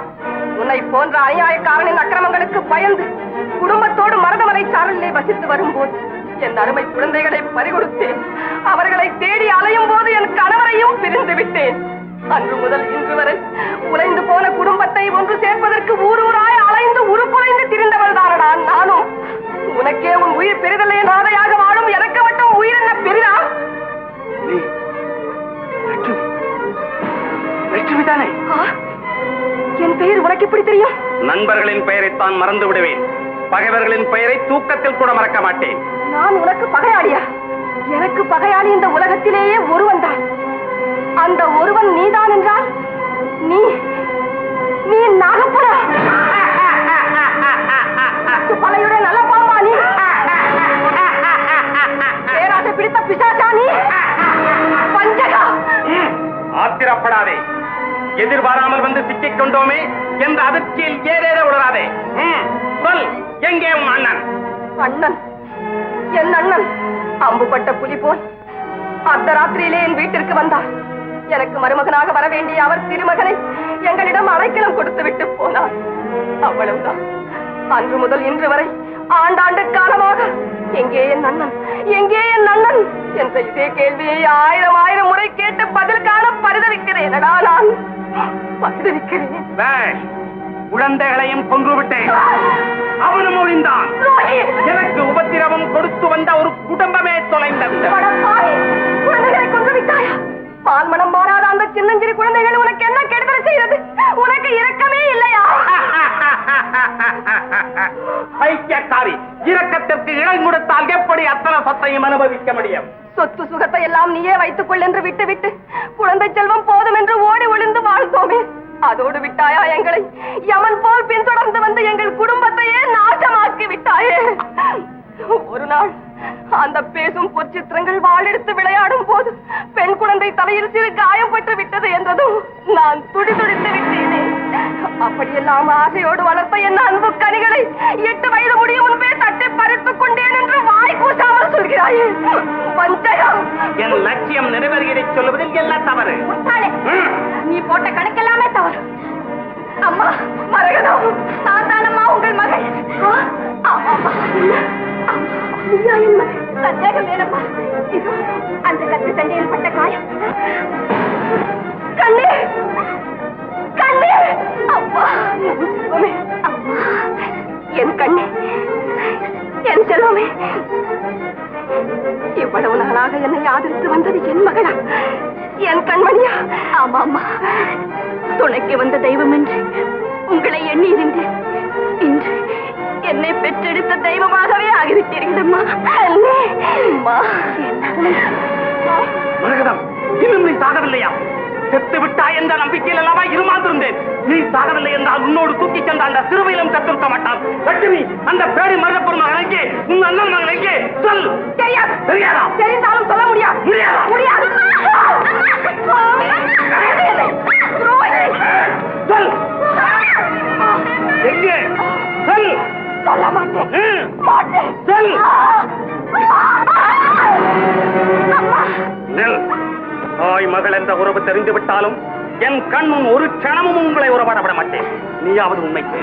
E: உன்னை போன்ற அநியாயக்காரனின் அக்கிரமங்களுக்கு பயந்து குடும்பத்தோடு மருதமலை சாரலிலே வசித்து வரும்போது என் அருமை குழந்தைகளை பறிகொடுத்தேன். அவர்களை தேடி அலையும் போது என் கணவரையும் பிரிந்து விட்டேன். அன்று முதல் இன்று வரை உழைந்து போன குடும்பத்தை ஒன்று சேர்ப்பதற்கு ஊரூராய் அலைந்து உருக்குலைந்து திரிந்தவள் தானடா நானும். உனக்கே உன் உயிர் பெரிதலே நாதையாக வாழும் எனக்கு மட்டும் உயிர் என்ன பெரிதா?
A: லட்சுமிதானே?
E: என் பெயர் உனக்கு எப்படி தெரியும்?
A: நண்பர்களின் பெயரைத்தான் மறந்து விடுவேன், பகைவர்களின் பெயரை தூக்கத்தில் கூட மறக்க மாட்டேன்.
E: நான் உனக்கு பகையாளியா? எனக்கு பகையாளி இந்த உலகத்திலேயே ஒருவன் தான். அந்த ஒருவன் நீதான் என்றால் நீ நீ நாகப்படா? பலையுடைய நல்ல பாம்பா நீ? பேராசை பிடித்த பிசாசா நீ? பஞ்சகா?
B: ஆத்திரப்படாதே. எதிர்பாராமல் வந்து சிக்கிக் கொண்டோமே என்ற அதிர்ச்சியில் ஏதேதோ உணராதே. சொல், எங்கே உன் அண்ணன்?
E: அண்ணன்? என் அண்ணன் அம்புப்பட்ட புலி போல் அர்த்தராத்திரியிலே என் வீட்டிற்கு வந்தார். எனக்கு மருமகனாக வர வேண்டிய அவர் திருமகனை எங்களிடம் அடைக்கலம் கொடுத்து விட்டு போனார். அவ்வளவுதான். அன்று முதல் இன்று வரை ஆண்டாண்டு காலமாக எங்கே என் அண்ணன், எங்கே என் அண்ணன் என்ற இதே கேள்வியை 1000 முறை கேட்டு பதில் காண பரிதவிக்கிறேனடா நான். மகிழ்விக்கிறேன்.
B: பேஷ். குழந்தைகளையும் கொன்று விட்டேன். அவனும் ஒழிந்தான். எனக்கு உபத்திரவம் கொடுத்து வந்த ஒரு குடும்பமே தொலைந்தது.
E: குழந்தைகளை கொன்று விட்டாயா? பால் மனம் மாறாத அந்த சின்னஞ்சிறு குழந்தைகள் உனக்கு என்ன கெடுதல் செய்யறது? உனக்கு இரக்கமே இல்லையா?
B: பைத்தியக்காரி, இரக்கத்திற்கு இடம் கொடுத்தால் எப்படி அத்தனை சொத்தையும் அனுபவிக்க முடியும்?
E: சொத்து சுகத்தை எல்லாம் நீயே வைத்துக் கொள் என்று விட்டு குழந்தை செல்வம் போதும் என்று ஓடி ஒளிந்து வாழ்ந்தோமே, அதோடு விட்டாயா எங்களை? யமன் போல் பின்தொடர்ந்து வந்து எங்கள் குடும்பத்தையே நாசமாக்கி விட்டாயே. ஒரு நாள் அந்த பேசும் பொற்சித்திரங்கள் வாளெடுத்து விளையாடும் போது பெண் குழந்தை தலையில் சிறு காயம் பட்டு விட்டது என்றதும் நான் துடிதுடித்து விட்டேனே. அப்படியெல்லாம் ஆசையோடு வளர்த்த என் அன்பு கனிகளை 8 வயது முடியும் முன்பே தட்டி பறித்துக் கொண்டேன் என்று வாய் கூசாமல் சொல்கிறாயே. வஞ்சகா!
B: என் லட்சியம் நிறைவேறியதை சொல்லுவதில் என்ன தவறு?
E: நீ போட்ட கணக்கெல்லாமே தவறு. அம்மா மரகதம், நான் தானம்மா உங்கள் மகள். நீயா என் மகள்? சந்தேகம் வேணம்மா. இது அந்த கத்து சண்டையில் பட்ட காயம். கண்ணே கண்ணே! அம்மா செல்வமே, அம்மா என் கண்ணே, என் செல்வமே, இவ்வளவு நாளாக என்னை ஆதரித்து வந்தது என் மகளா, என் கண்மணியா? ஆமாம்மா, துணைக்கு வந்த தெய்வம் என்று உங்களை எண்ணி இருந்தேன். இன்று என்னை பெற்றெடுத்த தெய்வமாகவே ஆகிவிட்டீர்கள் அம்மா.
B: மரகதம், இன்னும் நீ சாகவில்லையா? செத்து விட்டாய் என்ற நம்பிக்கையில் அல்லவா இருமாந்திருந்தேன். நீ சாகவில்லை என்றால் உன்னோடு தூக்கி சென்ற அந்த சிறுவையிலும் செத்திருக்க மாட்டான். லட்சுமி, அந்த பேடி மருதப்பொருள் மகன் எங்கே? உன் அண்ணன் மகன் எங்கே? சொல்.
E: தெரியாது.
B: தெரியாதா?
E: தெரிந்தாலும் சொல்ல முடியாது.
B: முடியாதா?
E: முடியாது.
B: சொல். எங்கே? சொல்.
E: சொல்ல மாட்டேன்.
B: மாட்டேன். சொல். நெல். தாய் மகள் என்ற உறவு தெரிந்து விட்டாலும் என் கண்முன் ஒரு க்ஷணமும் உங்களை உறவாட விட மாட்டேன். நீயாவது உண்மைக்கு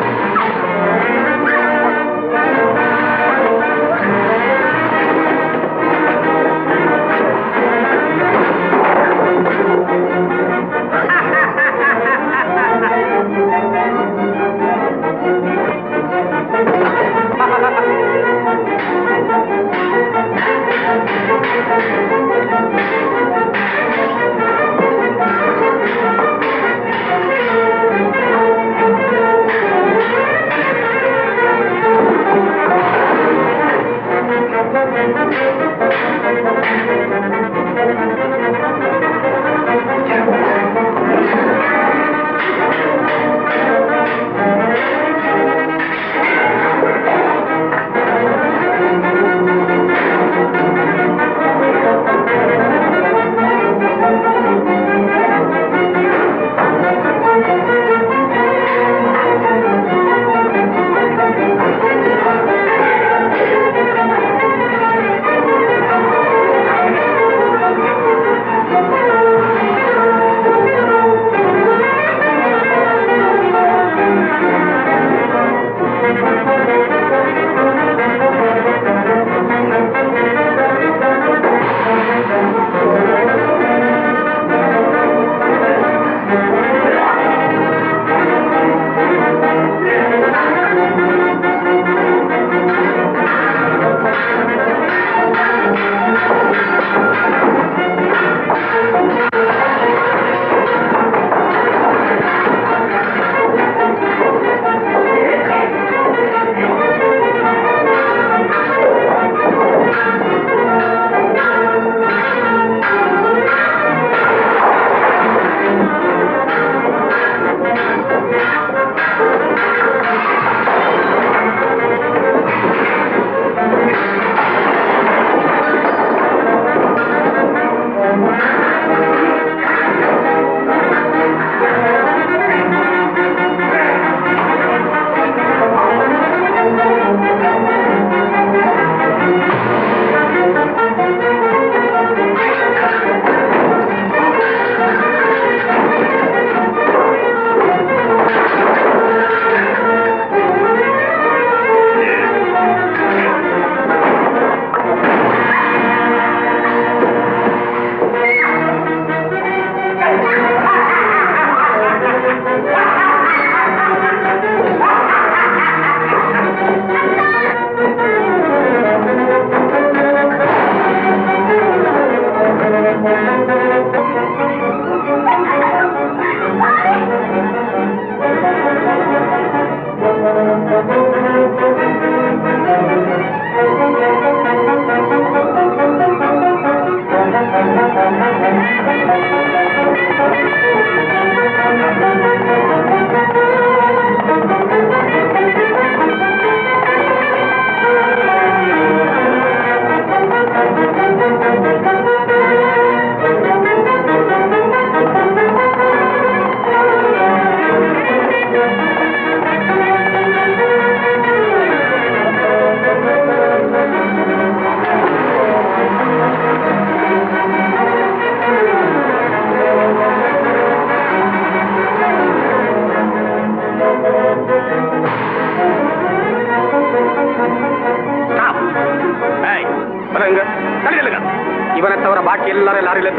B: இவனை தவிர பாக்கி எல்லாரும் லாரியில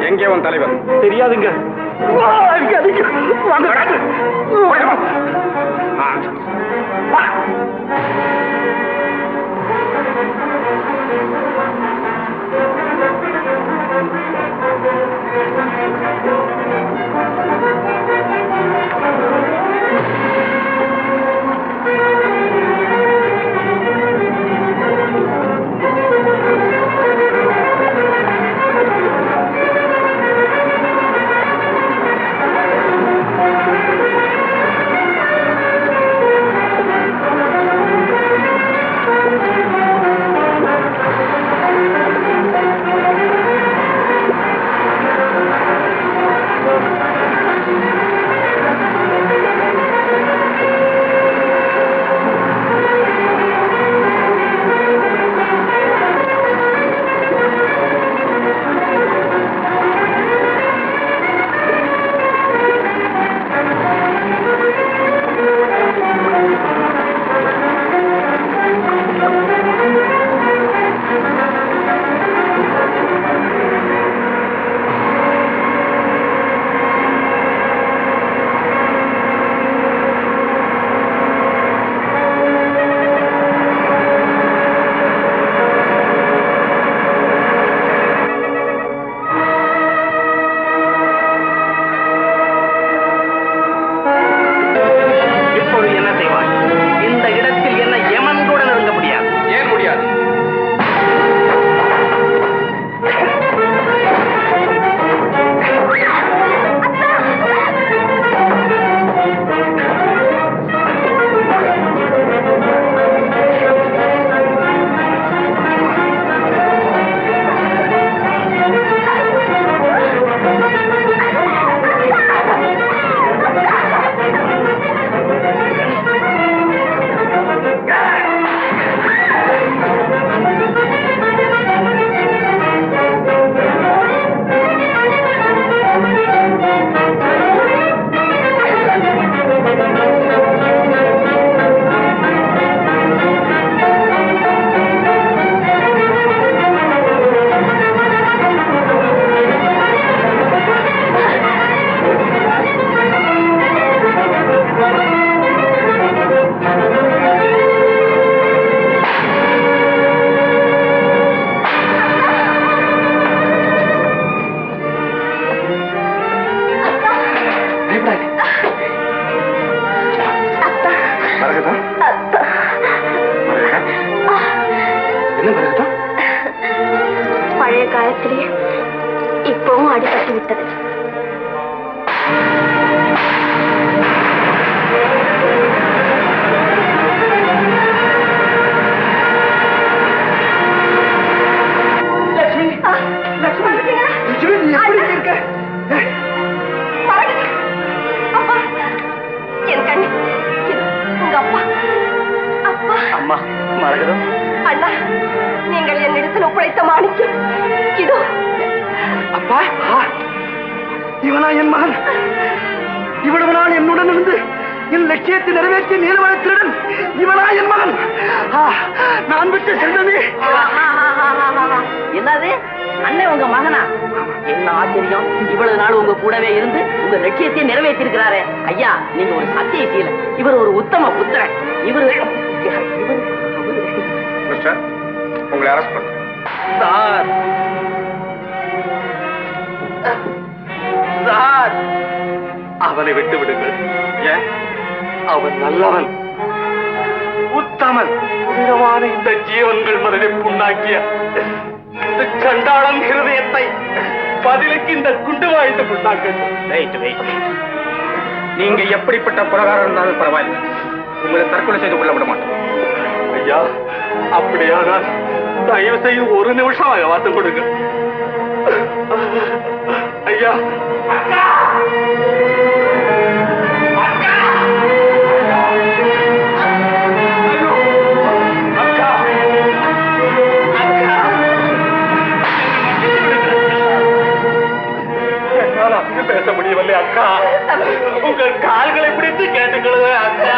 B: எங்கே உன் தலைவன் தெரியாதுங்க.
F: பழைய காலத்திலே இப்பவும் அடிபட்டு விட்டது. அண்ணா, நீங்கள் என்னிடத்தில் ஒப்படைத்த மாணிக்கம் இதோ.
D: அப்பா, இவனா என் மகன்? இவ்வளவு நாள் என்னுடன் இருந்து என் லட்சியத்தை நிறைவேற்றிய நீலவனத்திலுடன் இவனா என் மகன்? நான் விட்டு செல்வமே.
C: என்னது அண்ணன் உங்க மகனா? என்ன ஆச்சரியம்! இவ்வளவு நாள் உங்க கூடவே இருந்து உங்க லட்சியத்தை நிறைவேற்றி இருக்கிறாரே. ஐயா, நீங்க ஒரு சத்தியசீலன். இவர் ஒரு உத்தம புத்திரன்.
H: உங்களை அரெஸ்ட் பண்றேன்.
A: சார்,
B: அவனை விட்டு விடுங்கள். ஏன்? அவன் நல்லவன், உத்தமன். உயரமான இந்த ஜீவன்கள் மனதை புண்ணாக்கிய இந்த சண்டாளன் ஹிருதயத்தை பதிலுக்கு இந்த குண்டு வாழ்த்து புண்ணாக்க. நீங்க எப்படிப்பட்ட பிரகாரம் இருந்தாலும் பரவாயில்லை, உங்களை தற்கொலை செய்து கொள்ள விட மாட்டோம். ஐயா, அப்படியானால் தயவு செய்து ஒரு நிமிஷம் வாசம் கொடுங்க. ஐயா, பேச முடியவில்லை அக்கா. உங்கள் கால்களை பிடித்து கேட்டுக்கொள்ளுங்க அக்கா.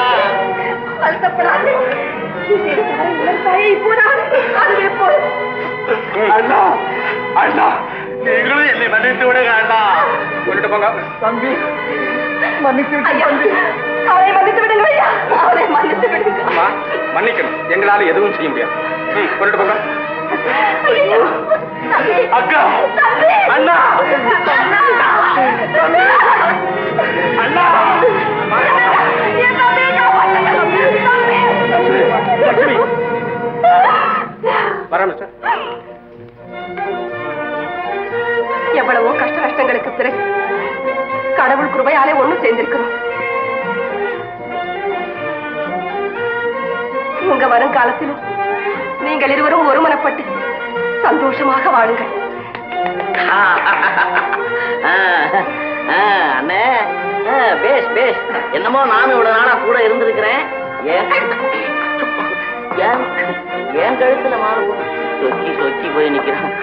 B: அண்ணா, அண்ணா, நீங்களும் என்னை மன்னித்து விடுங்க அண்ணா. சொல்லிட்டு போங்க தம்பி. மன்னிக்கணும், எங்களால எதுவும் செய்ய முடியாது. சொல்லிட்டு போங்க அக்கா. அண்ணா, அண்ணா, வரேன் மிஸ்டர்.
E: எவ்வளவோ கஷ்ட நஷ்டங்களுக்கு பிறகு கடவுள் கிருபையாலே ஒண்ணு சேர்ந்திருக்கிறோம். உங்க வருங்காலத்திலும் நீங்கள் இருவரும் ஒருமனப்பட்டு சந்தோஷமாக வாழுங்கள்.
C: அண்ணே, பேஷ் பேஷ். என்னமோ நானும் இவ்வளவு நாளா கூட இருந்திருக்கிறேன். ஏன் கழுத்துல மாறு சொக்கி சொக்கி போய் நிக்கிறேன்.